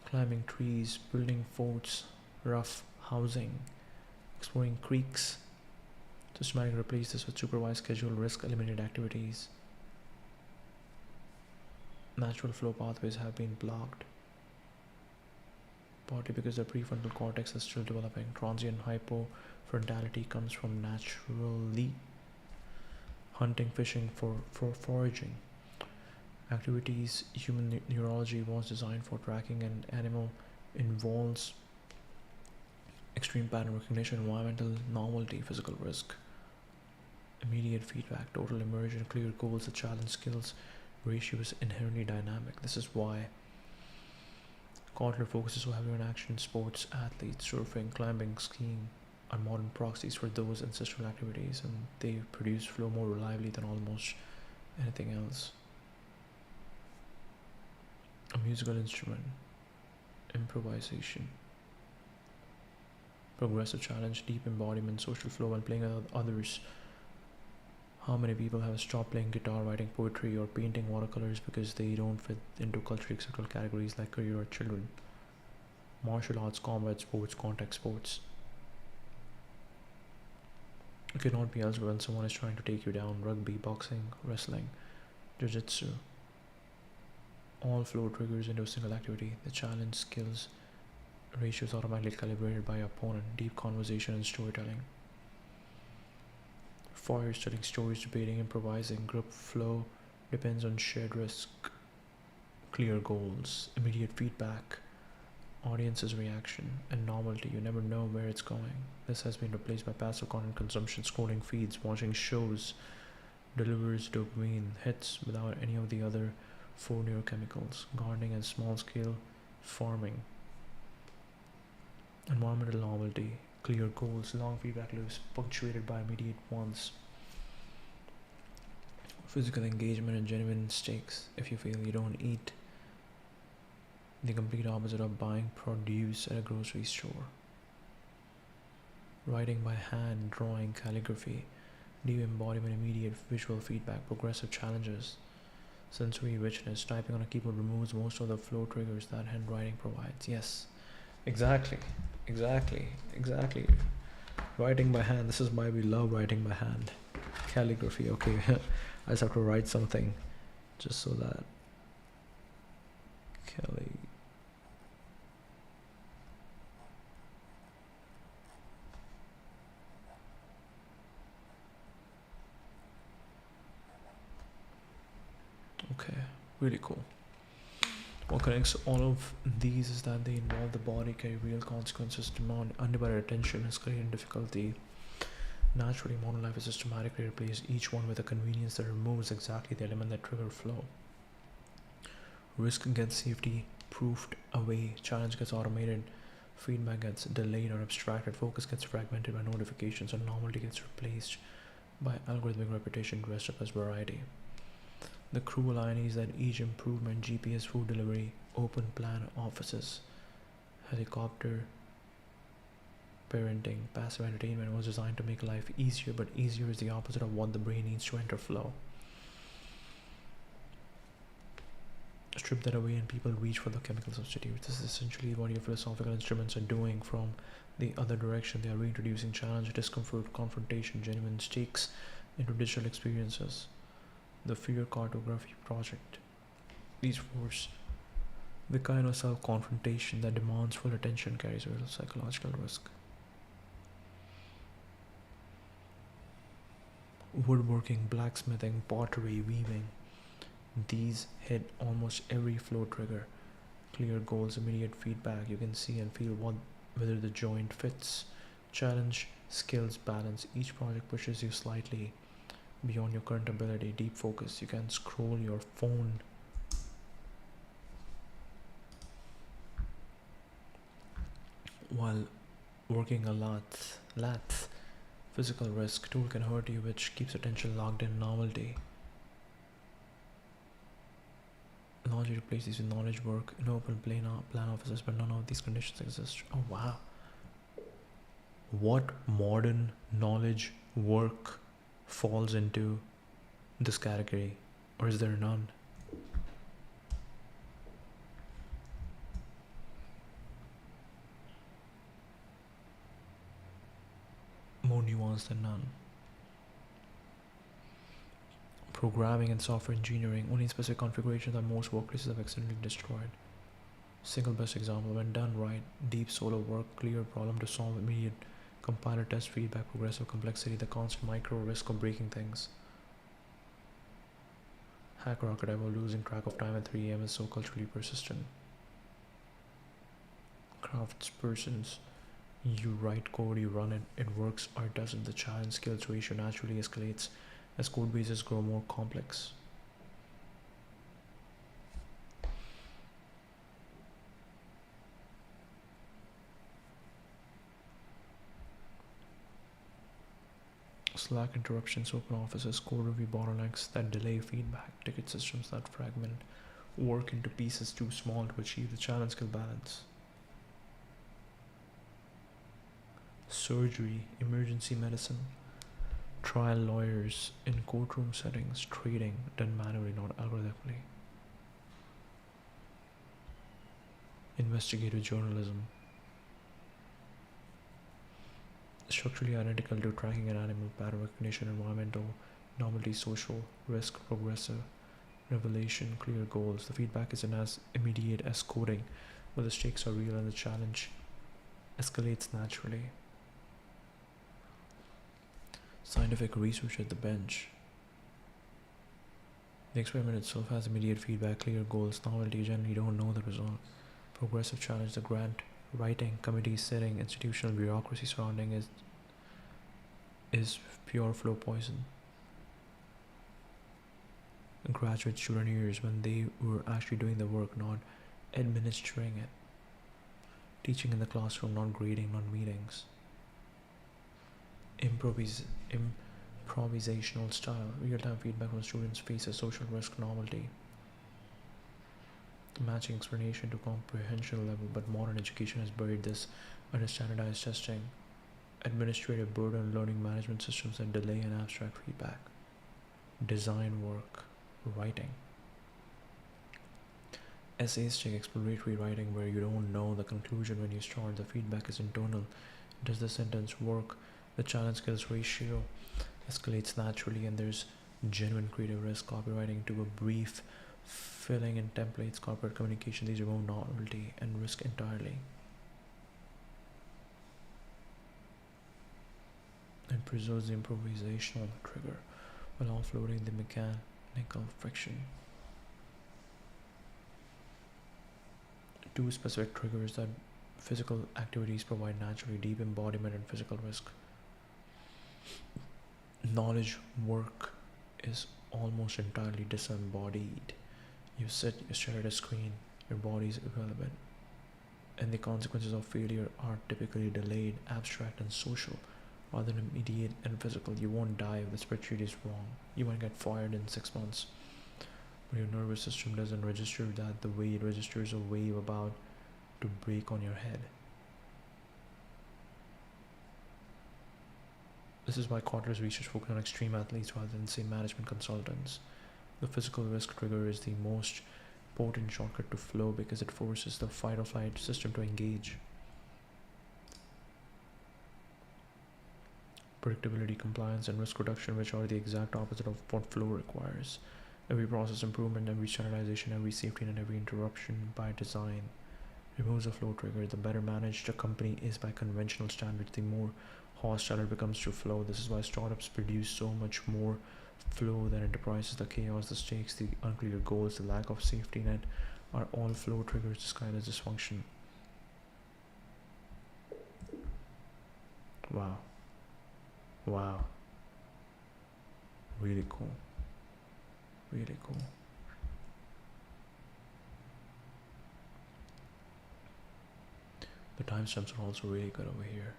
Climbing trees, building forts, rough housing, exploring creeks, Systematic replace this with supervised schedule risk eliminated activities. Natural flow pathways have been blocked, partly because the prefrontal cortex is still developing. Transient hypofrontality comes from naturally hunting, fishing, for foraging. Activities human neurology was designed for tracking an animal involves extreme pattern recognition, environmental novelty, physical risk, immediate feedback, total immersion, clear goals, the challenge skills ratio is inherently dynamic. This is why Kotler focuses so heavily on action sports. Athletes, surfing, climbing, skiing are modern proxies for those ancestral activities, and they produce flow more reliably than almost anything else. A musical instrument, improvisation, progressive challenge, deep embodiment, social flow while playing with others. How many people have stopped playing guitar, writing poetry, or painting watercolors because they don't fit into culturally acceptable categories like career or children? Martial arts, combat sports, contact sports. It cannot be elsewhere when someone is trying to take you down. Rugby, boxing, wrestling, jiu-jitsu. All flow triggers into a single activity. The challenge skills ratio is automatically calibrated by your opponent. Deep conversation and storytelling. Fire, telling stories, debating, improvising. Group flow depends on shared risk, clear goals, immediate feedback, audience's reaction, and novelty. You never know where it's going. This has been replaced by passive content consumption. Scrolling feeds, watching shows delivers dopamine hits without any of the other 4 neurochemicals. Gardening and small scale farming. Environmental novelty, clear goals, long feedback loops punctuated by immediate ones. Physical engagement and genuine stakes. If you feel you don't eat, the complete opposite of buying produce at a grocery store. Writing by hand, drawing, calligraphy, deep embodiment, immediate visual feedback, progressive challenges, sensory richness. Typing on a keyboard removes most of the flow triggers that handwriting provides. Yes, exactly. Writing by hand. This is why we love writing by hand. Calligraphy. Okay, I just have to write something just so that Kelly. Okay, really cool. What connects all of these is that they involve the body, carry real consequences, demand undivided attention, escalate difficulty. Naturally, modern life is systematically replaced each one with a convenience that removes exactly the element that trigger flow. Risk gets safety proofed away, challenge gets automated, feedback gets delayed or abstracted, focus gets fragmented by notifications, and novelty gets replaced by algorithmic repetition dressed up as variety. The cruel irony is that each improvement, GPS food delivery, open plan offices, helicopter parenting, passive entertainment, was designed to make life easier, but easier is the opposite of what the brain needs to enter flow. Strip that away and people reach for the chemical substitute. This is essentially what your philosophical instruments are doing from the other direction. They are reintroducing challenge, discomfort, confrontation, genuine stakes into digital experiences. The Fear Cartography Project. These force the kind of self-confrontation that demands full attention, carries real psychological risk. Woodworking, blacksmithing, pottery, weaving. These hit almost every flow trigger. Clear goals, immediate feedback. You can see and feel whether the joint fits. Challenge, skills, balance. Each project pushes you slightly beyond your current ability. Deep focus. You can scroll your phone while working a lats. Physical risk. Tool can hurt you, which keeps attention locked in. Novelty. Knowledge replaces with knowledge work in open plan offices, but none of these conditions exist. Oh wow. What modern knowledge work falls into this category, or is there none? More nuanced than none. Programming and software engineering, only in specific configurations are most workplaces have accidentally destroyed. Single best example, when done right, deep solo work, clear problem to solve, immediate compiler test feedback, progressive complexity, the constant micro risk of breaking things. Hack rocket ever losing track of time at 3 a.m. is so culturally persistent. Craftspersons, you write code, you run it, it works or doesn't. The challenge skills ratio naturally escalates as code bases grow more complex. Slack interruptions, open offices, code review bottlenecks that delay feedback, ticket systems that fragment work into pieces too small to achieve the challenge skill balance. Surgery, emergency medicine, trial lawyers in courtroom settings, trading done manually, not algorithmically. Investigative journalism, structurally identical to tracking an animal, pattern recognition, environmental novelty, social risk, progressive revelation, clear goals. The feedback isn't as immediate as coding, but the stakes are real and the challenge escalates naturally. Scientific research at the bench. The experiment itself has immediate feedback, clear goals, novelty, generally don't know the result. Progressive challenge, the grant writing, committee setting, institutional bureaucracy surrounding is pure flow poison. Graduate student years when they were actually doing the work, not administering it. Teaching in the classroom, not grading, not meetings. Improvisational style, real-time feedback on students' faces, social risk, novelty. Matching explanation to comprehension level, but modern education has buried this under standardized testing, administrative burden, learning management systems that delay and abstract feedback. Design work, writing. Essayistic exploratory writing where you don't know the conclusion when you start, the feedback is internal. Does the sentence work? The challenge skills ratio escalates naturally and there's genuine creative risk. Copywriting to a brief, filling in templates, corporate communication, these remove novelty and risk entirely. And preserves the improvisational trigger while offloading the mechanical friction. Two specific triggers that physical activities provide naturally, deep embodiment and physical risk. Knowledge work is almost entirely disembodied. You sit, you stare at a screen, your body is irrelevant. And the consequences of failure are typically delayed, abstract and social, rather than immediate and physical. You won't die if the spreadsheet is wrong. You might get fired in 6 months. But your nervous system doesn't register that the way it registers a wave about to break on your head. This is why Kotler's research focuses on extreme athletes rather than, say, management consultants. The physical risk trigger is the most potent shortcut to flow because it forces the fight or flight system to engage. Predictability, compliance, and risk reduction, which are the exact opposite of what flow requires. Every process improvement, every standardization, every safety, and every interruption by design removes a flow trigger. The better managed a company is by conventional standards, the more hostile it becomes to flow. This is why startups produce so much more flow than enterprises. The chaos, the stakes, the unclear goals, the lack of safety net are all flow triggers disguised as dysfunction. Wow. Wow. Really cool. Really cool. The timestamps are also really good over here.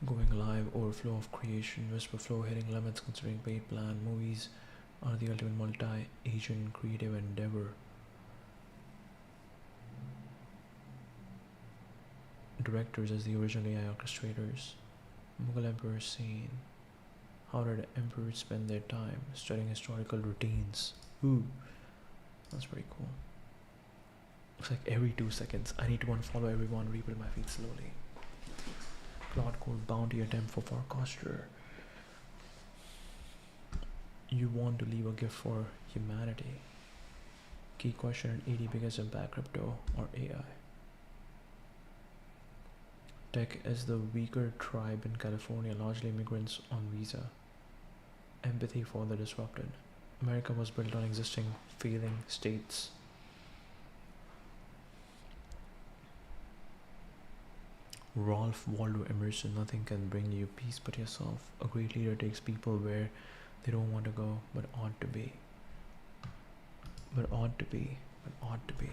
Going live, overflow of creation, WisprFlow hitting limits considering paid plan. Movies are the ultimate multi-agent creative endeavor. Directors as the original AI orchestrators. Mughal Emperor scene. How did emperors spend their time? Studying historical routines. Ooh, that's pretty cool. Looks like every 2 seconds I need to unfollow everyone, rebuild my feed slowly. Plot code bounty attempt for forecaster. you want to leave a gift for humanity? Key question at 80 biggest impact, crypto or AI? Tech is the weaker tribe in California, largely immigrants on visa. Empathy for the disrupted. America was built on existing failing states. Ralph Waldo Emerson, nothing can bring you peace but yourself. A great leader takes people where they don't want to go, but ought to be. But ought to be. But ought to be.